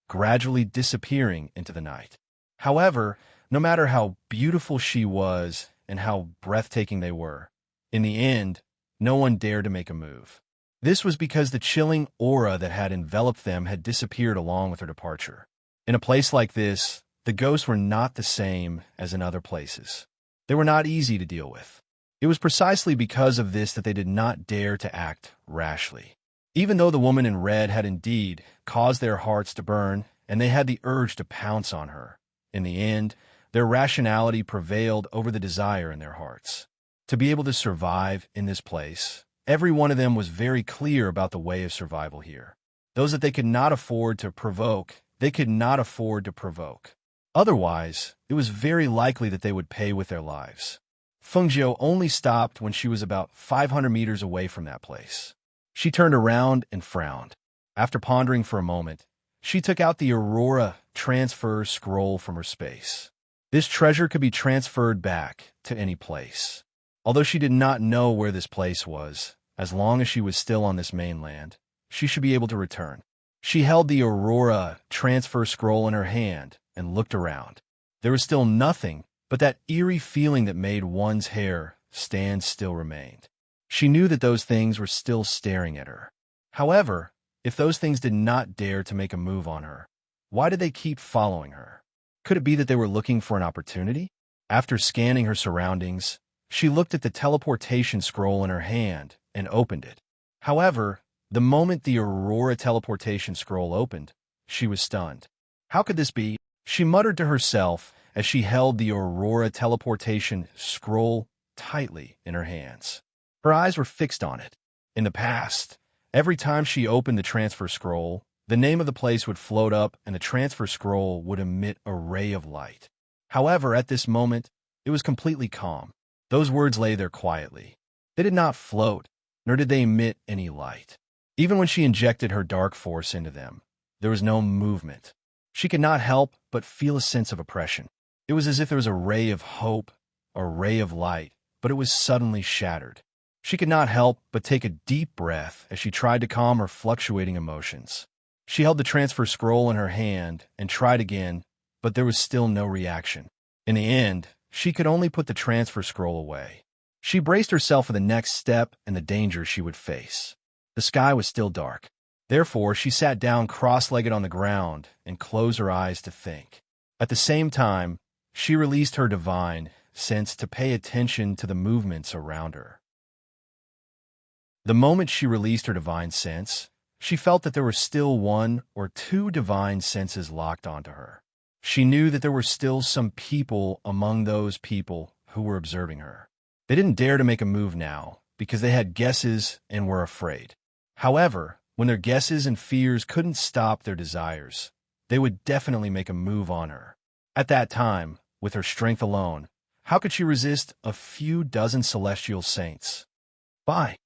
Speaker 1: gradually disappearing into the night. However, no matter how beautiful she was and how breathtaking they were, in the end, no one dared to make a move. This was because the chilling aura that had enveloped them had disappeared along with her departure. In a place like this, the ghosts were not the same as in other places. They were not easy to deal with. It was precisely because of this that they did not dare to act rashly. Even though the woman in red had indeed caused their hearts to burn, and they had the urge to pounce on her, in the end, their rationality prevailed over the desire in their hearts. To be able to survive in this place, every one of them was very clear about the way of survival here. Those that they could not afford to provoke, they could not afford to provoke. Otherwise, it was very likely that they would pay with their lives. Fengjiu only stopped when she was about 500 meters away from that place. She turned around and frowned. After pondering for a moment, she took out the Aurora transfer scroll from her space. This treasure could be transferred back to any place. Although she did not know where this place was, as long as she was still on this mainland, she should be able to return. She held the Aurora transfer scroll in her hand and looked around. There was still nothing, but that eerie feeling that made one's hair stand still remained. She knew that those things were still staring at her. However, if those things did not dare to make a move on her, why did they keep following her? Could it be that they were looking for an opportunity? After scanning her surroundings, she looked at the teleportation scroll in her hand and opened it. However, the moment the Aurora teleportation scroll opened, she was stunned. How could this be? She muttered to herself as she held the Aurora teleportation scroll tightly in her hands. Her eyes were fixed on it. In the past, every time she opened the transfer scroll, the name of the place would float up and the transfer scroll would emit a ray of light. However, at this moment, it was completely calm. Those words lay there quietly. They did not float, nor did they emit any light. Even when she injected her dark force into them, there was no movement. She could not help but feel a sense of oppression. It was as if there was a ray of hope, a ray of light, but it was suddenly shattered. She could not help but take a deep breath as she tried to calm her fluctuating emotions. She held the transfer scroll in her hand and tried again, but there was still no reaction. In the end, she could only put the transfer scroll away. She braced herself for the next step and the danger she would face. The sky was still dark. Therefore, she sat down cross-legged on the ground and closed her eyes to think. At the same time, she released her divine sense to pay attention to the movements around her. The moment she released her divine sense, she felt that there were still one or two divine senses locked onto her. She knew that there were still some people among those people who were observing her. They didn't dare to make a move now because they had guesses and were afraid. However, when their guesses and fears couldn't stop their desires, they would definitely make a move on her. At that time, with her strength alone, how could she resist a few dozen celestial saints? Bye.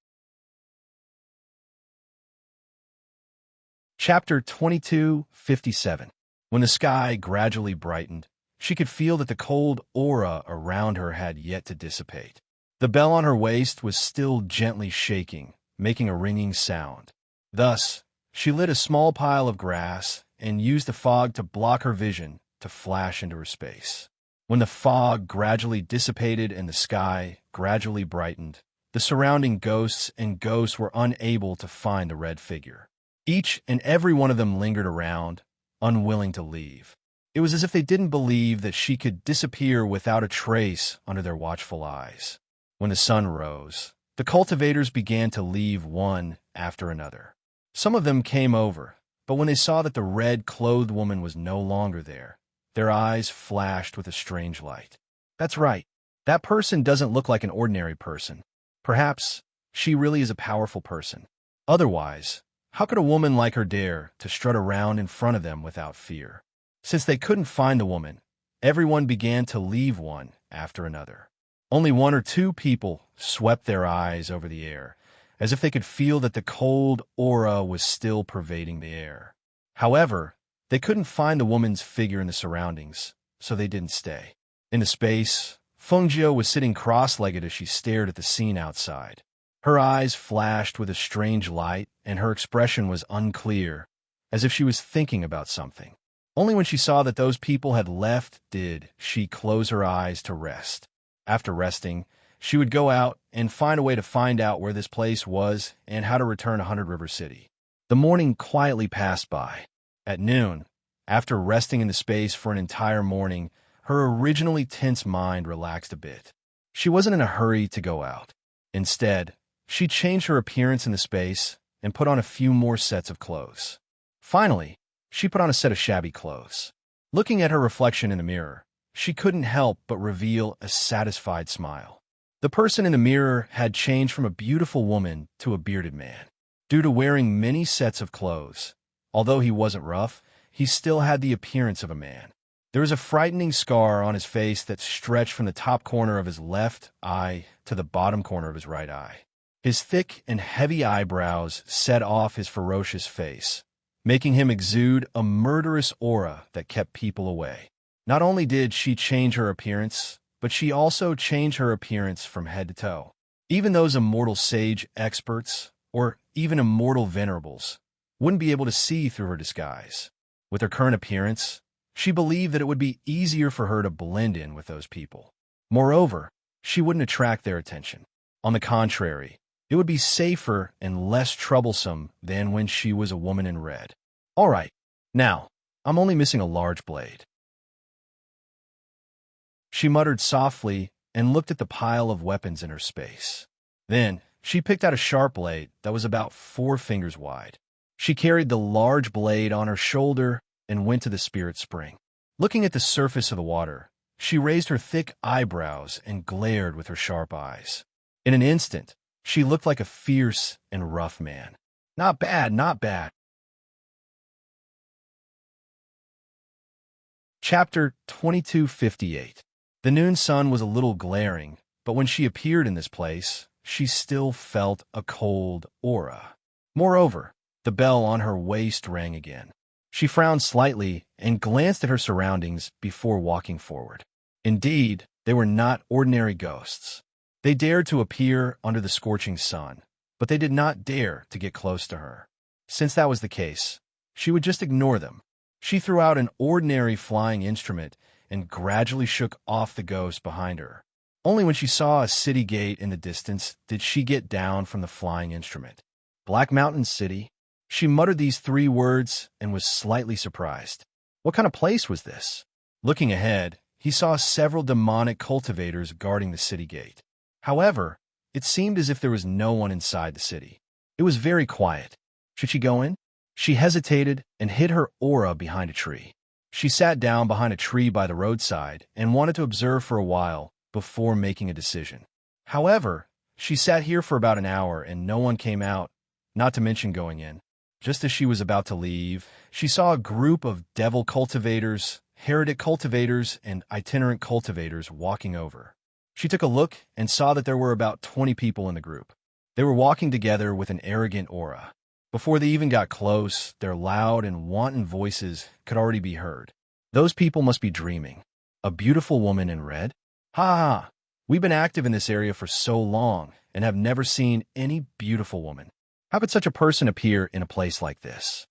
Speaker 1: Chapter 22:57. When the sky gradually brightened, she could feel that the cold aura around her had yet to dissipate. The bell on her waist was still gently shaking, making a ringing sound. Thus, she lit a small pile of grass and used the fog to block her vision to flash into her space. When the fog gradually dissipated and the sky gradually brightened, the surrounding ghosts and ghosts were unable to find the red figure. Each and every one of them lingered around, unwilling to leave. It was as if they didn't believe that she could disappear without a trace under their watchful eyes. When the sun rose, the cultivators began to leave one after another. Some of them came over, but when they saw that the red-clothed woman was no longer there, their eyes flashed with a strange light. That's right. That person doesn't look like an ordinary person. Perhaps she really is a powerful person. Otherwise, how could a woman like her dare to strut around in front of them without fear? Since they couldn't find the woman, everyone began to leave one after another. Only one or two people swept their eyes over the air, as if they could feel that the cold aura was still pervading the air. However, they couldn't find the woman's figure in the surroundings, so they didn't stay. In the space, Fengjiu was sitting cross-legged as she stared at the scene outside. Her eyes flashed with a strange light, and her expression was unclear, as if she was thinking about something. Only when she saw that those people had left did she close her eyes to rest. After resting, she would go out and find a way to find out where this place was and how to return to 100 River City. The morning quietly passed by. At noon, after resting in the space for an entire morning, her originally tense mind relaxed a bit. She wasn't in a hurry to go out. Instead, she changed her appearance in the space and put on a few more sets of clothes. Finally, she put on a set of shabby clothes. Looking at her reflection in the mirror, she couldn't help but reveal a satisfied smile. The person in the mirror had changed from a beautiful woman to a bearded man. Due to wearing many sets of clothes, although he wasn't rough, he still had the appearance of a man. There was a frightening scar on his face that stretched from the top corner of his left eye to the bottom corner of his right eye. His thick and heavy eyebrows set off his ferocious face, making him exude a murderous aura that kept people away. Not only did she change her appearance, but she also changed her appearance from head to toe. Even those immortal sage experts, or even immortal venerables, wouldn't be able to see through her disguise. With her current appearance, she believed that it would be easier for her to blend in with those people. Moreover, she wouldn't attract their attention. On the contrary, it would be safer and less troublesome than when she was a woman in red. All right, now, I'm only missing a large blade. She muttered softly and looked at the pile of weapons in her space. Then, she picked out a sharp blade that was about 4 fingers wide. She carried the large blade on her shoulder and went to the spirit spring. Looking at the surface of the water, she raised her thick eyebrows and glared with her sharp eyes. In an instant, she looked like a fierce and rough man. Not bad, not bad. Chapter 22:58. The noon sun was a little glaring, but when she appeared in this place, she still felt a cold aura. Moreover, the bell on her waist rang again. She frowned slightly and glanced at her surroundings before walking forward. Indeed, they were not ordinary ghosts. They dared to appear under the scorching sun, but they did not dare to get close to her. Since that was the case, she would just ignore them. She threw out an ordinary flying instrument and gradually shook off the ghost behind her. Only when she saw a city gate in the distance did she get down from the flying instrument. Black Mountain City. She muttered these 3 words and was slightly surprised. What kind of place was this? Looking ahead, he saw several demonic cultivators guarding the city gate. However, it seemed as if there was no one inside the city. It was very quiet. Should she go in? She hesitated and hid her aura behind a tree. She sat down behind a tree by the roadside and wanted to observe for a while before making a decision. However, she sat here for about an hour and no one came out, not to mention going in. Just as she was about to leave, she saw a group of devil cultivators, heretic cultivators, and itinerant cultivators walking over. She took a look and saw that there were about 20 people in the group. They were walking together with an arrogant aura. Before they even got close, their loud and wanton voices could already be heard. Those people must be dreaming. A beautiful woman in red? Ha ha! We've been active in this area for so long and have never seen any beautiful woman. How could such a person appear in a place like this?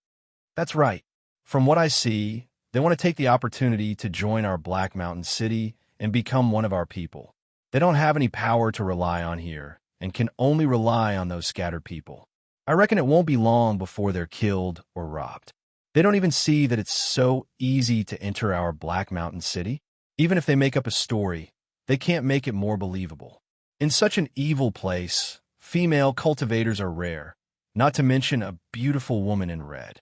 Speaker 1: That's right. From what I see, they want to take the opportunity to join our Black Mountain City and become one of our people. They don't have any power to rely on here and can only rely on those scattered people. I reckon it won't be long before they're killed or robbed. They don't even see that it's so easy to enter our Black Mountain City. Even if they make up a story, they can't make it more believable. In such an evil place, female cultivators are rare, not to mention a beautiful woman in red.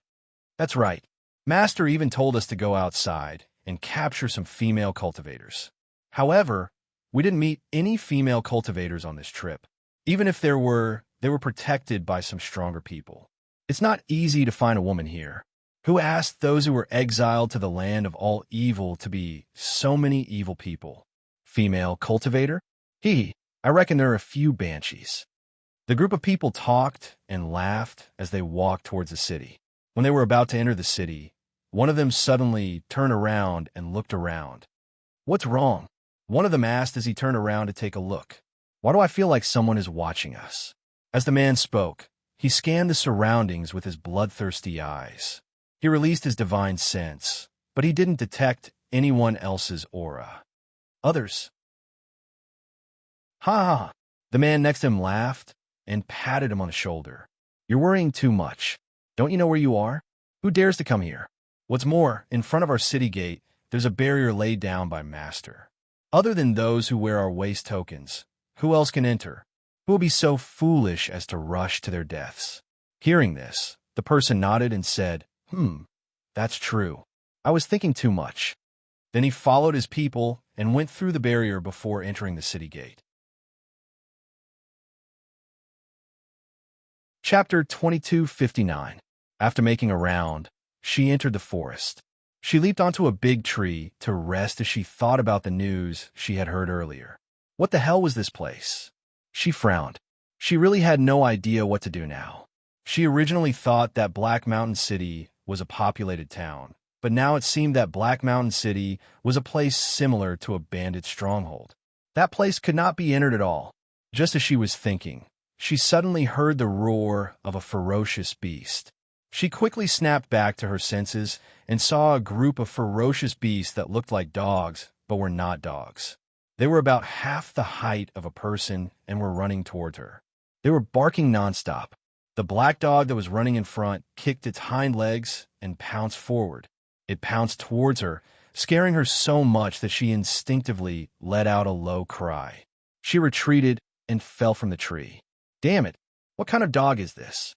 Speaker 1: That's right. Master even told us to go outside and capture some female cultivators. However, we didn't meet any female cultivators on this trip. Even if there were, they were protected by some stronger people. It's not easy to find a woman here. Who asked those who were exiled to the land of all evil to be so many evil people? Female cultivator? I reckon there are a few banshees. The group of people talked and laughed as they walked towards the city. When they were about to enter the city, one of them suddenly turned around and looked around. What's wrong? One of them asked as he turned around to take a look. Why do I feel like someone is watching us? As the man spoke, he scanned the surroundings with his bloodthirsty eyes. He released his divine sense, but he didn't detect anyone else's aura. Others. Ha ha! The man next to him laughed and patted him on the shoulder. You're worrying too much. Don't you know where you are? Who dares to come here? What's more, in front of our city gate, there's a barrier laid down by Master. Other than those who wear our waist tokens, who else can enter? Who will be so foolish as to rush to their deaths? Hearing this, the person nodded and said, that's true. I was thinking too much. Then he followed his people and went through the barrier before entering the city gate. Chapter 2259. After making a round, she entered the forest. She leaped onto a big tree to rest as she thought about the news she had heard earlier. What the hell was this place? She frowned. She really had no idea what to do now. She originally thought that Black Mountain City was a populated town, but now it seemed that Black Mountain City was a place similar to a bandit stronghold. That place could not be entered at all. Just as she was thinking, she suddenly heard the roar of a ferocious beast. She quickly snapped back to her senses and saw a group of ferocious beasts that looked like dogs, but were not dogs. They were about half the height of a person and were running toward her. They were barking nonstop. The black dog that was running in front kicked its hind legs and pounced forward. It pounced towards her, scaring her so much that she instinctively let out a low cry. She retreated and fell from the tree. Damn it! What kind of dog is this?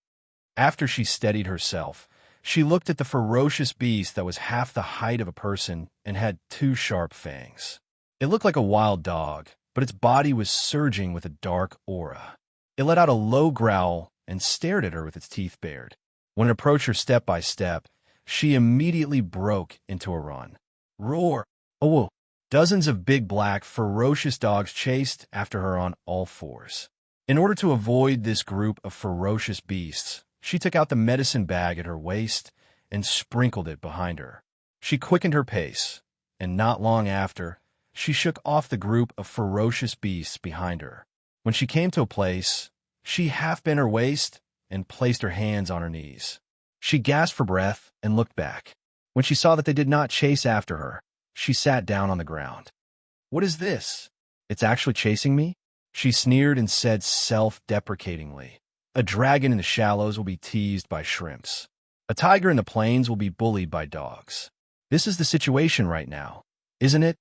Speaker 1: After she steadied herself, she looked at the ferocious beast that was half the height of a person and had 2 sharp fangs. It looked like a wild dog, but its body was surging with a dark aura. It let out a low growl and stared at her with its teeth bared. When it approached her step by step, she immediately broke into a run. Roar! Oh! Dozens of big black, ferocious dogs chased after her on all fours. In order to avoid this group of ferocious beasts, She took out the medicine bag at her waist and sprinkled it behind her. She quickened her pace, and not long after, she shook off the group of ferocious beasts behind her. When she came to a place, she half bent her waist and placed her hands on her knees. She gasped for breath and looked back. When she saw that they did not chase after her, she sat down on the ground. "What is this? It's actually chasing me?" She sneered and said self-deprecatingly, "A dragon in the shallows will be teased by shrimps. A tiger in the plains will be bullied by dogs. This is the situation right now, isn't it?"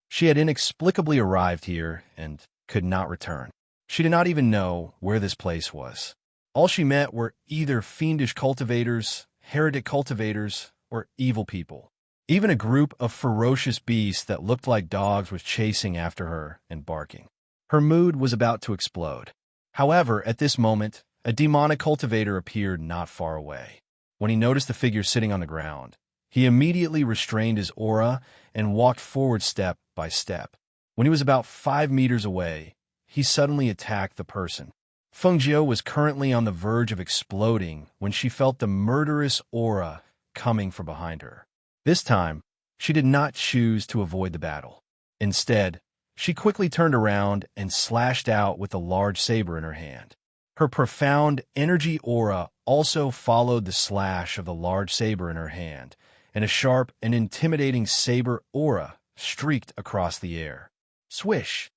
Speaker 1: She had inexplicably arrived here and could not return. She did not even know where this place was. All she met were either fiendish cultivators, heretic cultivators, or evil people. Even a group of ferocious beasts that looked like dogs was chasing after her and barking. Her mood was about to explode. However, at this moment, a demonic cultivator appeared not far away. When he noticed the figure sitting on the ground, he immediately restrained his aura and walked forward step by step. When he was about 5 meters away, he suddenly attacked the person. Fengjiu was currently on the verge of exploding when she felt the murderous aura coming from behind her. This time, she did not choose to avoid the battle. Instead, she quickly turned around and slashed out with a large saber in her hand. Her profound energy aura also followed the slash of the large saber in her hand, and a sharp and intimidating saber aura streaked across the air. Swish!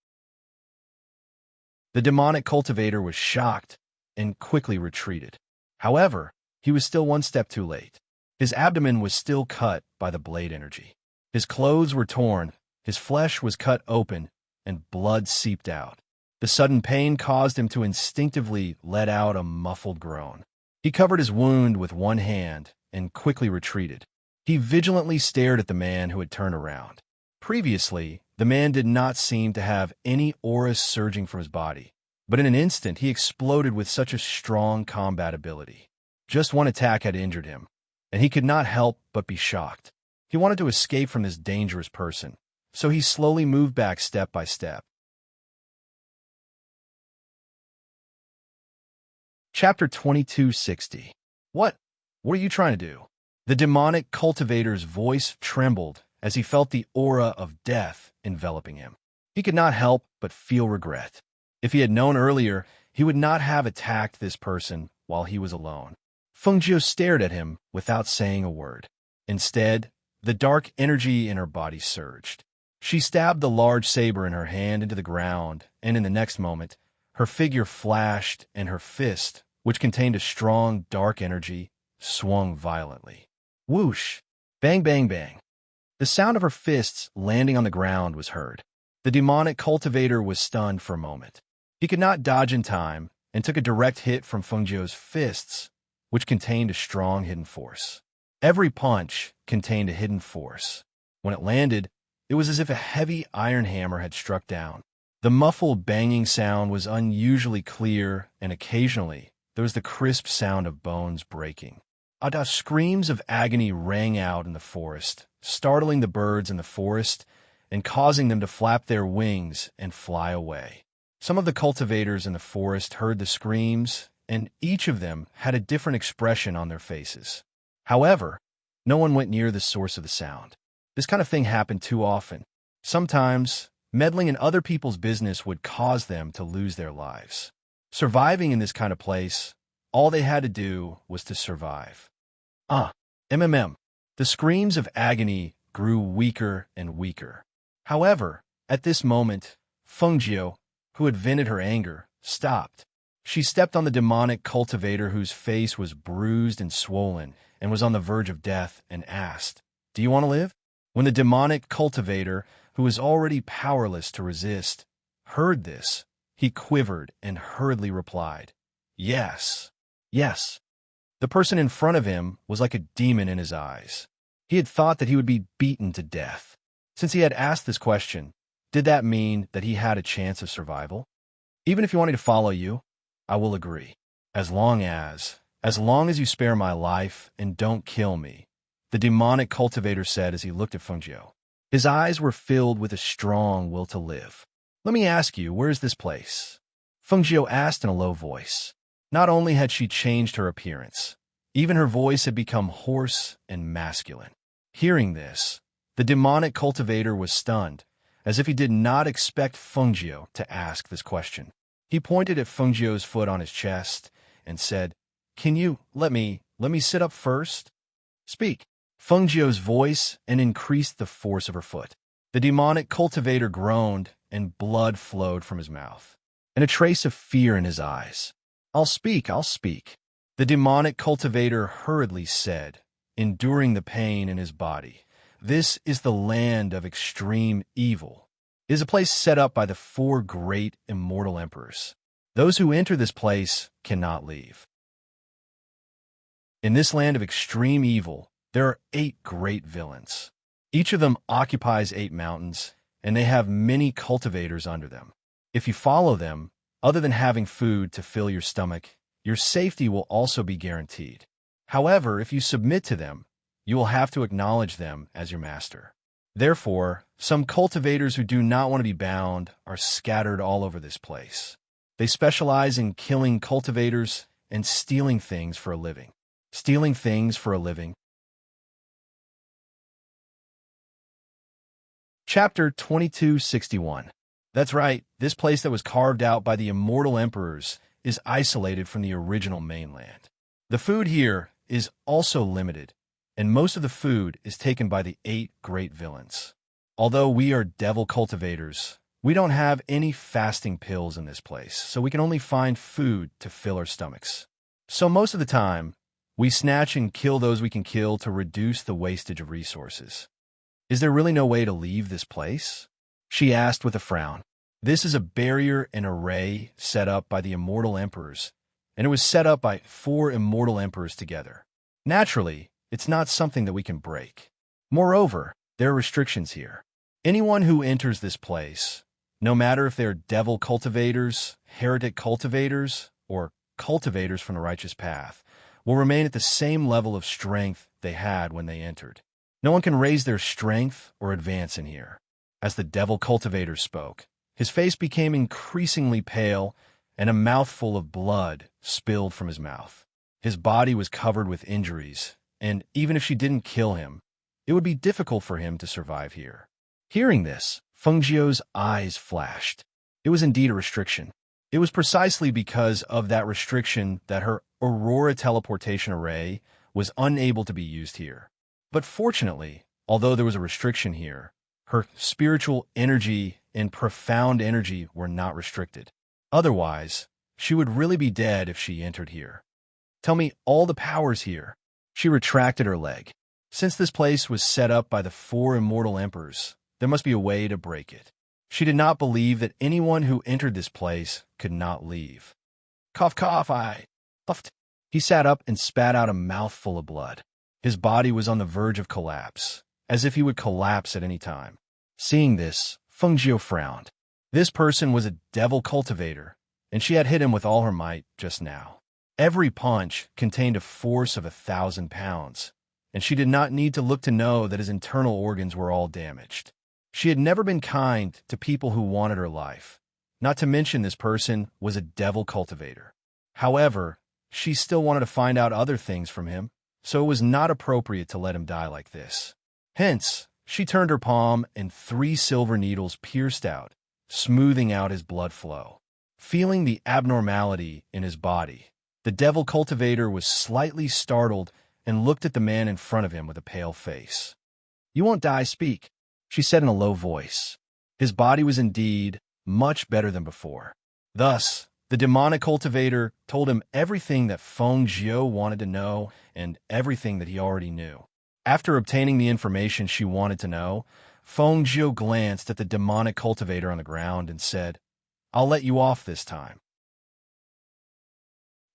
Speaker 1: The demonic cultivator was shocked and quickly retreated. However, he was still one step too late. His abdomen was still cut by the blade energy. His clothes were torn, his flesh was cut open, and blood seeped out. The sudden pain caused him to instinctively let out a muffled groan. He covered his wound with one hand and quickly retreated. He vigilantly stared at the man who had turned around. Previously, the man did not seem to have any auras surging from his body, but in an instant he exploded with such a strong combat ability. Just one attack had injured him, and he could not help but be shocked. He wanted to escape from this dangerous person, so he slowly moved back step by step. Chapter 2260. What are you trying to do? The demonic cultivator's voice trembled as he felt the aura of death enveloping him. He could not help but feel regret. If he had known earlier, he would not have attacked this person while he was alone. Fengjiu stared at him without saying a word. Instead, the dark energy in her body surged. She stabbed the large saber in her hand into the ground, and in the next moment, her figure flashed and her fist, which contained a strong, dark energy, swung violently. Whoosh! Bang, bang, bang. The sound of her fists landing on the ground was heard. The demonic cultivator was stunned for a moment. He could not dodge in time and took a direct hit from Fengjiu's fists, which contained a strong hidden force. Every punch contained a hidden force. When it landed, it was as if a heavy iron hammer had struck down. The muffled banging sound was unusually clear, and occasionally there was the crisp sound of bones breaking. Screams of agony rang out in the forest, startling the birds in the forest and causing them to flap their wings and fly away. Some of the cultivators in the forest heard the screams, and each of them had a different expression on their faces. However, no one went near the source of the sound. This kind of thing happened too often. Sometimes, meddling in other people's business would cause them to lose their lives. Surviving in this kind of place, all they had to do was to survive. The screams of agony grew weaker and weaker. However, at this moment, Fengjiu, who had vented her anger, stopped. She stepped on the demonic cultivator whose face was bruised and swollen and was on the verge of death and asked, "Do you want to live?" When the demonic cultivator, who was already powerless to resist, heard this, he quivered and hurriedly replied, "Yes, yes." The person in front of him was like a demon in his eyes. He had thought that he would be beaten to death. Since he had asked this question, did that mean that he had a chance of survival? "Even if you want me to follow you, I will agree. As long as you spare my life and don't kill me," the demonic cultivator said as he looked at Fengjiu. His eyes were filled with a strong will to live. "Let me ask you, where is this place?" Fengjiu asked in a low voice. Not only had she changed her appearance, even her voice had become hoarse and masculine. Hearing this, the demonic cultivator was stunned, as if he did not expect Fengjiu to ask this question. He pointed at Fengjiu's foot on his chest and said, "Can you let me sit up first?" "Speak." Fengjiu's voice and increased the force of her foot. The demonic cultivator groaned, and blood flowed from his mouth, and a trace of fear in his eyes. I'll speak. The demonic cultivator hurriedly said, enduring the pain in his body. This is the land of extreme evil. It is a place set up by the 4 great immortal emperors. Those who enter this place cannot leave. In this land of extreme evil, there are 8 great villains. Each of them occupies 8 mountains, and they have many cultivators under them. If you follow them, other than having food to fill your stomach, your safety will also be guaranteed. However, if you submit to them, you will have to acknowledge them as your master. Therefore, some cultivators who do not want to be bound are scattered all over this place. They specialize in killing cultivators and stealing things for a living. Chapter 2261. That's right, this place that was carved out by the immortal emperors is isolated from the original mainland. The food here is also limited, and most of the food is taken by the 8 great villains. Although we are devil cultivators, we don't have any fasting pills in this place, so we can only find food to fill our stomachs. So most of the time, we snatch and kill those we can kill to reduce the wastage of resources. Is there really no way to leave this place? She asked with a frown. This is a barrier and array set up by the immortal emperors, and it was set up by 4 immortal emperors together. Naturally, it's not something that we can break. Moreover, there are restrictions here. Anyone who enters this place, no matter if they're devil cultivators, heretic cultivators, or cultivators from the righteous path, will remain at the same level of strength they had when they entered. No one can raise their strength or advance in here. As the devil cultivator spoke, his face became increasingly pale, and a mouthful of blood spilled from his mouth. His body was covered with injuries, and even if she didn't kill him, it would be difficult for him to survive here. Hearing this, Fengjiu's eyes flashed. It was indeed a restriction. It was precisely because of that restriction that her Aurora teleportation array was unable to be used here. But fortunately, although there was a restriction here, her spiritual energy and profound energy were not restricted. Otherwise, she would really be dead if she entered here. Tell me all the powers here. She retracted her leg. Since this place was set up by the 4 immortal emperors, there must be a way to break it. She did not believe that anyone who entered this place could not leave. Cough, I puffed. He sat up and spat out a mouthful of blood. His body was on the verge of collapse, as if he would collapse at any time. Seeing this, Fengjiu frowned. This person was a devil cultivator, and she had hit him with all her might just now. Every punch contained a force of 1,000 pounds, and she did not need to look to know that his internal organs were all damaged. She had never been kind to people who wanted her life, not to mention this person was a devil cultivator. However, she still wanted to find out other things from him, so it was not appropriate to let him die like this. Hence, she turned her palm and 3 silver needles pierced out, smoothing out his blood flow. Feeling the abnormality in his body, the devil cultivator was slightly startled and looked at the man in front of him with a pale face. "You won't die, speak," she said in a low voice. His body was indeed much better than before. Thus, the demonic cultivator told him everything that Fengjiu wanted to know and everything that he already knew. After obtaining the information she wanted to know, Fengjiu glanced at the demonic cultivator on the ground and said, "I'll let you off this time.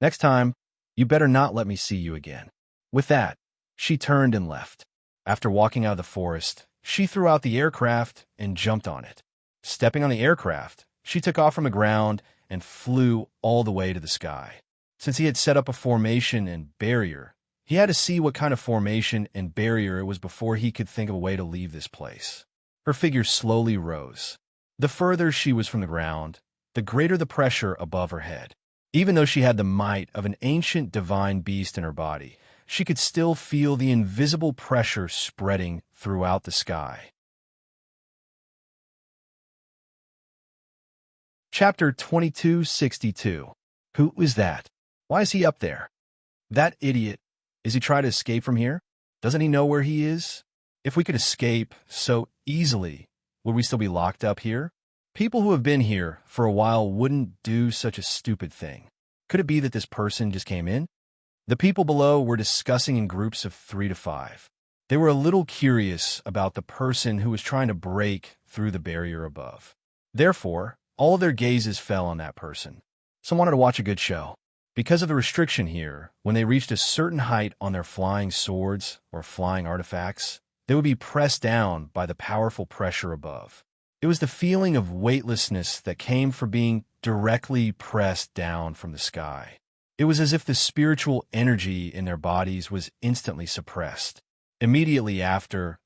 Speaker 1: Next time, you better not let me see you again." With that, she turned and left. After walking out of the forest, she threw out the aircraft and jumped on it. Stepping on the aircraft, she took off from the ground and flew all the way to the sky. Since he had set up a formation and barrier, he had to see what kind of formation and barrier it was before he could think of a way to leave this place. Her figure slowly rose. The further she was from the ground, the greater the pressure above her head. Even though she had the might of an ancient divine beast in her body, she could still feel the invisible pressure spreading throughout the sky. Chapter 2262. Who is that? Why is he up there? That idiot. Is he trying to escape from here? Doesn't he know where he is? If we could escape so easily, would we still be locked up here? People who have been here for a while wouldn't do such a stupid thing. Could it be that this person just came in? The people below were discussing in groups of 3 to 5. They were a little curious about the person who was trying to break through the barrier above. Therefore, all of their gazes fell on that person. Some wanted to watch a good show. Because of the restriction here, when they reached a certain height on their flying swords or flying artifacts, they would be pressed down by the powerful pressure above. It was the feeling of weightlessness that came from being directly pressed down from the sky. It was as if the spiritual energy in their bodies was instantly suppressed. Immediately after,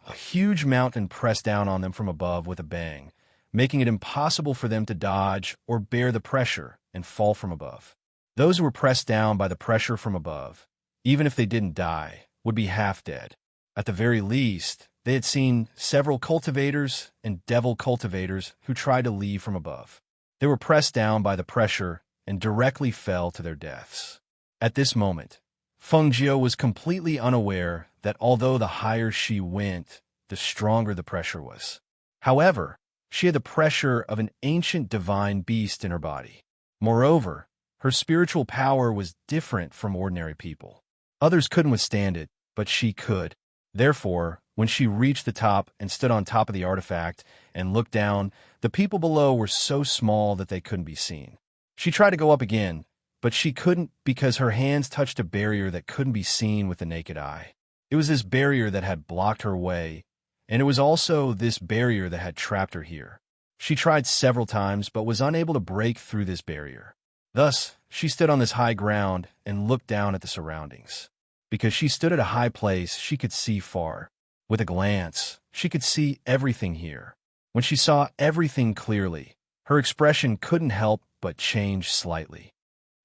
Speaker 1: a huge mountain pressed down on them from above with a bang, making it impossible for them to dodge or bear the pressure and fall from above. Those who were pressed down by the pressure from above, even if they didn't die, would be half dead. At the very least, they had seen several cultivators and devil cultivators who tried to leave from above. They were pressed down by the pressure and directly fell to their deaths. At this moment, Fengjiu was completely unaware that although the higher she went, the stronger the pressure was. However, she had the pressure of an ancient divine beast in her body. Moreover, her spiritual power was different from ordinary people. Others couldn't withstand it, but she could. Therefore, when she reached the top and stood on top of the artifact and looked down, the people below were so small that they couldn't be seen. She tried to go up again, but she couldn't because her hands touched a barrier that couldn't be seen with the naked eye. It was this barrier that had blocked her way, and it was also this barrier that had trapped her here. She tried several times but was unable to break through this barrier. Thus, she stood on this high ground and looked down at the surroundings. Because she stood at a high place, she could see far. With a glance, she could see everything here. When she saw everything clearly, her expression couldn't help but change slightly.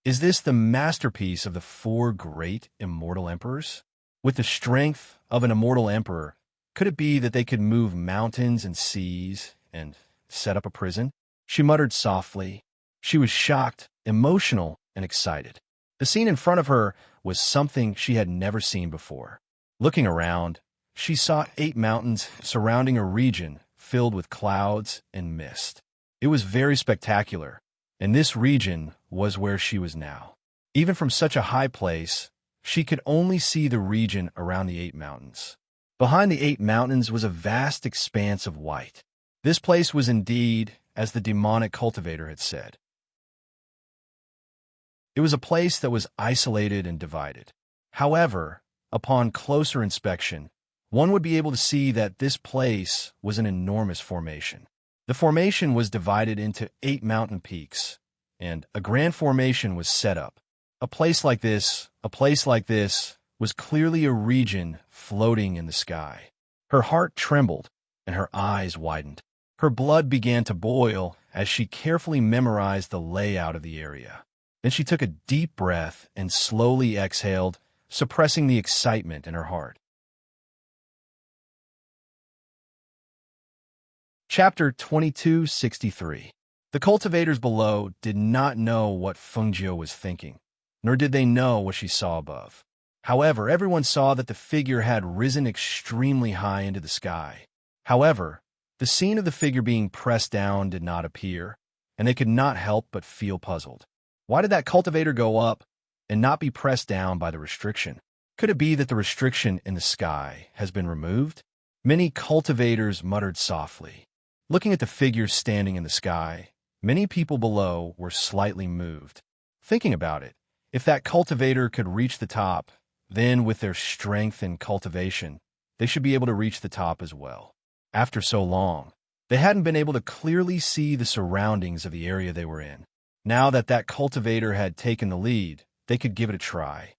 Speaker 1: Is this the masterpiece of the 4 great immortal emperors? With the strength of an immortal emperor, could it be that they could move mountains and seas and set up a prison? She muttered softly. She was shocked, emotional, and excited. The scene in front of her was something she had never seen before. Looking around, she saw 8 mountains surrounding a region filled with clouds and mist. It was very spectacular, and this region was where she was now. Even from such a high place, she could only see the region around the 8 mountains. Behind the 8 mountains was a vast expanse of white. This place was indeed, as the demonic cultivator had said. It was a place that was isolated and divided. However, upon closer inspection, one would be able to see that this place was an enormous formation. The formation was divided into 8 mountain peaks, and a grand formation was set up. A place like this was clearly a region floating in the sky. Her heart trembled, and her eyes widened. Her blood began to boil as she carefully memorized the layout of the area. Then she took a deep breath and slowly exhaled, suppressing the excitement in her heart. Chapter 2263. The cultivators below did not know what Fengjiu was thinking, nor did they know what she saw above. However, everyone saw that the figure had risen extremely high into the sky. However, the scene of the figure being pressed down did not appear, and they could not help but feel puzzled. Why did that cultivator go up and not be pressed down by the restriction? Could it be that the restriction in the sky has been removed? Many cultivators muttered softly. Looking at the figure standing in the sky, many people below were slightly moved. Thinking about it, if that cultivator could reach the top, then with their strength and cultivation, they should be able to reach the top as well. After so long, they hadn't been able to clearly see the surroundings of the area they were in. Now that that cultivator had taken the lead, they could give it a try.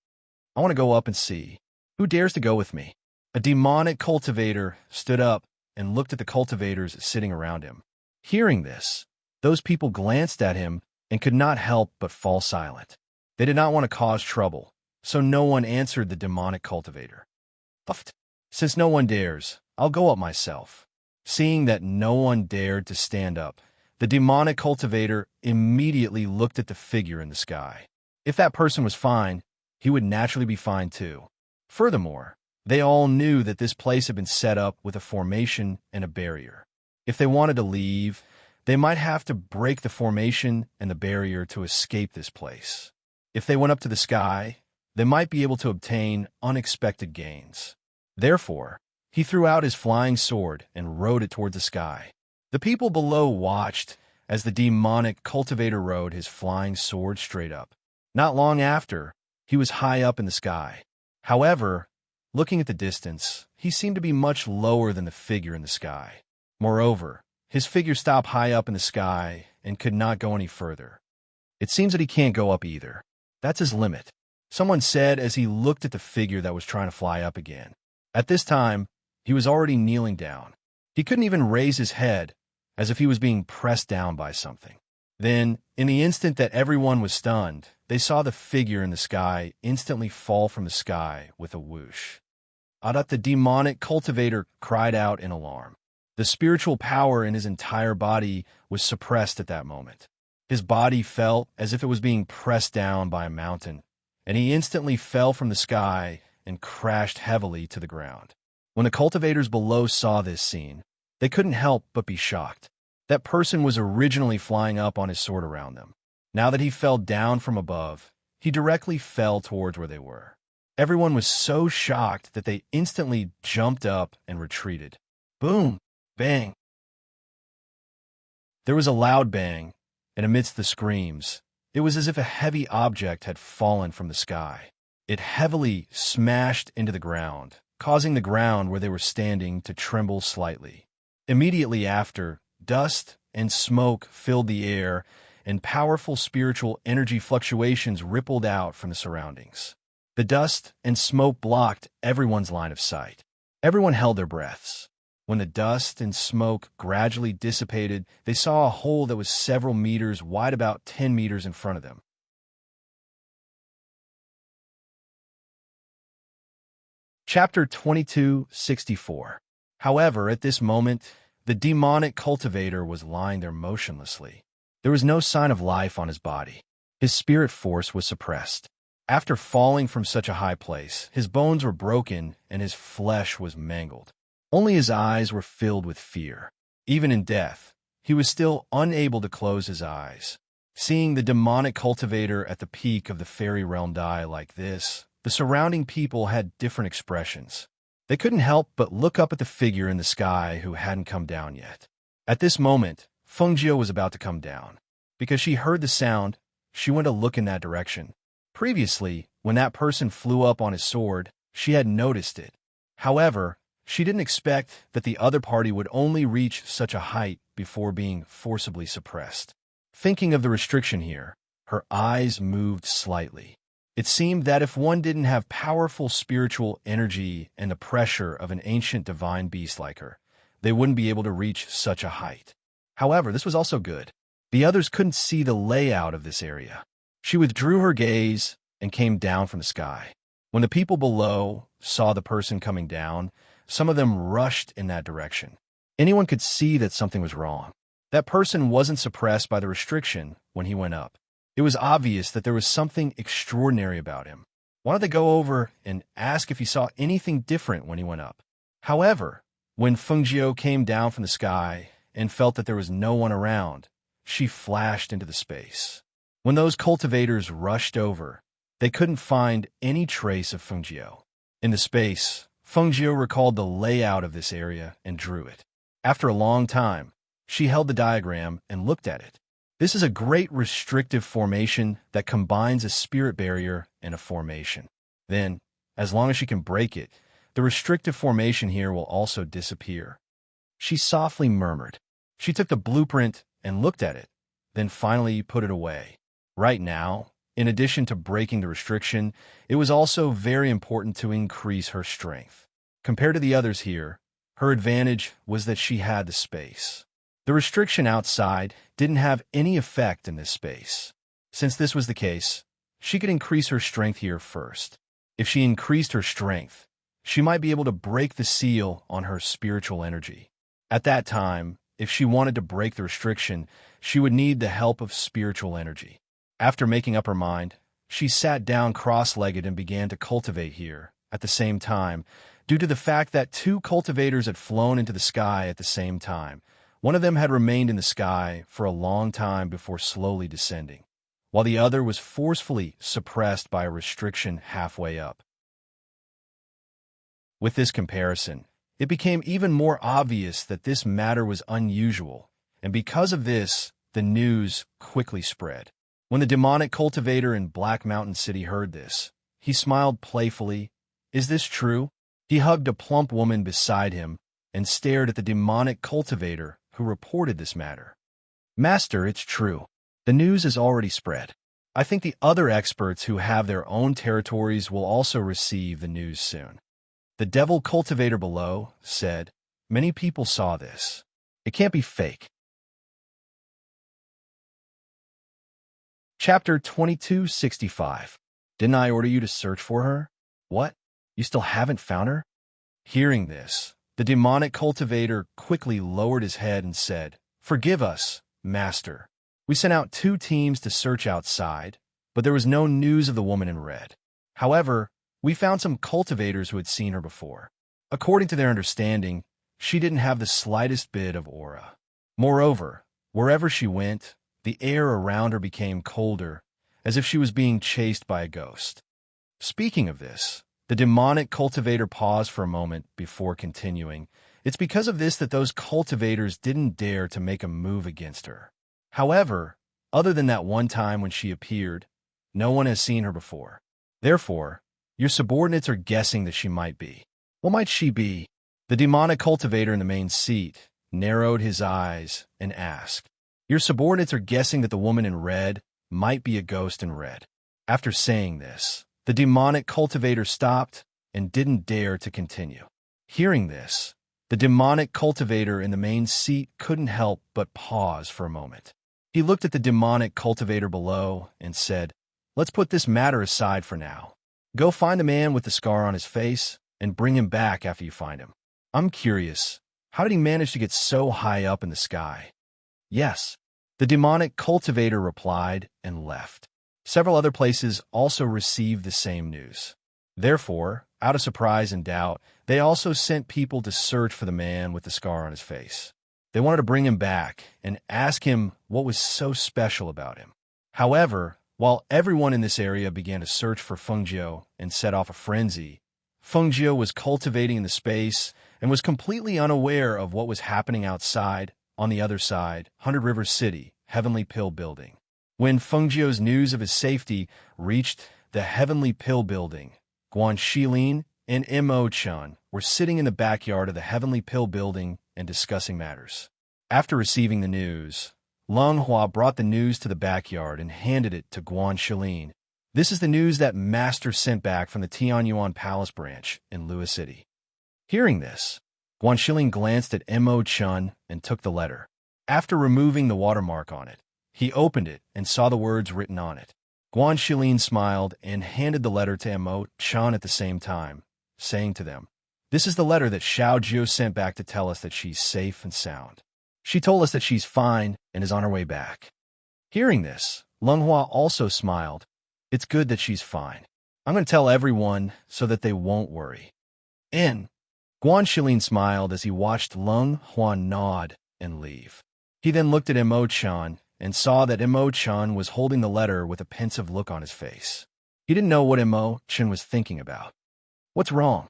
Speaker 1: I want to go up and see. Who dares to go with me? A demonic cultivator stood up and looked at the cultivators sitting around him. Hearing this, those people glanced at him and could not help but fall silent. They did not want to cause trouble, so no one answered the demonic cultivator. Puffed. Since no one dares, I'll go up myself. Seeing that no one dared to stand up, the demonic cultivator immediately looked at the figure in the sky. If that person was fine, he would naturally be fine too. Furthermore, they all knew that this place had been set up with a formation and a barrier. If they wanted to leave, they might have to break the formation and the barrier to escape this place. If they went up to the sky, they might be able to obtain unexpected gains. Therefore, he threw out his flying sword and rode it toward the sky. The people below watched as the demonic cultivator rode his flying sword straight up. Not long after, he was high up in the sky. However, looking at the distance, he seemed to be much lower than the figure in the sky. Moreover, his figure stopped high up in the sky and could not go any further. It seems that he can't go up either. That's his limit, someone said as he looked at the figure that was trying to fly up again. At this time, he was already kneeling down. He couldn't even raise his head, as if he was being pressed down by something. Then, in the instant that everyone was stunned, they saw the figure in the sky instantly fall from the sky with a whoosh. Adat, the demonic cultivator, cried out in alarm. The spiritual power in his entire body was suppressed at that moment. His body felt as if it was being pressed down by a mountain, and he instantly fell from the sky and crashed heavily to the ground. When the cultivators below saw this scene, they couldn't help but be shocked. That person was originally flying up on his sword around them. Now that he fell down from above, he directly fell towards where they were. Everyone was so shocked that they instantly jumped up and retreated. Boom! Bang! There was a loud bang, and amidst the screams, it was as if a heavy object had fallen from the sky. It heavily smashed into the ground, causing the ground where they were standing to tremble slightly. Immediately after, dust and smoke filled the air, and powerful spiritual energy fluctuations rippled out from the surroundings. The dust and smoke blocked everyone's line of sight. Everyone held their breaths. When the dust and smoke gradually dissipated, they saw a hole that was several meters wide, about 10 meters in front of them. Chapter 2264. However, at this moment, the demonic cultivator was lying there motionlessly. There was no sign of life on his body. His spirit force was suppressed. After falling from such a high place, his bones were broken and his flesh was mangled. Only his eyes were filled with fear. Even in death, he was still unable to close his eyes. Seeing the demonic cultivator at the peak of the fairy realm die like this, the surrounding people had different expressions. They couldn't help but look up at the figure in the sky who hadn't come down yet. At this moment, Fengjiu was about to come down. Because she heard the sound, she went to look in that direction. Previously, when that person flew up on his sword, she had noticed it. However, she didn't expect that the other party would only reach such a height before being forcibly suppressed. Thinking of the restriction here, her eyes moved slightly. It seemed that if one didn't have powerful spiritual energy and the pressure of an ancient divine beast like her, they wouldn't be able to reach such a height. However, this was also good. The others couldn't see the layout of this area. She withdrew her gaze and came down from the sky. When the people below saw the person coming down, some of them rushed in that direction. Anyone could see that something was wrong. That person wasn't suppressed by the restriction when he went up. It was obvious that there was something extraordinary about him. Why don't they go over and ask if he saw anything different when he went up? However, when Fengjiu came down from the sky and felt that there was no one around, she flashed into the space. When those cultivators rushed over, they couldn't find any trace of Fengjiu. In the space, Fengjiu recalled the layout of this area and drew it. After a long time, she held the diagram and looked at it. This is a great restrictive formation that combines a spirit barrier and a formation. Then, as long as she can break it, the restrictive formation here will also disappear. She softly murmured. She took the blueprint and looked at it, then finally put it away. Right now, in addition to breaking the restriction, it was also very important to increase her strength. Compared to the others here, her advantage was that she had the space. The restriction outside didn't have any effect in this space. Since this was the case, she could increase her strength here first. If she increased her strength, she might be able to break the seal on her spiritual energy. At that time, if she wanted to break the restriction, she would need the help of spiritual energy. After making up her mind, she sat down cross-legged and began to cultivate here. At the same time, due to the fact that two cultivators had flown into the sky at the same time, one of them had remained in the sky for a long time before slowly descending, while the other was forcefully suppressed by a restriction halfway up. With this comparison, it became even more obvious that this matter was unusual, and because of this, the news quickly spread. When the demonic cultivator in Black Mountain City heard this, he smiled playfully. Is this true? He hugged a plump woman beside him and stared at the demonic cultivator who reported this matter. Master, it's true. The news is already spread. I think the other experts who have their own territories will also receive the news soon. The devil cultivator below said, many people saw this. It can't be fake. Chapter 2265. Didn't I order you to search for her? What? You still haven't found her? Hearing this, the demonic cultivator quickly lowered his head and said, Forgive us, Master. We sent out 2 teams to search outside, but there was no news of the woman in red. However, we found some cultivators who had seen her before. According to their understanding, she didn't have the slightest bit of aura. Moreover, wherever she went, the air around her became colder, as if she was being chased by a ghost. Speaking of this, the demonic cultivator paused for a moment before continuing. It's because of this that those cultivators didn't dare to make a move against her. However, other than that one time when she appeared, no one has seen her before. Therefore, your subordinates are guessing that she might be. What might she be? The demonic cultivator in the main seat narrowed his eyes and asked. Your subordinates are guessing that the woman in red might be a ghost in red. After saying this, the demonic cultivator stopped and didn't dare to continue. Hearing this, the demonic cultivator in the main seat couldn't help but pause for a moment. He looked at the demonic cultivator below and said, Let's put this matter aside for now. Go find the man with the scar on his face and bring him back after you find him. I'm curious, how did he manage to get so high up in the sky? Yes, the demonic cultivator replied and left. Several other places also received the same news. Therefore, out of surprise and doubt, they also sent people to search for the man with the scar on his face. They wanted to bring him back and ask him what was so special about him. However, while everyone in this area began to search for Fengjiu and set off a frenzy, Fengjiu was cultivating in the space and was completely unaware of what was happening outside, on the other side, 100 Rivers City, Heavenly Pill Building. When Fengjiu's news of his safety reached the Heavenly Pill Building, Guan Shilin and Mo Chun were sitting in the backyard of the Heavenly Pill Building and discussing matters. After receiving the news, Lung Hua brought the news to the backyard and handed it to Guan Shilin. This is the news that Master sent back from the Tianyuan Palace branch in Lua City. Hearing this, Guan Shilin glanced at Mo Chun and took the letter. After removing the watermark on it, he opened it and saw the words written on it. Guan Shilin smiled and handed the letter to Mo Chun at the same time, saying to them, This is the letter that Xiao Jiu sent back to tell us that she's safe and sound. She told us that she's fine and is on her way back. Hearing this, Lung Hua also smiled. It's good that she's fine. I'm going to tell everyone so that they won't worry. In. Guan Shilin smiled as he watched Lung Hua nod and leave. He then looked at Mo Chun and saw that Mo Chun was holding the letter with a pensive look on his face. He didn't know what Mo Chun was thinking about. What's wrong?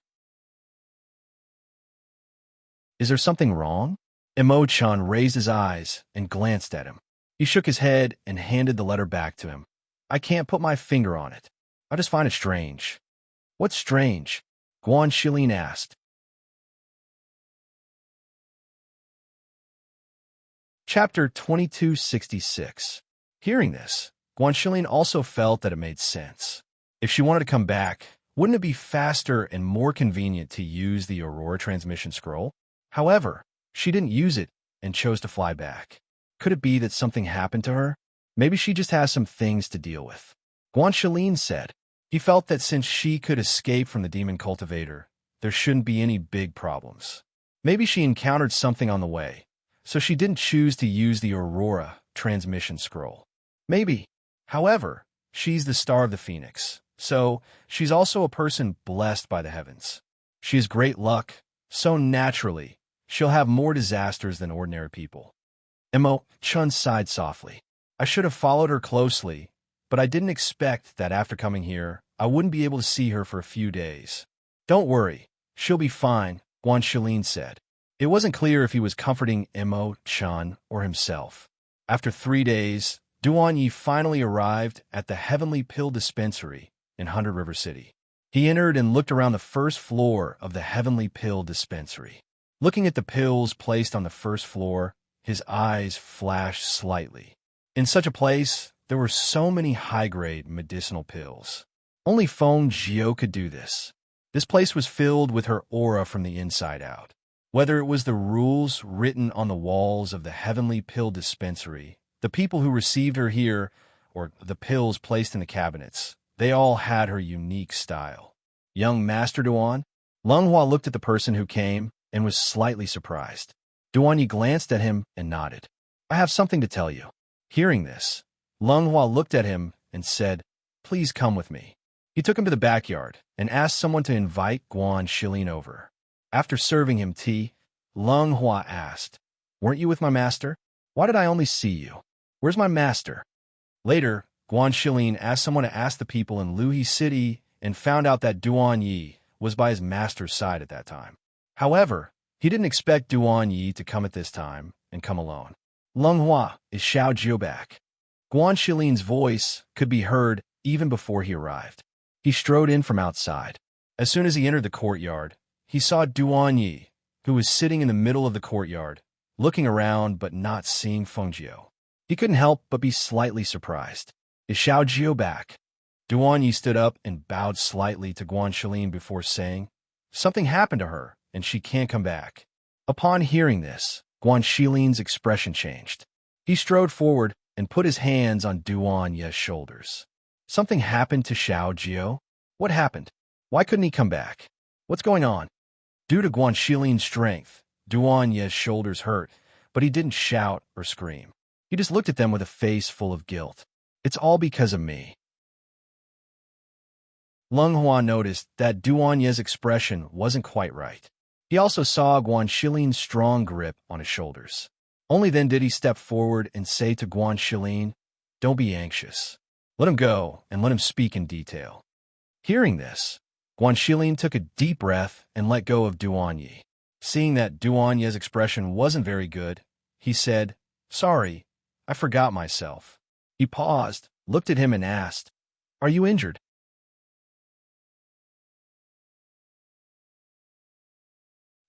Speaker 1: Is there something wrong? Mo Chun raised his eyes and glanced at him. He shook his head and handed the letter back to him. I can't put my finger on it. I just find it strange. What's strange? Guan Shilin asked. Chapter 2266. Hearing this, Guan Shilin also felt that it made sense. If she wanted to come back, wouldn't it be faster and more convenient to use the Aurora transmission scroll? However, she didn't use it and chose to fly back. Could it be that something happened to her? Maybe she just has some things to deal with. Guanshelin said. He felt that since she could escape from the demon cultivator, there shouldn't be any big problems. Maybe she encountered something on the way, so she didn't choose to use the Aurora transmission scroll. Maybe. However, she's the star of the Phoenix, so she's also a person blessed by the heavens. She has great luck, so naturally, she'll have more disasters than ordinary people. Chun sighed softly. I should have followed her closely, but I didn't expect that after coming here, I wouldn't be able to see her for a few days. Don't worry, she'll be fine, Guanshelin said. It wasn't clear if he was comforting Chun or himself. After 3 days, Duan Yi finally arrived at the Heavenly Pill Dispensary in 100 River City. He entered and looked around the first floor of the Heavenly Pill Dispensary. Looking at the pills placed on the first floor, his eyes flashed slightly. In such a place, there were so many high-grade medicinal pills. Only Feng Jiao could do this. This place was filled with her aura from the inside out. Whether it was the rules written on the walls of the Heavenly Pill Dispensary, the people who received her here, or the pills placed in the cabinets, they all had her unique style. Young Master Duan? Leng Hua looked at the person who came and was slightly surprised. Duan Yi glanced at him and nodded. I have something to tell you. Hearing this, Leng Hua looked at him and said, Please come with me. He took him to the backyard and asked someone to invite Guanshelin over. After serving him tea, Leng Hua asked, Weren't you with my master? Why did I only see you? Where's my master? Later, Guanshelin asked someone to ask the people in Luhe City and found out that Duan Yi was by his master's side at that time. However, he didn't expect Duan Yi to come at this time and come alone. Leng Hua, is Xiao Jiao back? Guanshelin's voice could be heard even before he arrived. He strode in from outside. As soon as he entered the courtyard, he saw Duan Yi, who was sitting in the middle of the courtyard, looking around but not seeing Feng Jiao. He couldn't help but be slightly surprised. Is Xiao Jiao back? Duan Yi stood up and bowed slightly to Guanshelin before saying, Something happened to her, and she can't come back. Upon hearing this, Guanshelin's expression changed. He strode forward and put his hands on Duan Yi's shoulders. Something happened to Xiao Jiao? What happened? Why couldn't he come back? What's going on? Due to Guanshelin's strength, Duan Yi's shoulders hurt, but he didn't shout or scream. He just looked at them with a face full of guilt. It's all because of me. Leng Hua noticed that Duan Yi's expression wasn't quite right. He also saw Guanshelin's strong grip on his shoulders. Only then did he step forward and say to Guanshelin, Don't be anxious. Let him go and let him speak in detail. Hearing this, Guanshelin took a deep breath and let go of Duan Yi. Seeing that Duan Yi's expression wasn't very good, he said, Sorry, I forgot myself. He paused, looked at him and asked, Are you injured?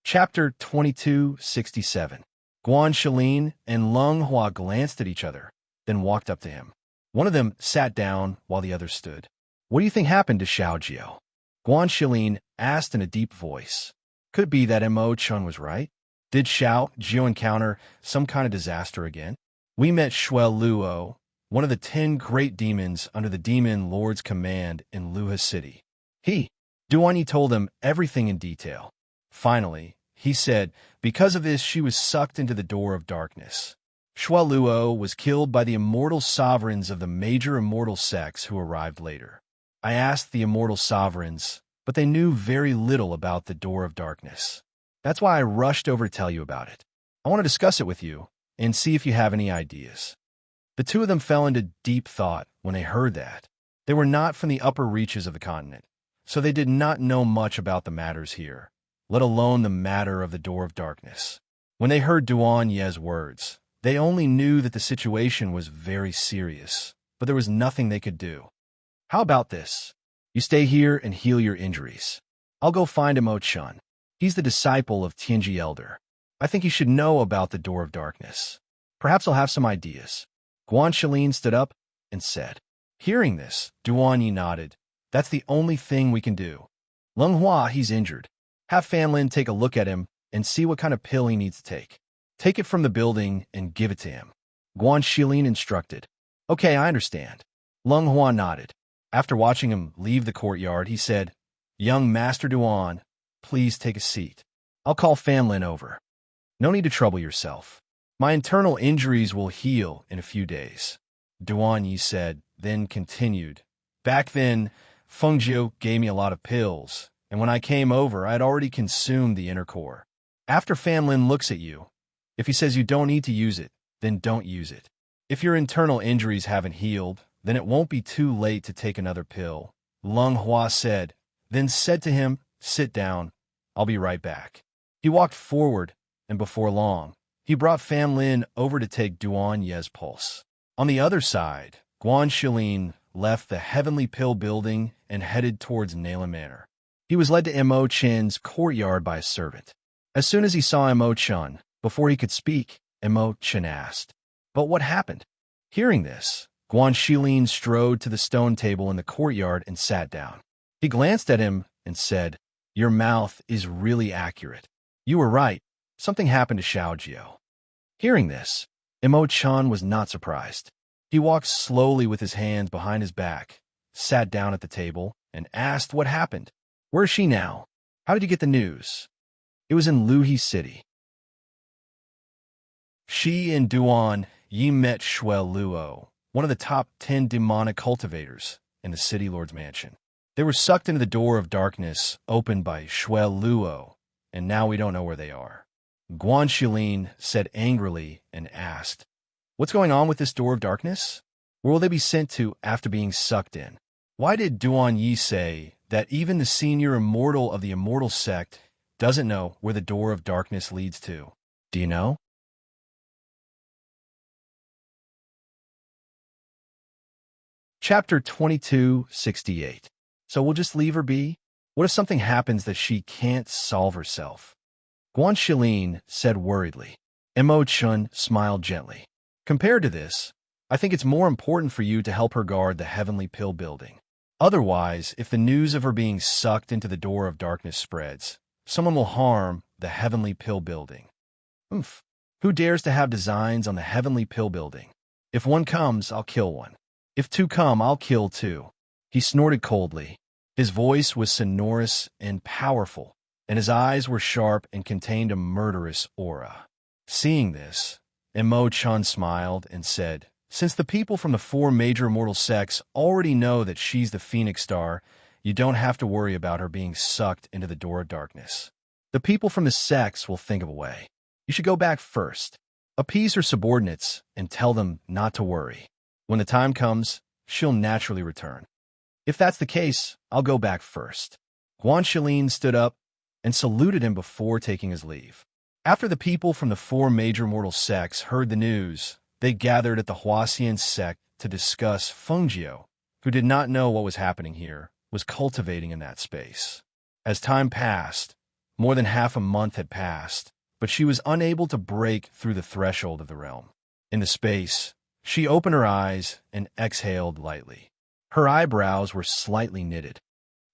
Speaker 1: Chapter 2267. Guanshelin and Leng Hua glanced at each other, then walked up to him. One of them sat down while the other stood. What do you think happened to Xiao Jiao? Guanshelin asked in a deep voice. Could it be that Chun was right? Did Xiao Jiao encounter some kind of disaster again? We met Shui Luo, one of the 10 great demons under the Demon Lord's command in Luhe City. Duan Yi told him everything in detail. Finally, he said, because of this she was sucked into the door of darkness. Shui Luo was killed by the immortal sovereigns of the major immortal sects who arrived later. I asked the immortal sovereigns, but they knew very little about the door of darkness. That's why I rushed over to tell you about it. I want to discuss it with you and see if you have any ideas. The two of them fell into deep thought when they heard that. They were not from the upper reaches of the continent, so they did not know much about the matters here, let alone the matter of the door of darkness. When they heard Duan Yi's words, they only knew that the situation was very serious, but there was nothing they could do. How about this? You stay here and heal your injuries. I'll go find Chun. He's the disciple of Tianji Elder. I think he should know about the door of darkness. Perhaps I'll have some ideas. Guanshelin stood up and said. Hearing this, Duan Yi nodded. That's the only thing we can do. Leng Hua, he's injured. Have Fan Lin take a look at him and see what kind of pill he needs to take. Take it from the building and give it to him. Guan Shilin instructed. Okay, I understand. Lung Hua nodded. After watching him leave the courtyard, he said, Young Master Duan, please take a seat. I'll call Fan Lin over. No need to trouble yourself. My internal injuries will heal in a few days. Duan Yi said, then continued. Back then, Feng Jiu gave me a lot of pills, and when I came over, I had already consumed the inner core. After Fan Lin looks at you, if he says you don't need to use it, then don't use it. If your internal injuries haven't healed, then it won't be too late to take another pill. Lung Hua said, then said to him, sit down, I'll be right back. He walked forward, and before long, he brought Fan Lin over to take Duan Ye's pulse. On the other side, Guan Shilin left the Heavenly Pill building and headed towards Nala Manor. He was led to Mo Chen's courtyard by a servant. As soon as he saw Mo Chen, before he could speak, Mo Chen asked, But what happened? Hearing this, Guan Shilin strode to the stone table in the courtyard and sat down. He glanced at him and said, Your mouth is really accurate. You were right. Something happened to Xiaojiu. Hearing this, Mo Chen was not surprised. He walked slowly with his hands behind his back, sat down at the table, and asked what happened. Where is she now? How did you get the news? It was in Luhe City. She and Duan Yi met Shui Luo, one of the top 10 demonic cultivators in the city lord's mansion. They were sucked into the door of darkness opened by Shui Luo, and now we don't know where they are. Guan Shilin said angrily and asked, What's going on with this door of darkness? Where will they be sent to after being sucked in? Why did Duan Yi say that even the senior immortal of the immortal sect doesn't know where the door of darkness leads to? Do you know? Chapter 2268. So we'll just leave her be? What if something happens that she can't solve herself? Guan Shilin said worriedly. Mo Chen smiled gently. Compared to this, I think it's more important for you to help her guard the Heavenly Pill building. Otherwise, if the news of her being sucked into the door of darkness spreads, someone will harm the Heavenly Pill building. Oof. Who dares to have designs on the Heavenly Pill building? If one comes, I'll kill one. If two come, I'll kill two. He snorted coldly. His voice was sonorous and powerful, and his eyes were sharp and contained a murderous aura. Seeing this, Mo Chen smiled and said, Since the people from the 4 major immortal sects already know that she's the Phoenix Star, you don't have to worry about her being sucked into the door of darkness. The people from the sects will think of a way. You should go back first. Appease her subordinates and tell them not to worry. When the time comes, she'll naturally return. If that's the case, I'll go back first. Guan Shilin stood up and saluted him before taking his leave. After the people from the 4 major mortal sects heard the news, they gathered at the Huaxian sect to discuss Feng Jiu, who did not know what was happening here, was cultivating in that space. As time passed, more than half a month had passed, but she was unable to break through the threshold of the realm. In the space, she opened her eyes and exhaled lightly. Her eyebrows were slightly knitted.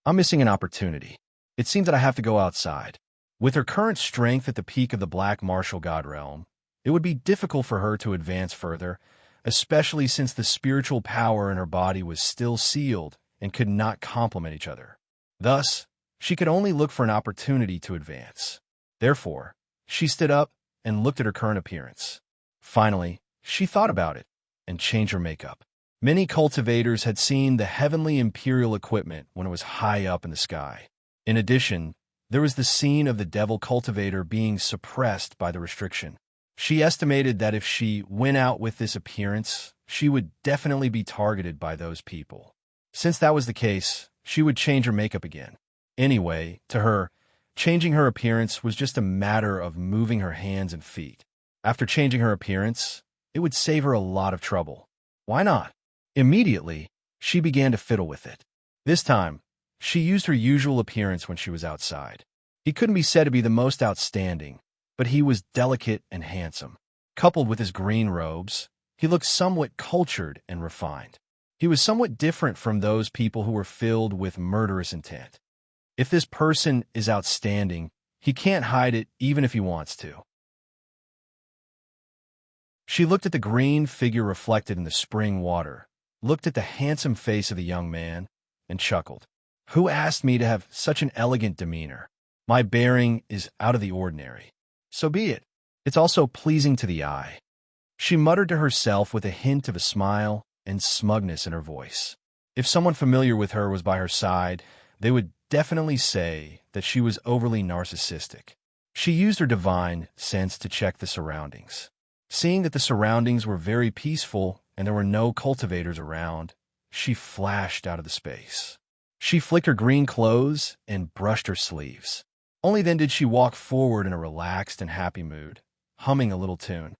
Speaker 1: I'm missing an opportunity. It seems that I have to go outside. With her current strength at the peak of the Black Martial God realm, it would be difficult for her to advance further, especially since the spiritual power in her body was still sealed and could not complement each other. Thus, she could only look for an opportunity to advance. Therefore, she stood up and looked at her current appearance. Finally, she thought about it and changed her makeup. Many cultivators had seen the heavenly imperial equipment when it was high up in the sky. In addition, there was the scene of the devil cultivator being suppressed by the restriction. She estimated that if she went out with this appearance, she would definitely be targeted by those people. Since that was the case, she would change her makeup again. Anyway, to her, changing her appearance was just a matter of moving her hands and feet. After changing her appearance, it would save her a lot of trouble. Why not? Immediately, she began to fiddle with it. This time, she used her usual appearance when she was outside. He couldn't be said to be the most outstanding, but he was delicate and handsome. Coupled with his green robes, he looked somewhat cultured and refined. He was somewhat different from those people who were filled with murderous intent. If this person is outstanding, he can't hide it even if he wants to. She looked at the green figure reflected in the spring water, looked at the handsome face of the young man, and chuckled. Who asked me to have such an elegant demeanor? My bearing is out of the ordinary. So be it. It's also pleasing to the eye. She muttered to herself with a hint of a smile and smugness in her voice. If someone familiar with her was by her side, they would definitely say that she was overly narcissistic. She used her divine sense to check the surroundings. Seeing that the surroundings were very peaceful and there were no cultivators around, she flashed out of the space. She flicked her green clothes and brushed her sleeves. Only then did she walk forward in a relaxed and happy mood, humming a little tune.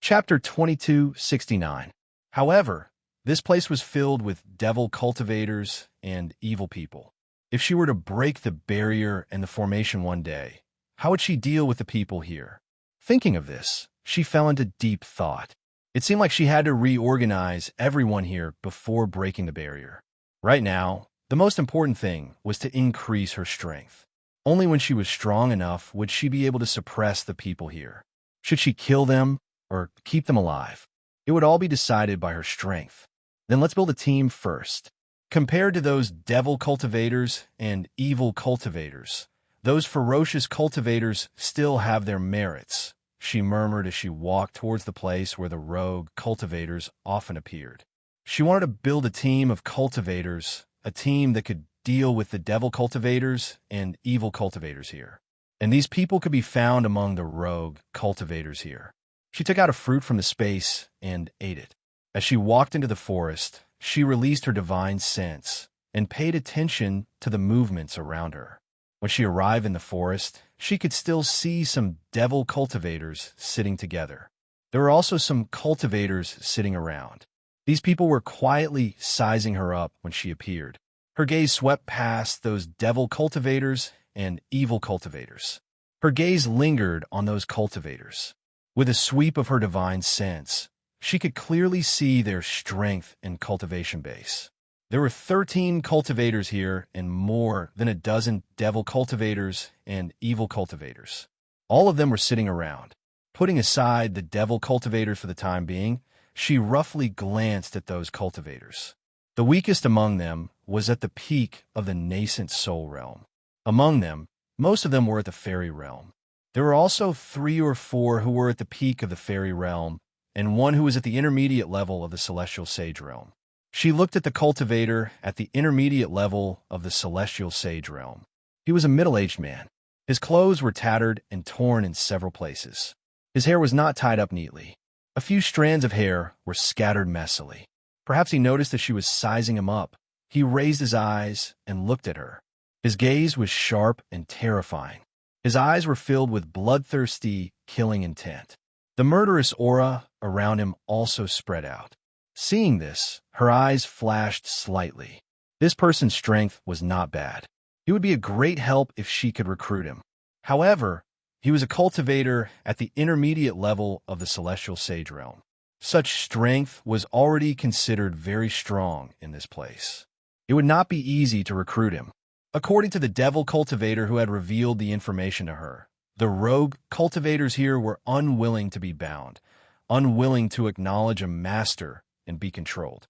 Speaker 1: Chapter 2269. However, this place was filled with devil cultivators and evil people. If she were to break the barrier and the formation one day, how would she deal with the people here? Thinking of this, she fell into deep thought. It seemed like she had to reorganize everyone here before breaking the barrier. Right now, the most important thing was to increase her strength. Only when she was strong enough would she be able to suppress the people here. Should she kill them or keep them alive? It would all be decided by her strength. Then let's build a team first. Compared to those devil cultivators and evil cultivators, those ferocious cultivators still have their merits, she murmured as she walked towards the place where the rogue cultivators often appeared. She wanted to build a team of cultivators, a team that could deal with the devil cultivators and evil cultivators here. And these people could be found among the rogue cultivators here. She took out a fruit from the space and ate it. As she walked into the forest, she released her divine sense and paid attention to the movements around her. When she arrived in the forest, she could still see some devil cultivators sitting together. There were also some cultivators sitting around. These people were quietly sizing her up when she appeared. Her gaze swept past those devil cultivators and evil cultivators. Her gaze lingered on those cultivators. With a sweep of her divine sense, she could clearly see their strength and cultivation base. There were 13 cultivators here and more than a dozen devil cultivators and evil cultivators. All of them were sitting around. Putting aside the devil cultivators for the time being, she roughly glanced at those cultivators. The weakest among them was at the peak of the nascent soul realm. Among them, most of them were at the fairy realm. There were also 3 or 4 who were at the peak of the fairy realm, and one who was at the intermediate level of the celestial sage realm. She looked at the cultivator at the intermediate level of the celestial sage realm. He was a middle-aged man. His clothes were tattered and torn in several places. His hair was not tied up neatly. A few strands of hair were scattered messily. Perhaps he noticed that she was sizing him up. He raised his eyes and looked at her. His gaze was sharp and terrifying. His eyes were filled with bloodthirsty, killing intent. The murderous aura around him also spread out. Seeing this, her eyes flashed slightly. This person's strength was not bad. He would be a great help if she could recruit him. However, he was a cultivator at the intermediate level of the celestial sage realm. Such strength was already considered very strong in this place. It would not be easy to recruit him. According to the devil cultivator who had revealed the information to her, the rogue cultivators here were unwilling to be bound, unwilling to acknowledge a master and be controlled.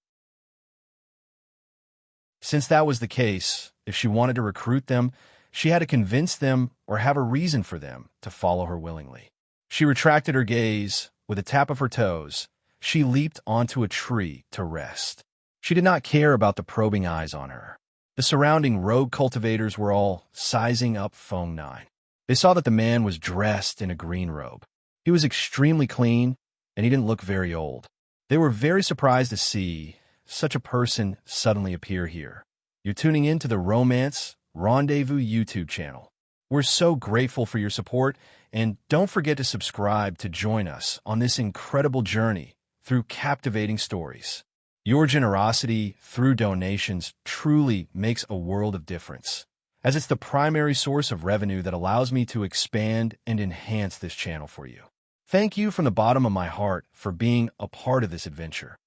Speaker 1: Since that was the case, if she wanted to recruit them, she had to convince them or have a reason for them to follow her willingly. She retracted her gaze. With a tap of her toes, she leaped onto a tree to rest. She did not care about the probing eyes on her. The surrounding rogue cultivators were all sizing up Feng 9. They saw that the man was dressed in a green robe. He was extremely clean, and he didn't look very old. They were very surprised to see such a person suddenly appear here. You're tuning in to the Romance Rendezvous YouTube channel. We're so grateful for your support, and don't forget to subscribe to join us on this incredible journey through captivating stories. Your generosity through donations truly makes a world of difference, as it's the primary source of revenue that allows me to expand and enhance this channel for you. Thank you from the bottom of my heart for being a part of this adventure.